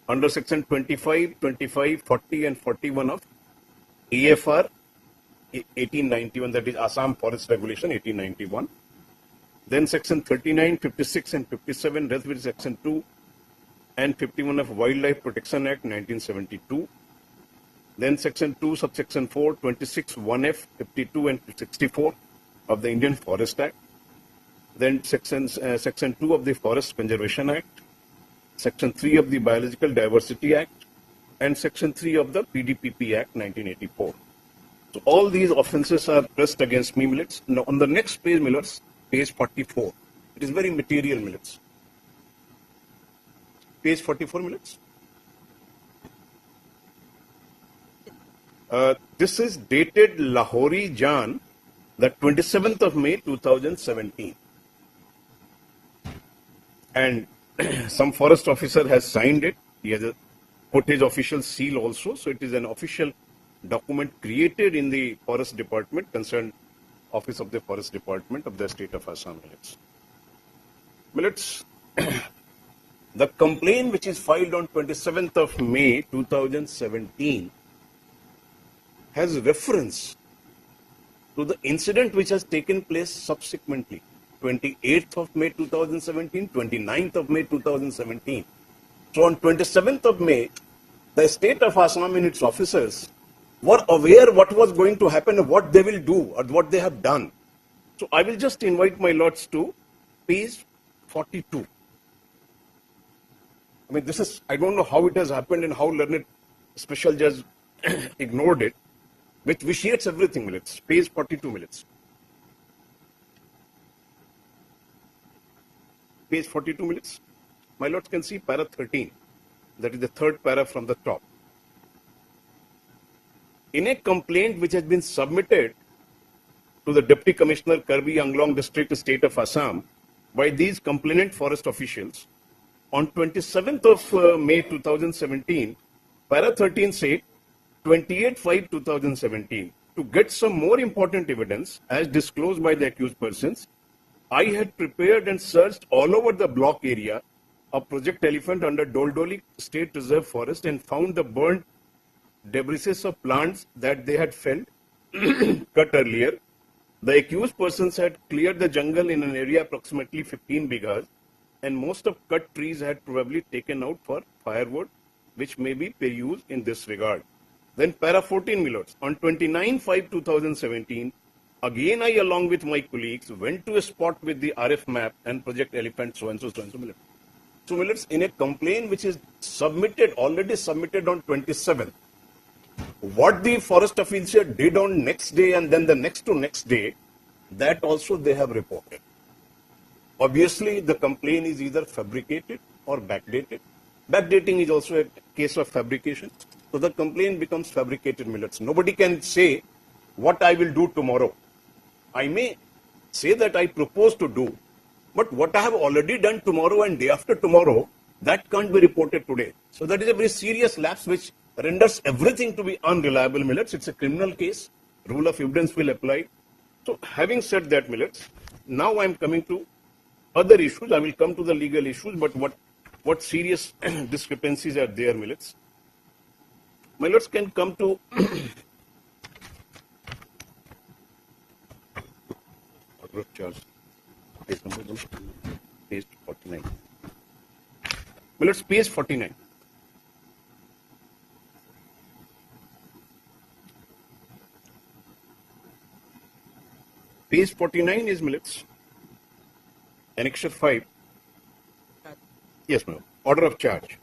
under section 25, 25, 40 and 41 of AFR 1891, that is Assam Forest Regulation 1891. Then section 39, 56 and 57, rest with section 2 and 51 of Wildlife Protection Act 1972. Then section 2, subsection 4, 26, 1F, 52 and 64 of the Indian Forest Act. then section 2 of the Forest Conservation Act, section 3 of the Biological Diversity Act, and section 3 of the PDPP Act 1984. So all these offences are pressed against me, millets. Now on the next page, millets, page 44. It is very material, millets. Page 44, millets. This is dated Lahori Jan, the 27th of May 2017. And some forest officer has signed it. He has put his official seal also. So it is an official document created in the Forest Department, concerned Office of the Forest Department of the state of Assam. Millets. The complaint which is filed on 27th of May 2017 has reference to the incident which has taken place subsequently, 28th of May 2017, 29th of May 2017. So on 27th of May, the state of Assam and its officers were aware what was going to happen and what they will do or what they have done. So I will just invite my lords to page 42. I mean, this is, I don't know how it has happened and how learned special judge ignored it, which vitiates everything, millets. Page 42, millets. Page 42, millets. My lords can see para 13. That is the third para from the top. In a complaint which has been submitted to the Deputy Commissioner, Karbi Anglong District, State of Assam, by these complainant forest officials, on 27th of May 2017, para 13 said, 28/5/2017, to get some more important evidence as disclosed by the accused persons, I had prepared and searched all over the block area of Project Elephant under Doldoli State Reserve Forest and found the burnt debris of plants that they had felled, cut earlier. The accused persons had cleared the jungle in an area approximately 15 bighas, and most of cut trees had probably taken out for firewood, which may be per use in this regard. Then para 14, millets. On 29/5/2017, again I, along with my colleagues, went to a spot with the RF map and Project Elephant so-and-so millets. So millets, in a complaint which is submitted, already submitted on 27th, what the forest officer did on next day and then the next to next day, that also they have reported. Obviously, the complaint is either fabricated or backdated. Backdating is also a case of fabrication. So the complaint becomes fabricated, millets. Nobody can say what I will do tomorrow. I may say that I propose to do, but what I have already done tomorrow and day after tomorrow, that can't be reported today. So that is a very serious lapse which renders everything to be unreliable, millets. It's a criminal case. Rule of evidence will apply. So having said that, millets, now I am coming to other issues. I will come to the legal issues, but what serious discrepancies are there, millets? Millets can come to order of charge. Page 49. Millets, page 49. Page 49 is, millets, Annexure 5. Yes, ma'am. Order of charge.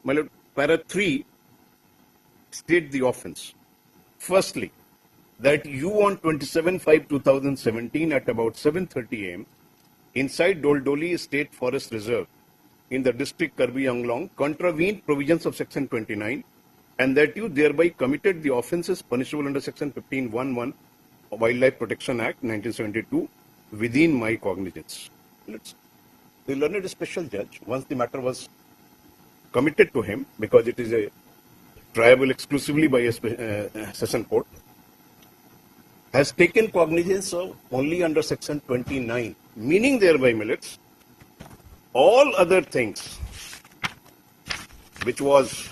My lord, para 3 state the offence. Firstly, that you on 27/5/2017 at about 7:30 am inside Doldoli State Forest Reserve in the district Karbi Anglong contravened provisions of section 29 and that you thereby committed the offences punishable under section 15(1)(1) Wildlife Protection Act 1972 within my cognizance. The learned special judge, once the matter was committed to him, because it is a triable exclusively by a session court, has taken cognizance of only under section 29, meaning thereby, millets, all other things which was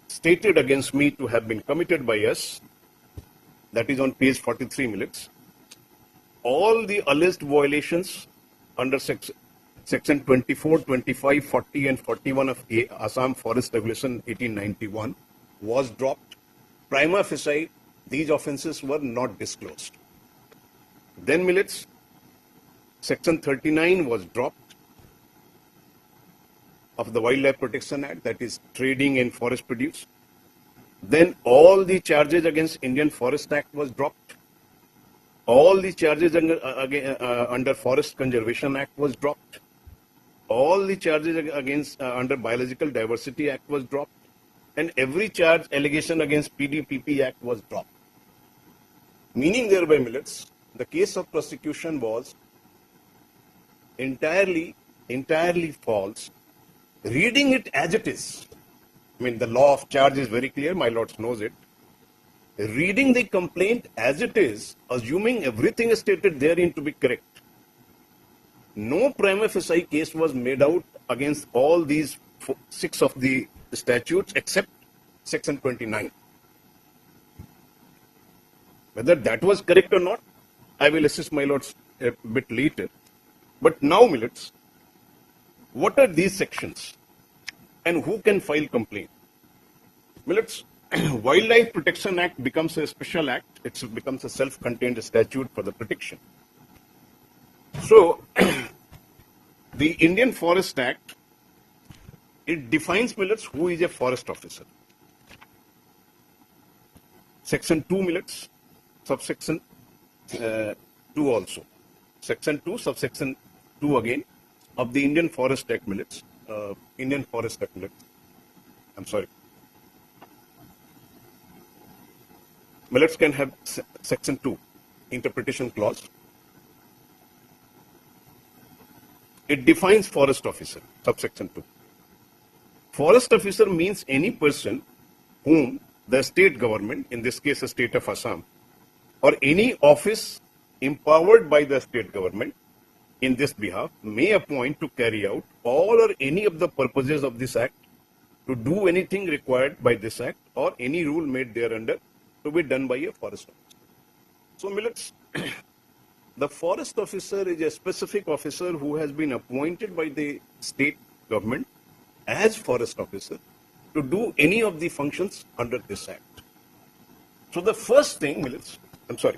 stated against me to have been committed by us, that is on page 43, millets, all the alleged violations under section 24, 25, 40 and 41 of Assam Forest Regulation 1891 was dropped. Prima facie, these offences were not disclosed. Then, Millets, Section 39 was dropped of the Wildlife Protection Act, that is trading in forest produce. Then all the charges against Indian Forest Act was dropped. All the charges under Forest Conservation Act was dropped. All the charges against under Biological Diversity Act was dropped. And every charge allegation against PDPP Act was dropped. Meaning thereby, Millets, the case of prosecution was entirely false. Reading it as it is, I mean, the law of charge is very clear, my lords knows it. Reading the complaint as it is, assuming everything stated therein to be correct, no prima facie case was made out against all these 6 of the statutes except Section 29. Whether that was correct or not, I will assist my lords a bit later. But now, Millets, what are these sections and who can file complaint? Millets, Wildlife Protection Act becomes a special act. It becomes a self-contained statute for the protection. So, the Indian Forest Act, it defines, Millets, who is a forest officer. Section 2, Millets, subsection 2 also. Section 2, subsection 2 again of the Indian Forest Act, Millets. Indian Forest Act, Millets. I'm sorry. Millets can have Section 2, interpretation clause. It defines forest officer, subsection 2. Forest officer means any person whom the state government, in this case the state of Assam, or any office empowered by the state government in this behalf may appoint to carry out all or any of the purposes of this act, to do anything required by this act or any rule made thereunder to be done by a forest officer. So, Millets, the forest officer is a specific officer who has been appointed by the state government as forest officer to do any of the functions under this act. So the first thing, Millets, I'm sorry.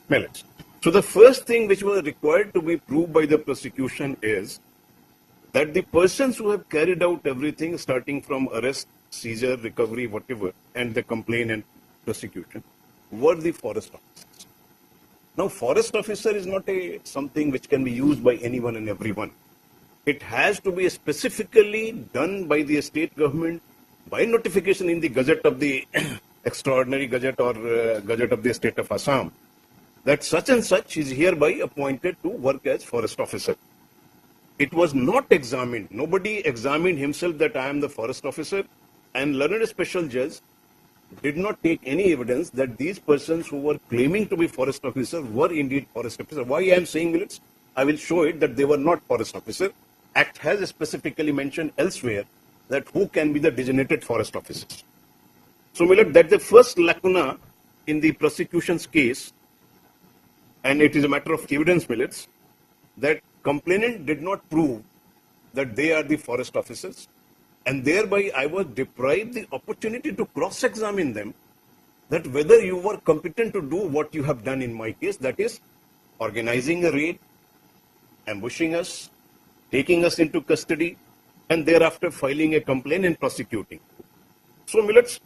Millets. So the first thing which was required to be proved by the prosecution is that the persons who have carried out everything starting from arrest, seizure, recovery, whatever, and the complaint and prosecution were the forest officers. Now, forest officer is not something which can be used by anyone and everyone. It has to be specifically done by the state government by notification in the Gazette of the Extraordinary Gazette or Gazette of the State of Assam, that such and such is hereby appointed to work as forest officer. It was not examined. Nobody examined himself that I am the forest officer, and learned special judge did not take any evidence that these persons who were claiming to be forest officer were indeed forest officer. Why I am saying, Millets? I will show it that they were not forest officer. Act has specifically mentioned elsewhere that who can be the designated forest officers. So, Millet, that's the first lacuna in the prosecution's case, and it is a matter of evidence, Millets, that complainant did not prove that they are the forest officers, and thereby I was deprived the opportunity to cross-examine them that whether you were competent to do what you have done in my case, that is organizing a raid, ambushing us, taking us into custody, and thereafter filing a complaint and prosecuting. So, Millets,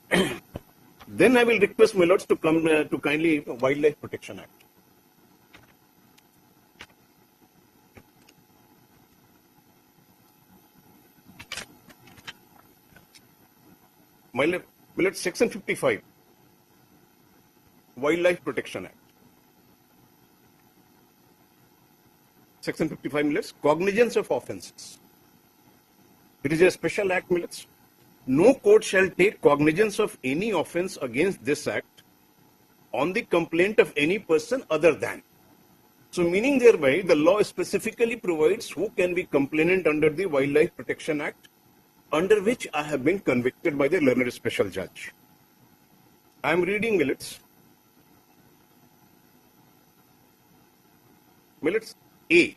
then I will request Millets to come to kindly Wildlife Protection Act. Millets, Section 55, Wildlife Protection Act. Section 55, Millets, cognizance of offences. It is a special act, Millets. No court shall take cognizance of any offence against this act on the complaint of any person other than. So, meaning thereby, the law specifically provides who can be complainant under the Wildlife Protection Act, under which I have been convicted by the learned special judge. I am reading, Millets. Millets, A.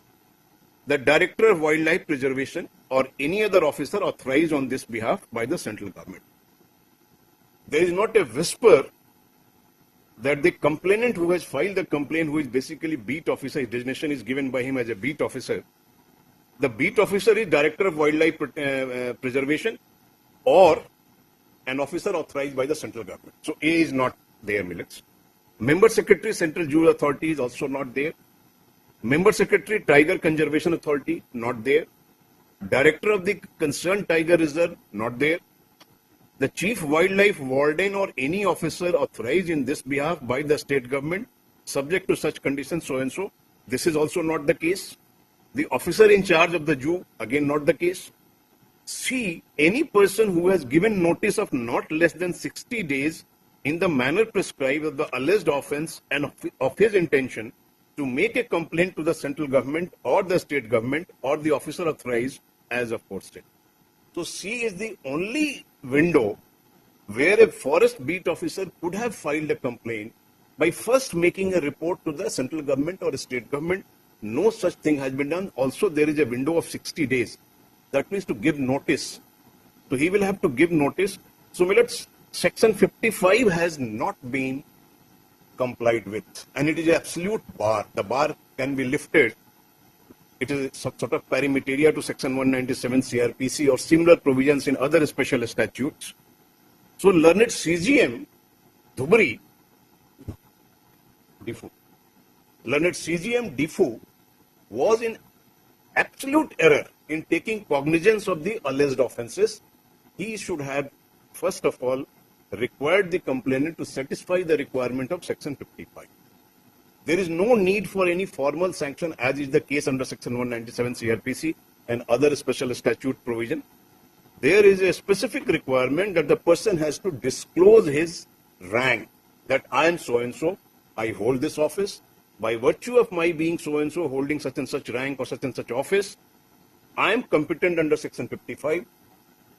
The Director of Wildlife Preservation or any other officer authorized on this behalf by the central government. There is not a whisper that the complainant who has filed the complaint, who is basically beat officer, his designation is given by him as a beat officer. The beat officer is Director of Wildlife Preservation or an officer authorized by the central government. So A is not there, millets. Member Secretary, Central Zoo Authority is also not there. Member Secretary, Tiger Conservation Authority, not there. Director of the concerned Tiger Reserve, not there. The Chief Wildlife Warden or any officer authorized in this behalf by the state government, subject to such conditions, so and so. This is also not the case. The officer in charge of the zoo, again not the case. C. Any person who has given notice of not less than 60 days in the manner prescribed of the alleged offence and of his intention to make a complaint to the central government or the state government or the officer authorized as aforesaid. So C is the only window where a forest beat officer could have filed a complaint by first making a report to the central government or state government. No such thing has been done. Also, there is a window of 60 days. That means to give notice. So he will have to give notice. So millets, section 55 has not been complied with, and it is an absolute bar. The bar can be lifted. It is some sort of parameteria to section 197 CRPC or similar provisions in other special statutes. So learned CGM Dhubri Diffu, learned CGM Diffu was in absolute error in taking cognizance of the alleged offences. He should have, first of all, required the complainant to satisfy the requirement of section 55. There is no need for any formal sanction, as is the case under section 197 CRPC and other special statute provision. There is a specific requirement that the person has to disclose his rank, that I am so and so, I hold this office. By virtue of my being so and so, holding such and such rank or such and such office, I am competent under section 55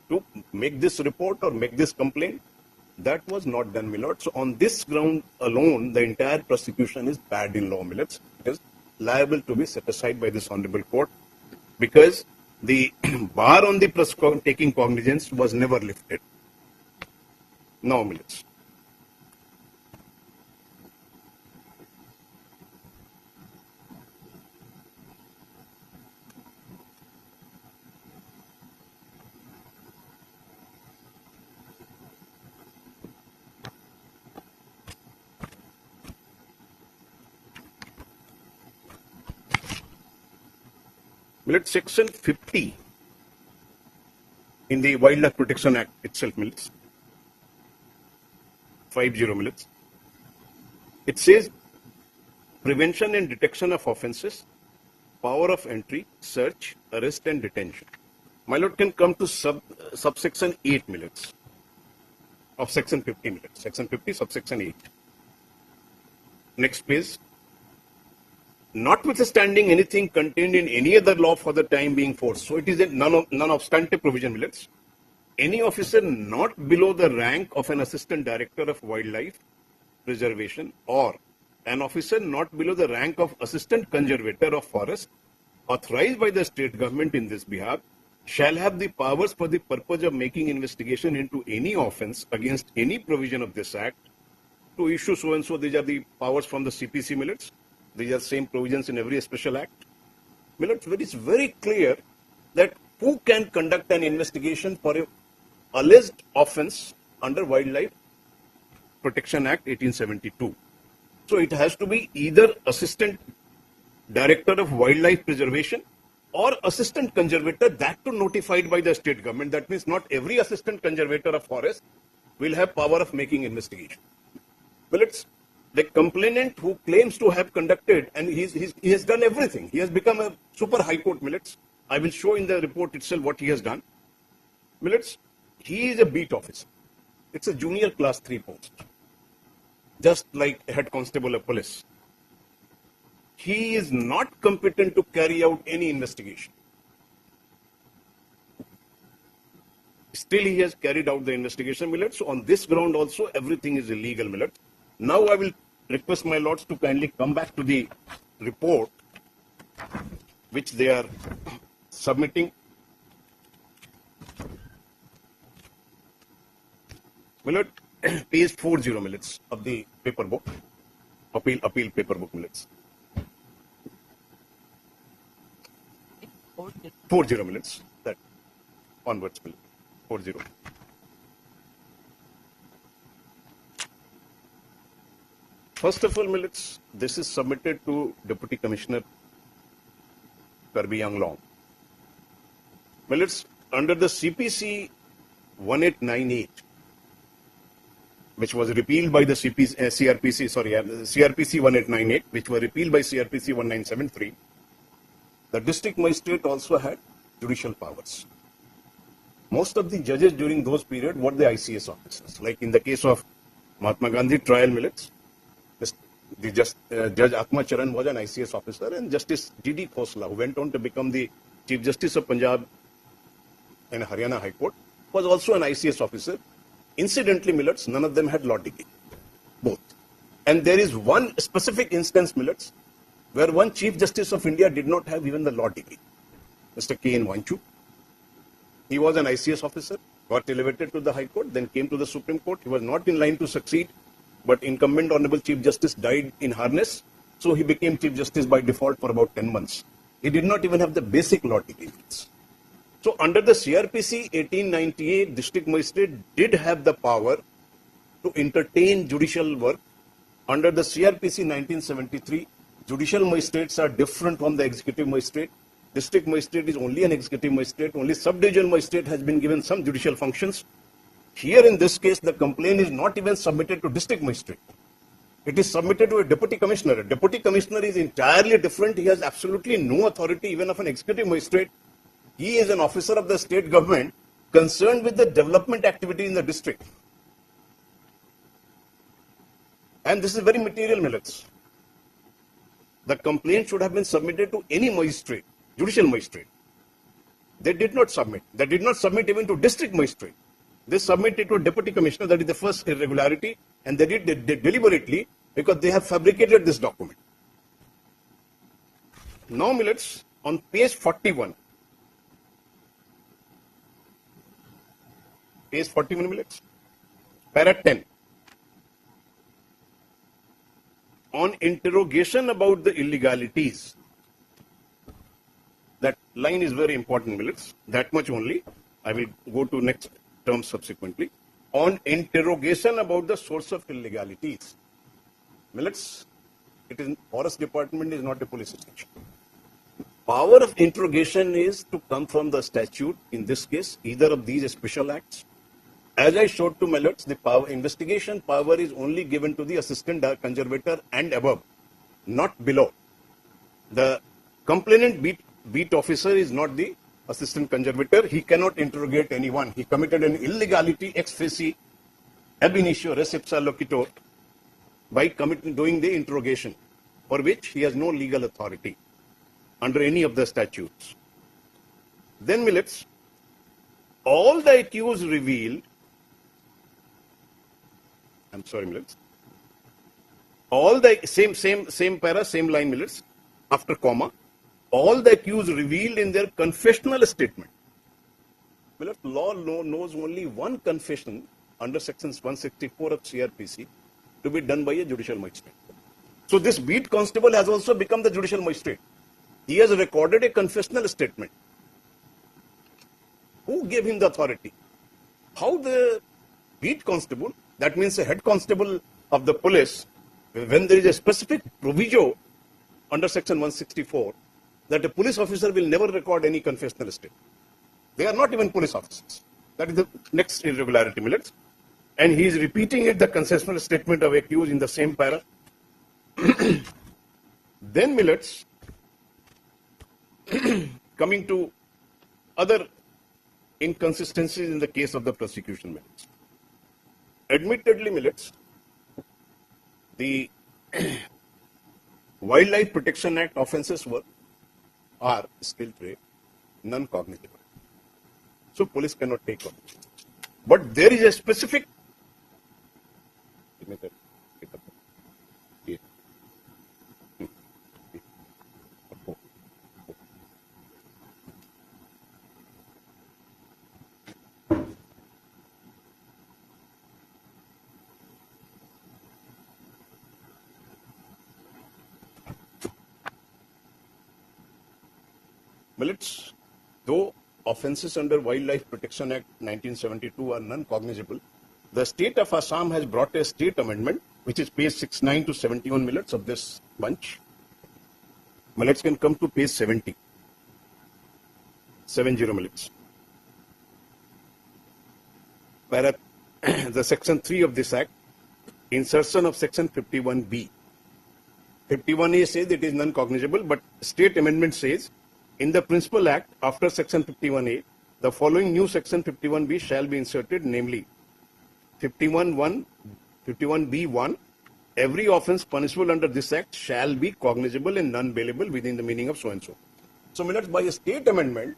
to make this report or make this complaint. That was not done, my lord. So on this ground alone, the entire prosecution is bad in law, millets. It is liable to be set aside by this honorable court because the bar on the taking cognizance was never lifted. Now, millets. Millets, section 50 in the Wildlife Protection Act itself, millets, 50 millets. It says prevention and detection of offences, power of entry, search, arrest and detention. My lord, can come to subsection 8 millets of section 50 millets. Section 50, subsection 8. Next page. Notwithstanding anything contained in any other law for the time being forced. So it is a non-obstante provision, millets. Any officer not below the rank of an assistant director of wildlife preservation or an officer not below the rank of assistant conservator of forest authorized by the state government in this behalf shall have the powers for the purpose of making investigation into any offence against any provision of this act to issue so and so. These are the powers from the CPC, millets. These are same provisions in every special act. Millets, it is very clear that who can conduct an investigation for a alleged offence under Wildlife Protection Act 1872. So it has to be either Assistant Director of Wildlife Preservation or Assistant Conservator, that too notified by the state government. That means not every Assistant Conservator of Forest will have power of making investigation. Millets, the complainant who claims to have conducted, and he has done everything. He has become a super high court, millets. I will show in the report itself what he has done. Millets, he is a beat officer. It's a junior class 3 post. Just like a head constable of police. He is not competent to carry out any investigation. Still, he has carried out the investigation, millets. So on this ground also, everything is illegal, millets. Now I will request my lords to kindly come back to the report which they are submitting. Millet, page 40 millets of the paper book, appeal paper book millets. 40 millets, that onwards millet, 40. First of all, millets, this is submitted to Deputy Commissioner Kirby Young-Long. Millets, under the CPC 1898, which was repealed by the CRPC 1898, which was repealed by CRPC 1973, the district magistrate also had judicial powers. Most of the judges during those periods were the ICS officers. Like in the case of Mahatma Gandhi trial millets, Judge Atma Charan was an ICS officer, and Justice D.D. Khosla, who went on to become the Chief Justice of Punjab and Haryana High Court, was also an ICS officer. Incidentally, millets, none of them had law degree, both. And there is one specific instance, millets, where one Chief Justice of India did not have even the law degree, Mr. K.N. Vanchu. He was an ICS officer, got elevated to the High Court, then came to the Supreme Court. He was not in line to succeed, but incumbent Honorable Chief Justice died in harness, so he became Chief Justice by default for about 10 months. He did not even have the basic law degree. So under the CRPC 1898, district magistrate did have the power to entertain judicial work. Under the CRPC 1973, judicial magistrates are different from the executive magistrate. District magistrate is only an executive magistrate. Only subdivisional magistrate has been given some judicial functions. Here in this case, the complaint is not even submitted to district magistrate. It is submitted to a deputy commissioner. A deputy commissioner is entirely different. He has absolutely no authority even of an executive magistrate. He is an officer of the state government concerned with the development activity in the district. And this is very material, millets. The complaint should have been submitted to any magistrate, judicial magistrate. They did not submit. They did not submit even to district magistrate. They submitted to a deputy commissioner. That is the first irregularity, and they did it deliberately because they have fabricated this document. Now, millets, on page 41. Page 41 millets. Para 10. On interrogation about the illegalities. That line is very important, millets. That much only. I will go to next term subsequently. On interrogation about the source of illegalities. Millets, it is Forest Department is not a police station. Power of interrogation is to come from the statute, in this case, either of these special acts. As I showed to millets, the power, investigation power is only given to the assistant conservator and above, not below. The complainant beat officer is not the assistant conservator. He cannot interrogate anyone. He committed an illegality ex facie ab initio res ipsa loquitur by doing the interrogation, for which he has no legal authority under any of the statutes. Then, millets, all the accused revealed, I'm sorry, millets, all the same para, same line, millets, after comma, all the accused revealed in their confessional statement. Millets, law knows only one confession under sections 164 of CRPC to be done by a judicial magistrate. So this beat constable has also become the judicial magistrate. He has recorded a confessional statement. Who gave him the authority? How the beat constable, that means a head constable of the police, when there is a specific proviso under section 164, that a police officer will never record any confessional statement. They are not even police officers. That is the next irregularity, millets. And he is repeating it, the confessional statement of accused in the same para. Then, millets, coming to other inconsistencies in the case of the prosecution, millets. Admittedly, millets, the Wildlife Protection Act offences are skill trade, non-cognizable. So police cannot take cognizance. But there is a specific Millets, though offences under Wildlife Protection Act 1972 are non-cognizable, the state of Assam has brought a state amendment, which is page 69 to 71 millets of this bunch. Millets can come to page 70. 70 millets. The section 3 of this act, insertion of section 51B. 51A says it is non-cognizable, but state amendment says, in the principal act, after section 51A, the following new section 51B shall be inserted, namely 51B1, every offence punishable under this act shall be cognizable and non-bailable within the meaning of so-and-so. So, millets, by a state amendment,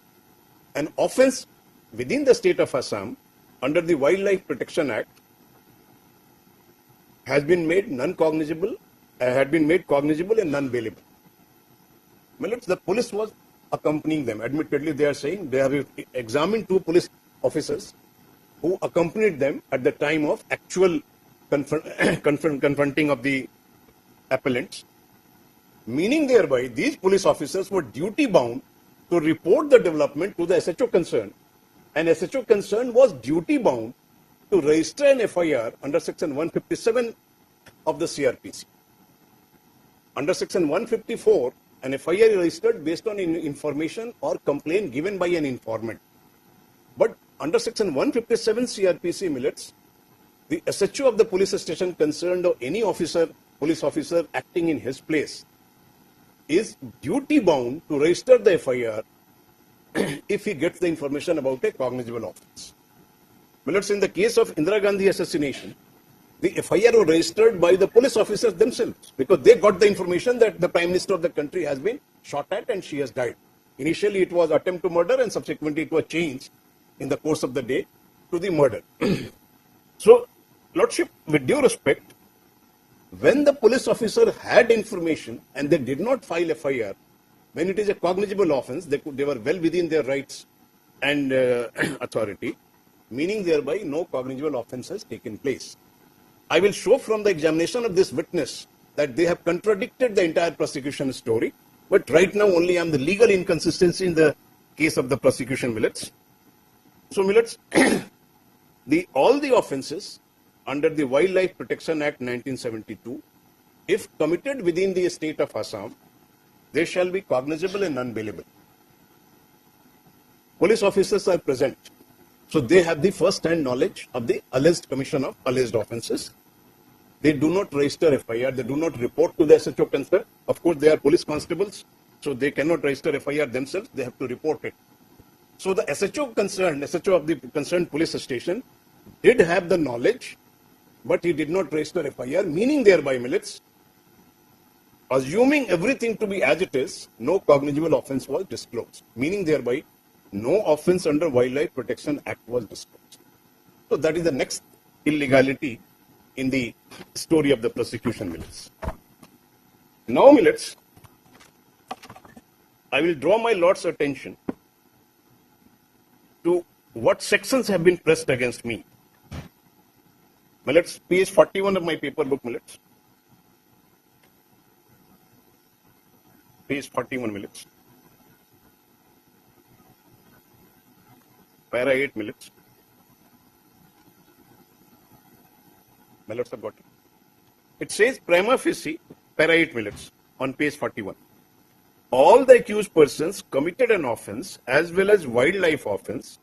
an offence within the state of Assam under the Wildlife Protection Act has been made non-cognizable, had been made cognizable and non-bailable. Millets, the police was accompanying them. Admittedly, they are saying they have examined 2 police officers who accompanied them at the time of actual confronting of the appellants, meaning thereby these police officers were duty bound to report the development to the SHO concerned, and SHO concerned was duty bound to register an FIR under section 157 of the CRPC. Under section 154, an FIR is registered based on information or complaint given by an informant. But under section 157 CRPC, millets, the SHO of the police station concerned or any officer, police officer acting in his place is duty bound to register the FIR if he gets the information about a cognizable offence. Millets, in the case of Indira Gandhi assassination, the FIR was registered by the police officers themselves because they got the information that the Prime Minister of the country has been shot at and she has died. Initially, it was attempt to murder and subsequently it was changed in the course of the day to the murder. So, Lordship, with due respect, when the police officer had information and they did not file FIR, when it is a cognizable offence, they were well within their rights and authority, meaning thereby no cognizable offence has taken place. I will show from the examination of this witness that they have contradicted the entire prosecution story, but right now only I am the legal inconsistency in the case of the prosecution, millets. So, millets, all the offences under the Wildlife Protection Act 1972, if committed within the state of Assam, they shall be cognizable and non-bailable. Police officers are present, so they have the first-hand knowledge of the alleged commission of alleged offences. They do not register FIR, they do not report to the SHO concerned. Of course, they are police constables, so they cannot register FIR themselves, they have to report it. So the SHO concerned, SHO of the concerned police station did have the knowledge, but he did not register FIR, meaning thereby, millets, assuming everything to be as it is, no cognizable offence was disclosed, meaning thereby no offence under Wildlife Protection Act was disclosed. So that is the next illegality in the story of the prosecution, millets. Now, millets, I will draw my lord's attention to what sections have been pressed against me. Millets, page 41 of my paper book, millets. Page 41, millets. Para 8, millets. Millets have got it. It says prima facie, para 8 millets, on page 41. All the accused persons committed an offence as well as wildlife offence,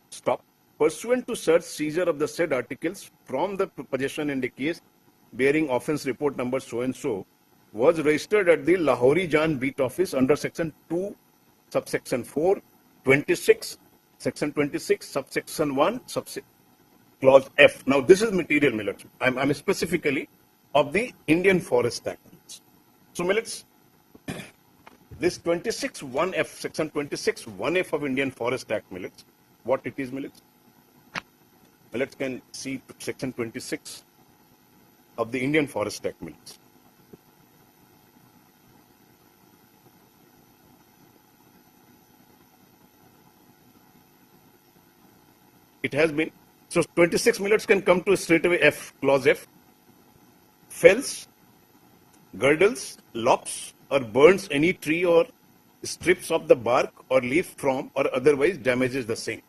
stop, pursuant to search seizure of the said articles from the possession in the case bearing offence report number so and so, was registered at the Lahori Jan Beat Office under section 2, subsection 4, 26, section 26, subsection 1, clause F. Now, this is material, millets. I'm specifically of the Indian Forest Act. So, millets, this 26(1)(f), section 26(1)(f) of Indian Forest Act, millets, what it is, millets? Millets can see section 26 of the Indian Forest Act, millets. It has been, so 26 millets can come to straight away F, clause F. Fells, girdles, lops or burns any tree or strips off the bark or leaf from or otherwise damages the same.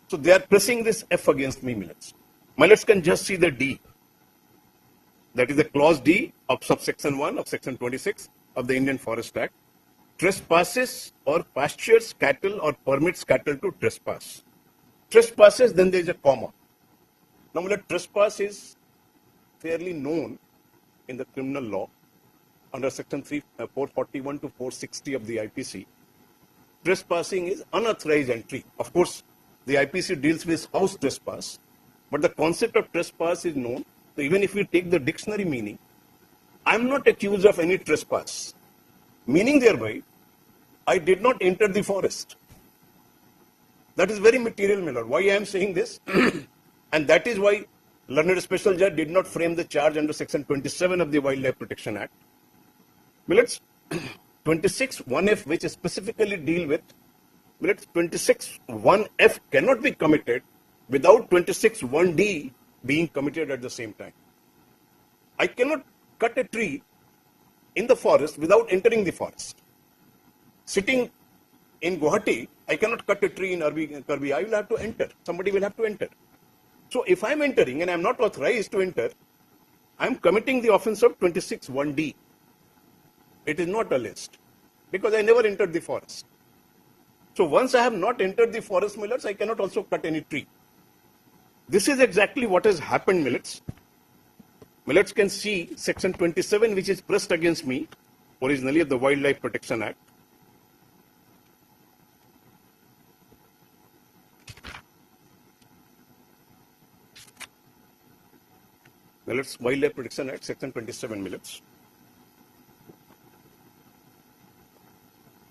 So they are pressing this F against me, Millets. Millets can just see the D. That is the clause D of subsection 1 of section 26 of the Indian Forest Act. Trespasses or pastures cattle or permits cattle to trespass. Trespasses, then there is a comma. Now, Millet, trespass is fairly known in the criminal law under section 441 to 460 of the IPC. Trespassing is unauthorized entry. Of course, the IPC deals with house trespass, but the concept of trespass is known. So even if we take the dictionary meaning, I am not accused of any trespass. Meaning thereby, I did not enter the forest. That is very material, Miller. Why I am saying this? And that is why learned special judge did not frame the charge under section 27 of the Wildlife Protection Act. Millets, 26(1)(f), which specifically deal with, Millets, 26(1)(f) cannot be committed without 26(1)(d) being committed at the same time. I cannot cut a tree in the forest without entering the forest. Sitting in Guwahati, I cannot cut a tree in Karbi. I will have to enter. Somebody will have to enter. So if I am entering and I am not authorized to enter, I am committing the offense of 26(1)(d). It is not a list because I never entered the forest. So once I have not entered the forest, Millets, I cannot also cut any tree. This is exactly what has happened, Millets. Millets can see section 27, which is pressed against me, originally of the Wildlife Protection Act. Millets, Wildlife Protection Act, section 27, Millets.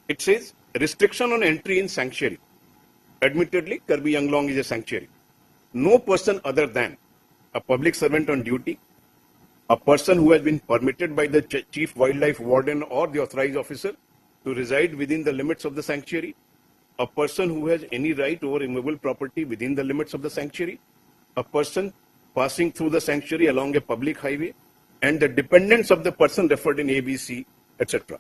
It says, restriction on entry in sanctuary. Admittedly, Karbi Anglong is a sanctuary. No person other than a public servant on duty, a person who has been permitted by the chief wildlife warden or the authorized officer to reside within the limits of the sanctuary, a person who has any right over immovable property within the limits of the sanctuary, a person passing through the sanctuary along a public highway, and the dependents of the person referred in ABC, etc.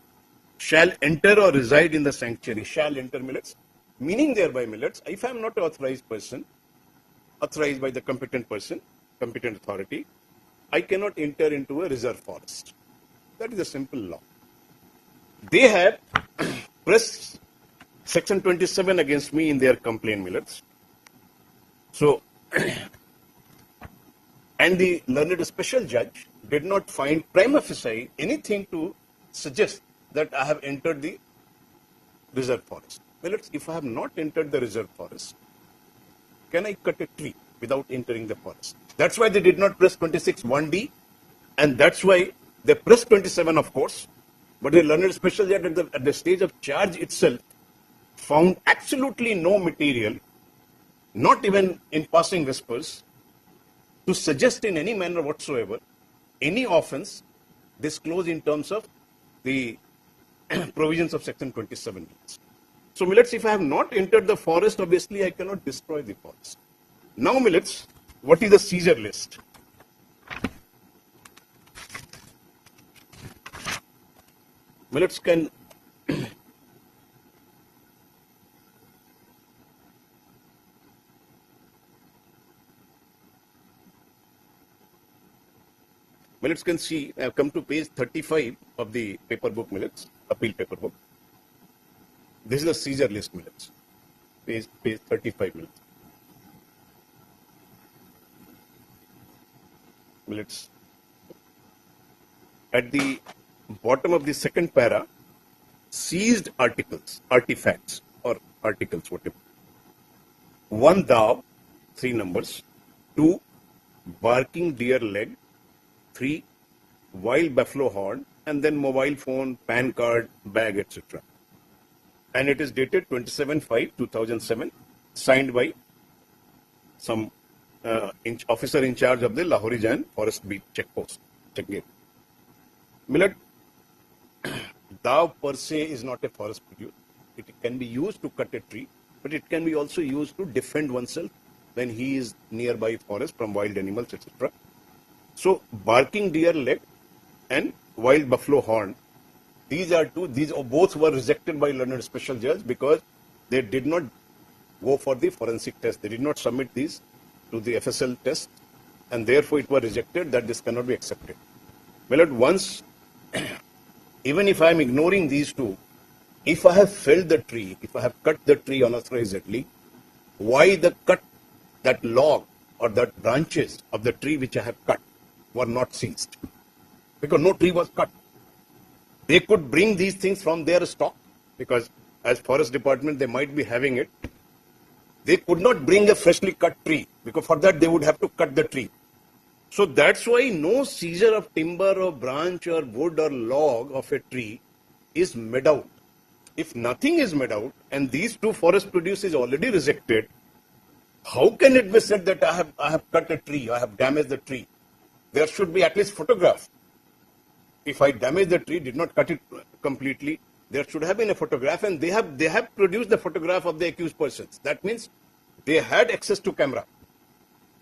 shall enter or reside in the sanctuary. Shall enter, Millets. Meaning thereby, Millets, if I am not an authorized person, authorized by the competent person, competent authority, I cannot enter into a reserve forest. That is a simple law. They have pressed section 27 against me in their complaint, Millets. So, and the learned special judge did not find prima facie anything to suggest that I have entered the reserve forest. Millets, if I have not entered the reserve forest, can I cut a tree without entering the forest? That's why they did not press 26(1)(d), and that's why they pressed 27, of course. But the learned special judge at the stage of charge itself found absolutely no material, not even in passing whispers, to suggest in any manner whatsoever any offense disclosed in terms of the provisions of section 27. So, Millets, if I have not entered the forest, obviously I cannot destroy the forest. Now, Millets, what is the seizure list? Millets can Millets can see, I have come to page 35 of the paper book, Millets, appeal paper book. This is the seizure list, Millets. Page 35, Millets. Millets. At the bottom of the second para, seized articles, artifacts or articles, whatever. 1 daw, 3 numbers. 2 barking deer leg. 3 wild buffalo horn, and then mobile phone, PAN card, bag, etc. And it is dated 27/5/2007, signed by some officer in charge of the Lahori Jain Forest Beat checkpost. Checkgate. Millet, daw per se is not a forest produce. It can be used to cut a tree, but it can be also used to defend oneself when he is nearby forest from wild animals, etc. So, barking deer leg and wild buffalo horn These are two. These both were rejected by learned special judge because they did not go for the forensic test. They did not submit these to the FSL test, and therefore it was rejected that this cannot be accepted. Well, at once, even if I am ignoring these two, if I have felled the tree, if I have cut the tree unauthorizedly, why that log or that branches of the tree which I have cut were not seized? Because no tree was cut. They could bring these things from their stock because as forest department they might be having it. They could not bring a freshly cut tree because for that they would have to cut the tree. So that's why no seizure of timber or branch or wood or log of a tree is made out. If nothing is made out and these two forest produce is already rejected, how can it be said that I have cut a tree, I have damaged the tree? There should be at least photograph. If I damage the tree, did not cut it completely, there should have been a photograph, and they have produced the photograph of the accused persons. That means they had access to camera.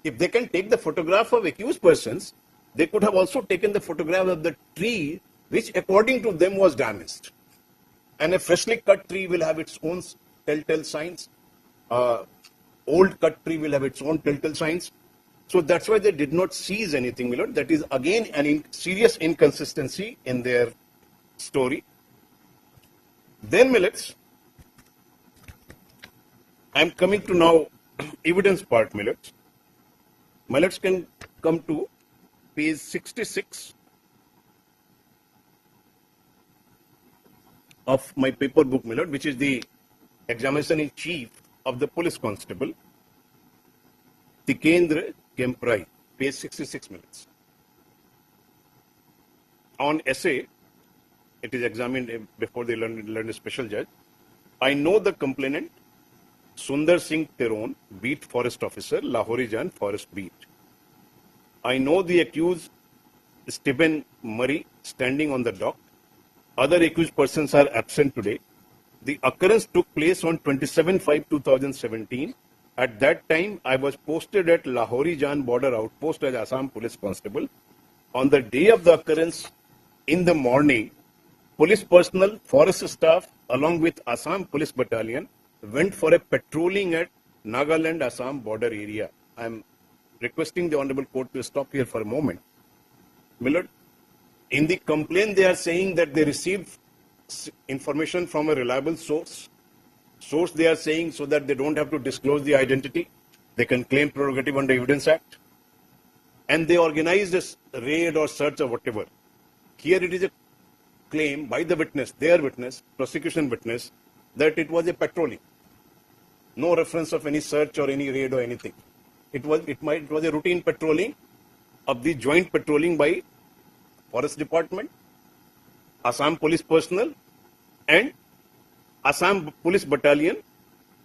If they can take the photograph of accused persons, they could have also taken the photograph of the tree which according to them was damaged. And a freshly cut tree will have its own telltale signs. Old cut tree will have its own telltale signs. So that's why they did not seize anything, my lord. That is again an serious inconsistency in their story. Then, my lords, I am coming to now evidence part, my lords. My lords can come to page 66 of my paper book, my lord, which is the examination in chief of the police constable, Tikendra Kemprai, page 66 minutes. On essay, it is examined before the learned special judge. I know the complainant, Sundar Singh Teron, beat forest officer, Lahori Jan, forest beat. I know the accused, Stephen Murray, standing on the dock. Other accused persons are absent today. The occurrence took place on 27/5/2017. At that time, I was posted at Lahori Jan border outpost as Assam police constable. On the day of the occurrence, in the morning, police personnel, forest staff, along with Assam police battalion, went for a patrolling at Nagaland-Assam border area. I am requesting the Honorable Court to stop here for a moment. Millard, in the complaint, they are saying that they received information from a reliable source. Source they are saying so that they don't have to disclose the identity. They can claim prerogative under Evidence Act. And they organized a raid or search or whatever. Here it is a claim by the witness, their witness, prosecution witness, that it was a patrolling. No reference of any search or any raid or anything. It was a routine patrolling of the joint patrolling by Forest Department, Assam police personnel, and Assam police battalion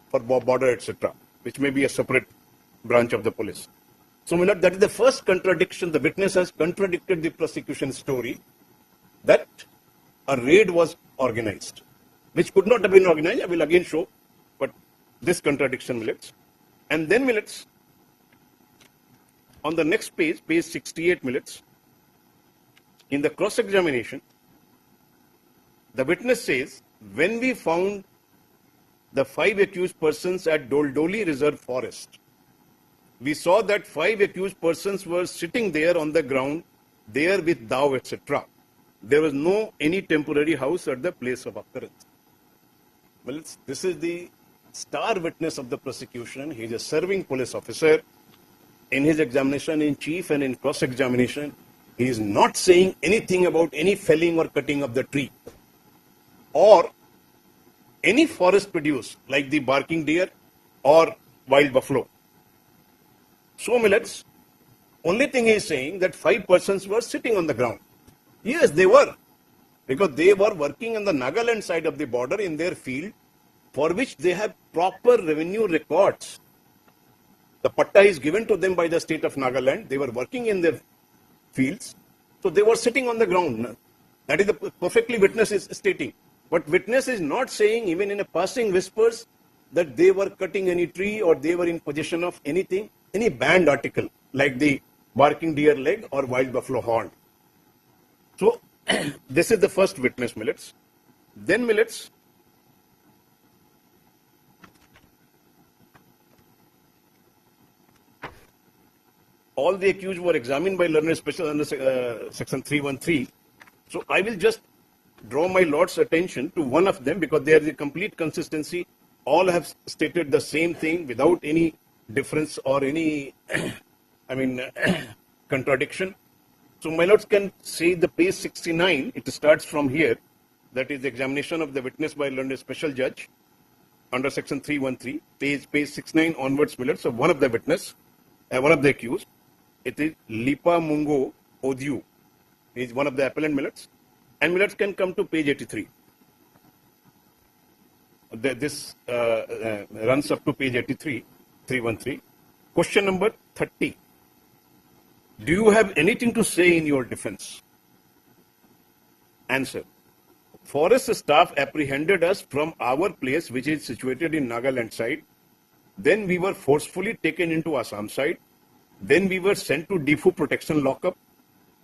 for border, etc., which may be a separate branch of the police. So, my lord, that is the first contradiction. The witness has contradicted the prosecution story that a raid was organized, which could not have been organized. I will again show, but this contradiction, millets. And then, millets, on the next page, page 68, millets, in the cross-examination, the witness says, when we found the 5 accused persons at Doldoli Reserve Forest, we saw that 5 accused persons were sitting there on the ground, there with dao, etc. There was no any temporary house at the place of occurrence. Well, this is the star witness of the prosecution. He is a serving police officer. In his examination in chief and in cross-examination, he is not saying anything about any felling or cutting of the tree or any forest produce like the barking deer or wild buffalo. So, millets, only thing he is saying that 5 persons were sitting on the ground. Yes, they were, because they were working on the Nagaland side of the border in their field, for which they have proper revenue records. The patta is given to them by the state of Nagaland. They were working in their fields, so they were sitting on the ground. That is the perfectly witness is stating. But witness is not saying, even in a passing whispers, that they were cutting any tree or they were in possession of anything, any banned article like the barking deer leg or wild buffalo horn. So this is the first witness, Millets. Then, Millets, all the accused were examined by learned special under section 313. So I will just draw my lord's attention to one of them because there is a complete consistency. All have stated the same thing without any difference or any, contradiction. So my lords can say the page 69, it starts from here. That is the examination of the witness by learned special judge under section 313, page 69 onwards, my lords. So one of the witness, one of the accused, it is Lipa Mungo Odiu. He is one of the appellant, my lords. And my lords can come to page 83. This runs up to page 83, 313. Question number 30. Do you have anything to say in your defense? Answer. Forest staff apprehended us from our place, which is situated in Nagaland side. Then we were forcefully taken into Assam side. Then we were sent to Defu protection lockup.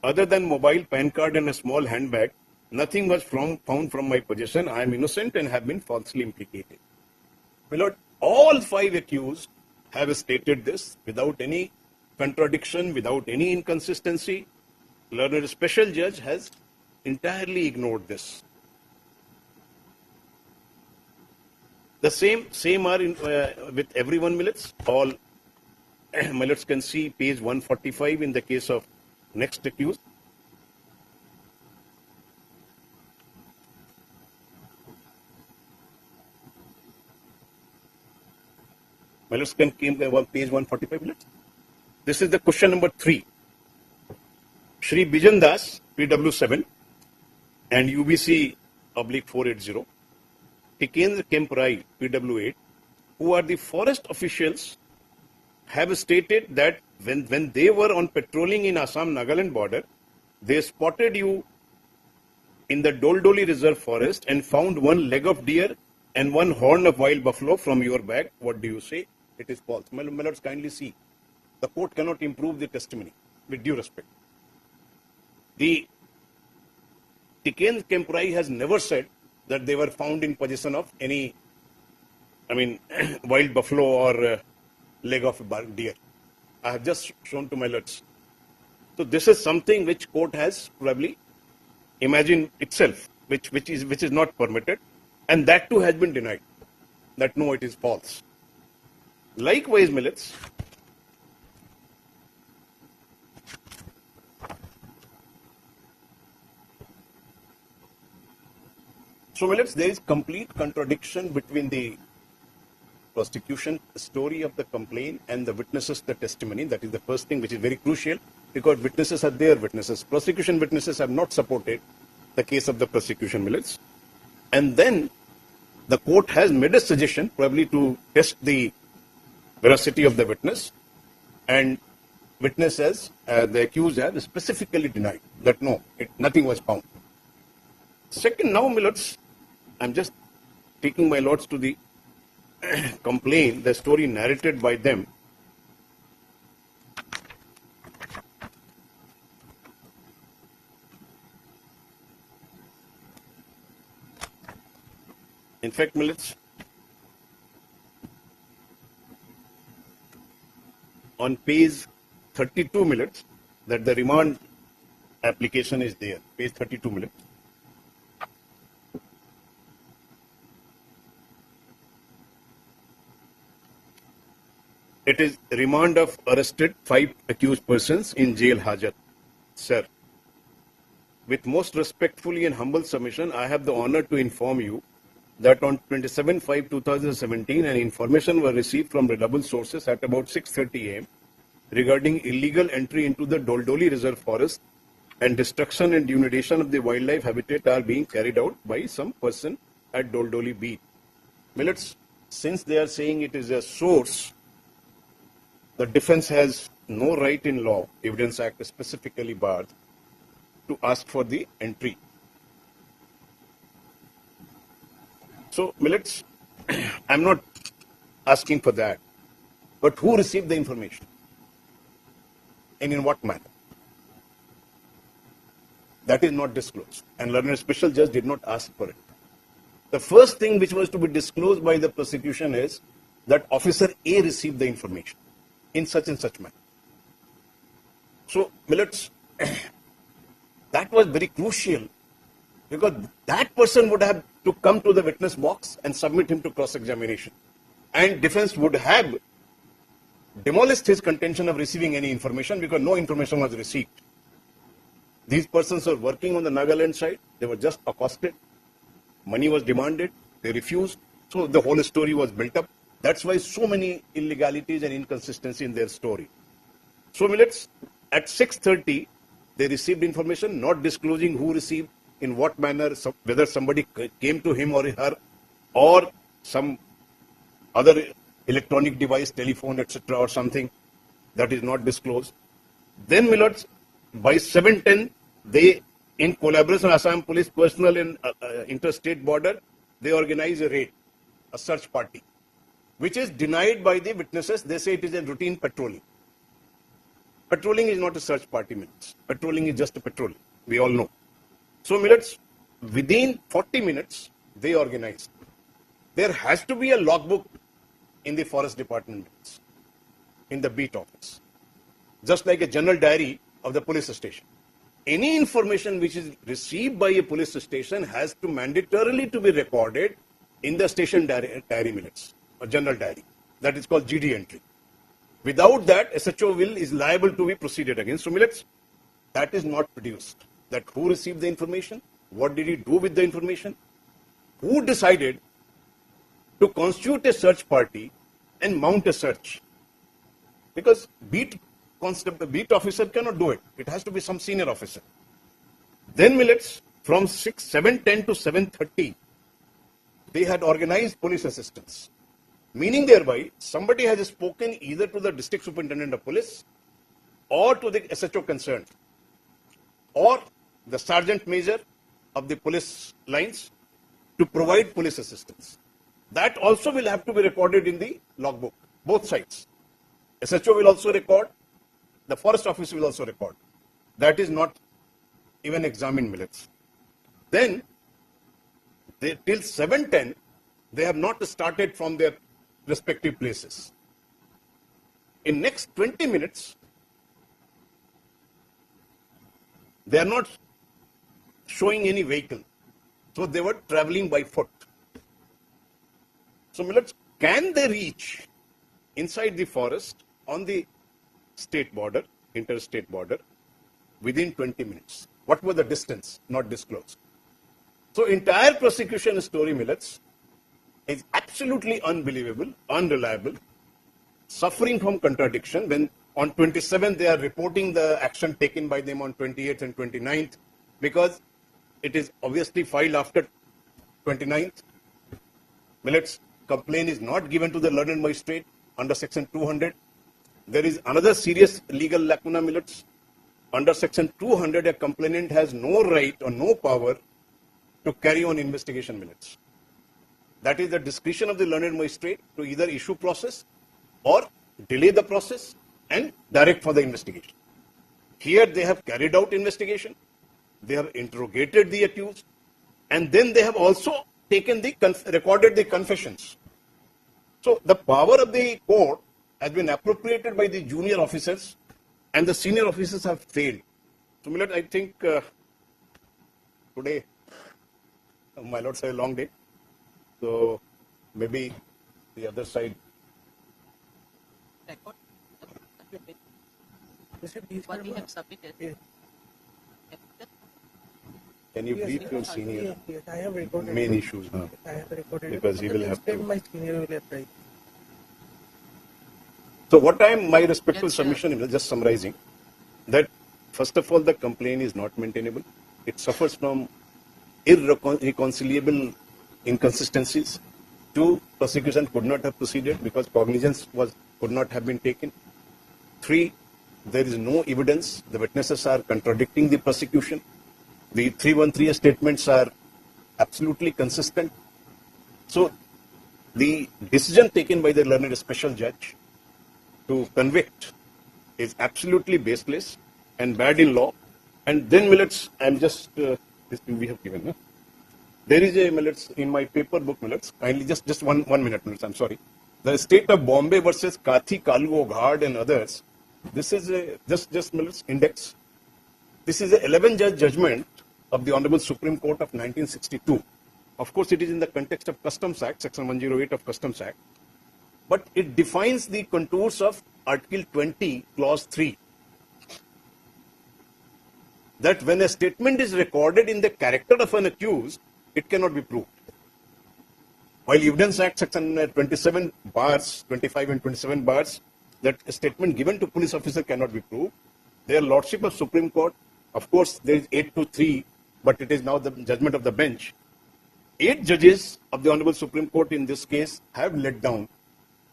Other than mobile, PAN card and a small handbag, nothing was found from my possession. I am innocent and have been falsely implicated. My lord, all 5 accused have stated this without any contradiction, without any inconsistency. Learned special judge has entirely ignored this. The same are in, with everyone, Millets. All Millets can see page 145 in the case of next accused. Millets can came page 145 minutes. This is the question number 3. Shri Bijan Das, PW7 and UBC /480, Tikendra Kempai, PW8, who are the forest officials, have stated that when they were on patrolling in Assam-Nagaland border, they spotted you in the Doldoli Reserve Forest and found 1 leg of deer and 1 horn of wild buffalo from your bag. What do you say? It is false. My lords, kindly see. The court cannot improve the testimony, with due respect. The Tikendra Kempai has never said that they were found in possession of any, wild buffalo or leg of a deer. I have just shown to my lords. So this is something which court has probably imagined itself, which is not permitted, and that too has been denied. That no, it is false. Likewise, Millets, so Millets, there is complete contradiction between the prosecution story of the complaint and the witnesses, the testimony. That is the first thing which is very crucial, because witnesses are their witnesses. Prosecution witnesses have not supported the case of the prosecution, Millets. And then the court has made a suggestion probably to test the veracity of the witness, and witnesses, the accused have specifically denied that no, nothing was found. Second, now, Millets, I'm just taking my lords to the complaint, the story narrated by them. In fact, Millets, on page 32, Millets, that the remand application is there, page 32, Millets. It is remand of arrested 5 accused persons in jail Hajat. Sir, with most respectfully and humble submission, I have the honor to inform you that on 27/5/2017, an information was received from reliable sources at about 6:30 a.m. regarding illegal entry into the Doldoli Reserve Forest and destruction and denudation of the wildlife habitat are being carried out by some person at Doldoli Beach. Millets, since they are saying it is a source, the defense has no right in law, Evidence Act specifically barred, to ask for the entry. So, Millets, I'm not asking for that. But who received the information? And in what manner? That is not disclosed. And learned special judge did not ask for it. The first thing which was to be disclosed by the prosecution is that Officer A received the information in such and such manner. So, Millets, that was very crucial because that person would have to come to the witness box and submit him to cross-examination. And defense would have demolished his contention of receiving any information because no information was received. These persons were working on the Nagaland side. They were just accosted. Money was demanded. They refused. So the whole story was built up. That's why so many illegalities and inconsistency in their story. So Millets, at 6:30, they received information, not disclosing who received, in what manner, whether somebody came to him or her, or some other electronic device, telephone, etc., or something that is not disclosed. Then, Millets, by 7:10, they, in collaboration with Assam Police personnel in interstate border, they organize a raid, a search party, which is denied by the witnesses. They say it is a routine patrolling. Patrolling is not a search party, Millets. Patrolling is just a patrol. We all know. So, Millets, within 40 minutes, they organized. There has to be a logbook in the forest department, in the beat office, just like a general diary of the police station. Any information which is received by a police station has to mandatorily to be recorded in the station diary Millets, or general diary. That is called GD entry. Without that, SHO is liable to be proceeded against. So, Millets, that is not produced. That who received the information, what did he do with the information, who decided to constitute a search party and mount a search. Because beat officer cannot do it. It has to be some senior officer. Then, Millets, from 7:10 to 7:30, they had organized police assistance. Meaning thereby, somebody has spoken either to the district superintendent of police or to the SHO concerned or the sergeant major of the police lines to provide police assistance. That also will have to be recorded in the logbook, both sides. SHO will also record, the forest office will also record. That is not even examined, Millets. Then, till 7:10, they have not started from their respective places. In next 20 minutes, they are not showing any vehicle. So they were traveling by foot. So, Millets, can they reach inside the forest on the state border, interstate border, within 20 minutes? What was the distance? Not disclosed. So, entire prosecution story, Millets, is absolutely unbelievable, unreliable, suffering from contradiction. When on 27th they are reporting the action taken by them on 28th and 29th, because it is obviously filed after 29th. Millets, complaint is not given to the learned magistrate under section 200. There is another serious legal lacuna, Millets. Under section 200, a complainant has no right or no power to carry on investigation, Millets. That is the discretion of the learned magistrate to either issue process or delay the process and direct for the investigation. Here they have carried out investigation, they have interrogated the accused, and then they have also taken recorded the confessions. So the power of the court has been appropriated by the junior officers and the senior officers have failed. So, Millets, I think today, my lords, have a long day. So, maybe the other side. What we have submitted. Can you brief your senior? Yes, I have recorded. Main issues. I have recorded. Because he will have to. My senior will apply. So what my respectful submission is, just summarizing, that first of all, the complaint is not maintainable. It suffers from irreconcilable inconsistencies. 2, prosecution could not have proceeded because cognizance could not have been taken. 3, there is no evidence. The witnesses are contradicting the prosecution. The 313 statements are absolutely consistent. So the decision taken by the learned special judge to convict is absolutely baseless and bad in law And then, Millets, I'm just, this thing we have given. Huh? There is a, Millets, in my paper book, Millets, kindly just one minute, Millets, I'm sorry. The State of Bombay versus Kathi, Kalu, Ghad and others. This is a, just Millets, index. This is a 11-judge judgment of the Honorable Supreme Court of 1962. Of course, it is in the context of Customs Act, Section 108 of Customs Act. But it defines the contours of Article 20, Clause 3. That when a statement is recorded in the character of an accused, it cannot be proved. While Evidence Act Section 27 bars, 25 and 27 bars, that a statement given to police officer cannot be proved. Their Lordship of Supreme Court, of course, there is 8-3, but it is now the judgment of the bench. 8 judges of the Honorable Supreme Court in this case have let down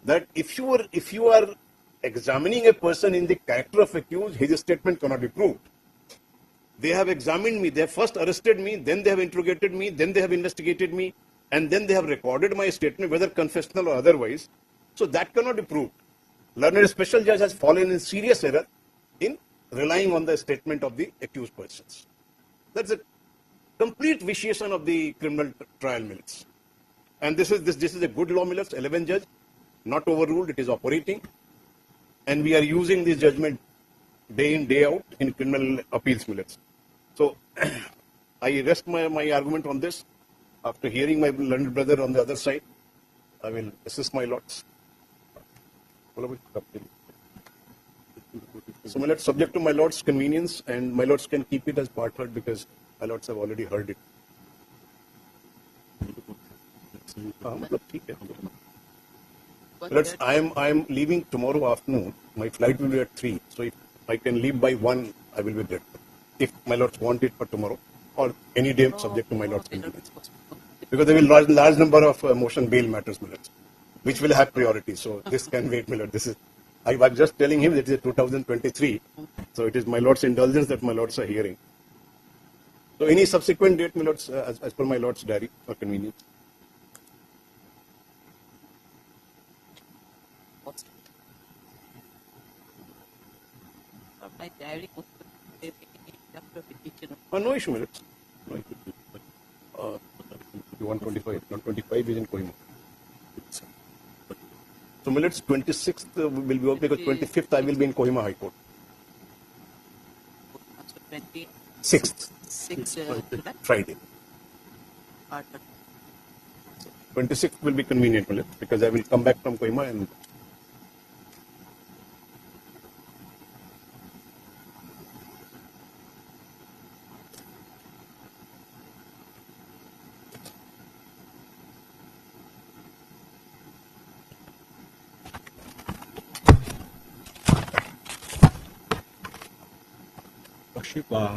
that if you are examining a person in the character of accused, his statement cannot be proved. They have examined me, they have first arrested me, then they have interrogated me, then they have investigated me, and then they have recorded my statement, whether confessional or otherwise. So that cannot be proved. Learned special judge has fallen in serious error in relying on the statement of the accused persons. That's a complete vitiation of the criminal trial, Millets. And this is a good law, Millets, 11 judge, not overruled, it is operating. And we are using this judgment day in, day out in criminal appeals, Millets. So I rest my argument on this. After hearing my learned brother on the other side, I will assist my lords. So, my lords, subject to my lords' convenience, and my lords can keep it as part heard because my lords have already heard it. Lords, I am leaving tomorrow afternoon. My flight will be at 3. So if I can leave by 1, I will be there. If my lords want it for tomorrow or any day, subject to my lords' convenience. Because there will be large number of motion bail matters, my lords, which will have priority. So this can wait, my lord. This is, I was just telling him that it is 2023. So it is my lord's indulgence that my lords are hearing. So any subsequent date, my lords, as per my lord's diary for convenience. My diary was No issue, my lords. No issue. 125, not 25 is in Kohima. So, Millets, 26th will be okay because 25th I will be in Kohima High Court. 6th. Friday. 26th will be convenient, Millets, because I will come back from Kohima and.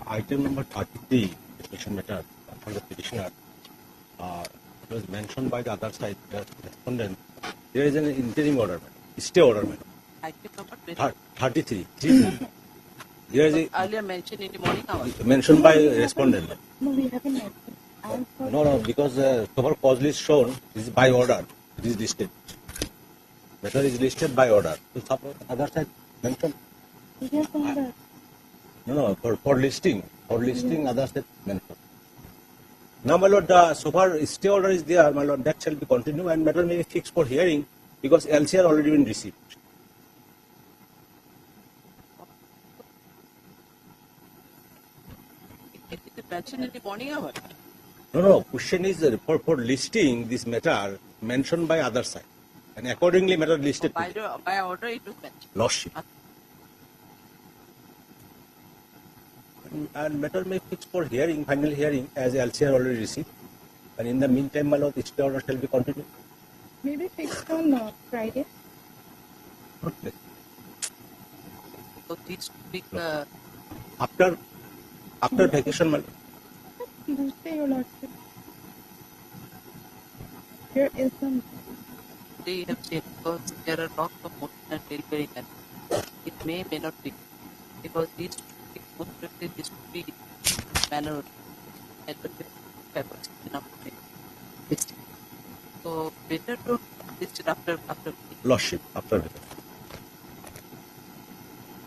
Item number 33, petition matter from the petitioner, it was mentioned by the other side, the respondent. There is an interim order, stay order, Item number 33. There is a earlier mentioned in the morning hours. mentioned by respondent. No, we haven't. No, because cover cause list shown is by order. It is listed. Matter is listed by order. So suppose other side mentioned. No, for listing other state mentioned. Now, my lord, so far stay order is there, my lord, that shall be continued and matter may be fixed for hearing because LCR already been received. It is mentioned in the morning hours. No, question is for listing this matter mentioned by other side and accordingly matter listed. By order it was mentioned. Lordship. And matter may fix for hearing, final hearing as LCR already received. And in the meantime, my lord, stay order shall be continued. Maybe fixed on Friday. Okay. So this week, After vacation, my lord. Tuesday, your lordship. Here is some. they have said because there are lots of motion and delivery and it may not be because these most probably this would be manner and papers enough. So better to list it after Lordship, after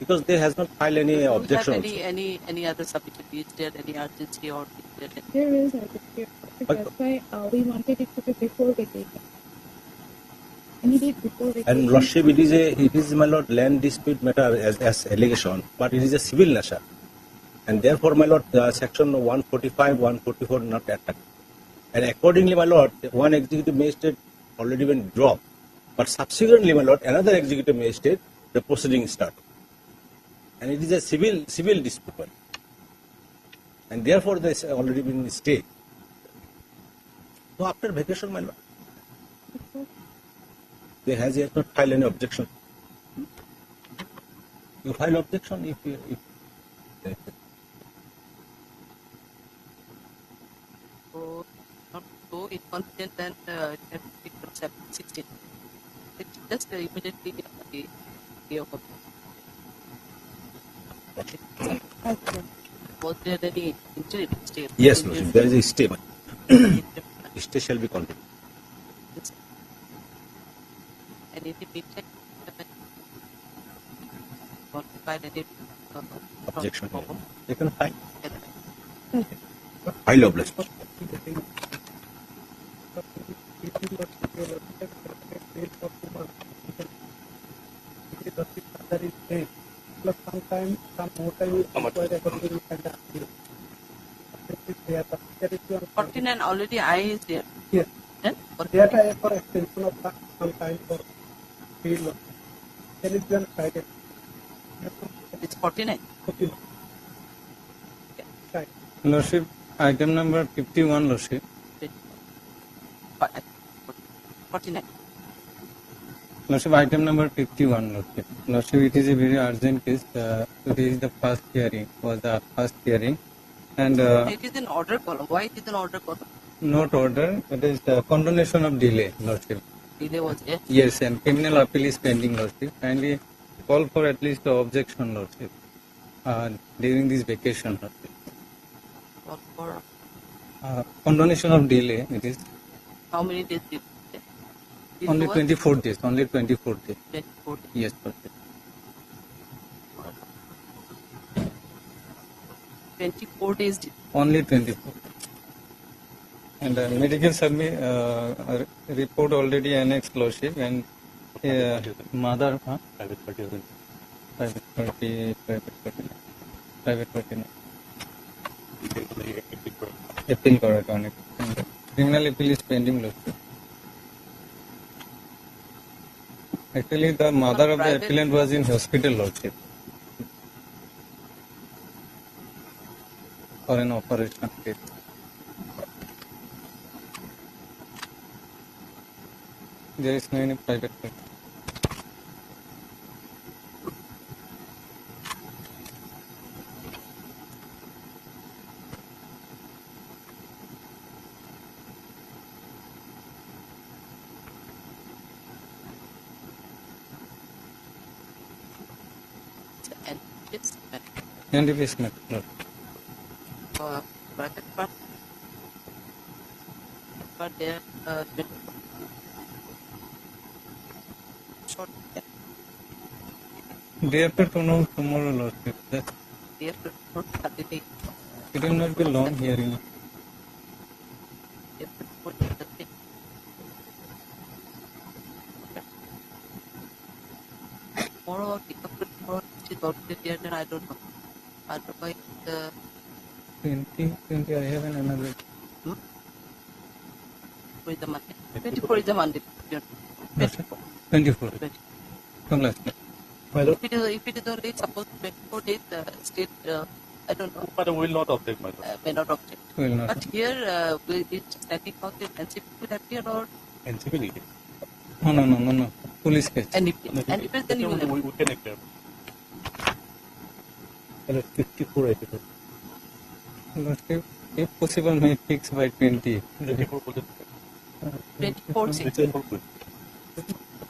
because they has not filed any Do you objection. have also. any other submission? Is there any urgency or is there any? There is urgency. That's why we wanted it to be before vacation. Any date before vacation. And Lordship, it is my lord land dispute matter as allegation, but it is a civil nature, and therefore my lord section 145, 144 not attacked, and accordingly my lord one executive magistrate already been dropped, but subsequently my lord another executive magistrate the proceeding start, and it is a civil dispute, and therefore this already been stayed. So after vacation my lord. They has yet not filed any objection. You file objection if So, not so inconsistent and it can be 16. It's just immediately the day of was there any interim stay? yes, Lordship, there is a stay. Stay shall be continued. And if we check, what kind of Objection. You can file. File objection. Plus sometime, some more time is required according to the appeal. 49 already I is there. Yes. Then That I for extension of some time for field. Then it will Friday. It's 49. 49. Right. Lordship, item number 51, Lordship. 49. Lordship, item number 51, Lordship. Lordship, it is a very urgent case. Today is the first hearing, and It is an order column. Why it is an order column? not order, it is the condonation of delay, Lordship. Delay was there. Yes, and criminal appeal is pending, Lordship. Kindly call for at least the objection, Lordship, during this vacation, Lordship. Call for Condonation of delay, it is how many days did it only was 24 days, only 24 days. 24 days. Yes, Lordship. 24 days did. Only 24. And medical report already annexed, Lordship, and mother, Private party. private party. Appeal correct on it. And criminal appeal is pending, Lordship. Actually, the mother of the appellant was in hospital, Lordship, for an operation case. There is no any private party. And it's NDPS method, Lord. private part. But there short. Day after tomorrow, Lordship. There for 30 days. It will not be long hearing. Tomorrow, tomorrow is already there, then I don't know. Otherwise, 20, I have another. for the Monday. 24 is the Monday. 24. From last night. If it is only suppose 24 days, state, I don't know. But I will not object, my lord. May not object. Will not. But here, will it standing out the NCP will appear or NCP need it. No. Police case. NCP? NCP then you will have. We can accept. 54, I think. Lordship, if possible, may fix by 20. 24 6.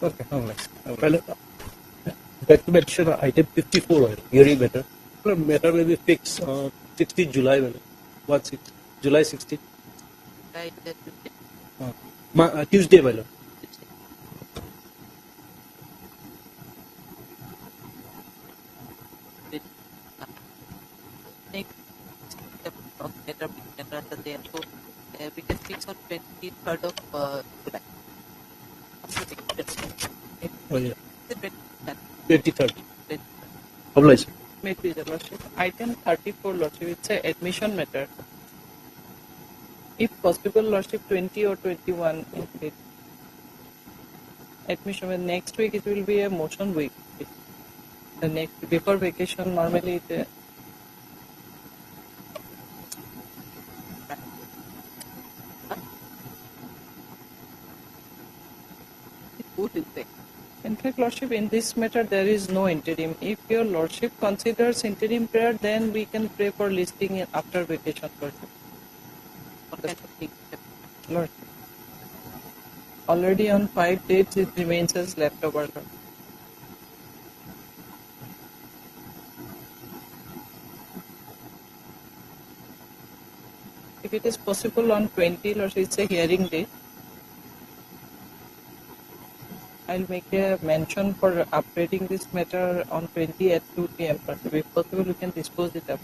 Okay, all right. Well, back to mention item 54, hearing matter. Matter may be fixed 16 July. What, July 16? Right, that will be Tuesday, my lord. letter being tendered at the end. So we can fix on 23rd of July. Oh, yeah. 23rd. 23rd. Obliged. May please, Your Lordship. Item 34, Lordship, it's a admission matter. If possible, Lordship, 20 or 21 in date. Admission, well, next week it will be a motion week. The next, before vacation, normally it, in fact, Lordship, in this matter there is no interim. If your Lordship considers interim prayer, then we can pray for listing it after vacation, Lordship. Lordship. Already on 5 dates it remains as leftover, Lordship. If it is possible on 20, Lordship, it's a hearing date. I'll make a mention for upgrading this matter on 20 at 2 p.m. If possible, we can dispose it up.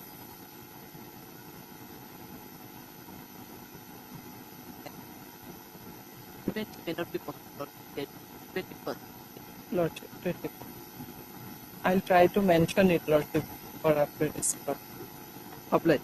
May not be possible. 21st. Lordship, 21st. I'll try to mention it, Lordship, for upgrade. Obliged.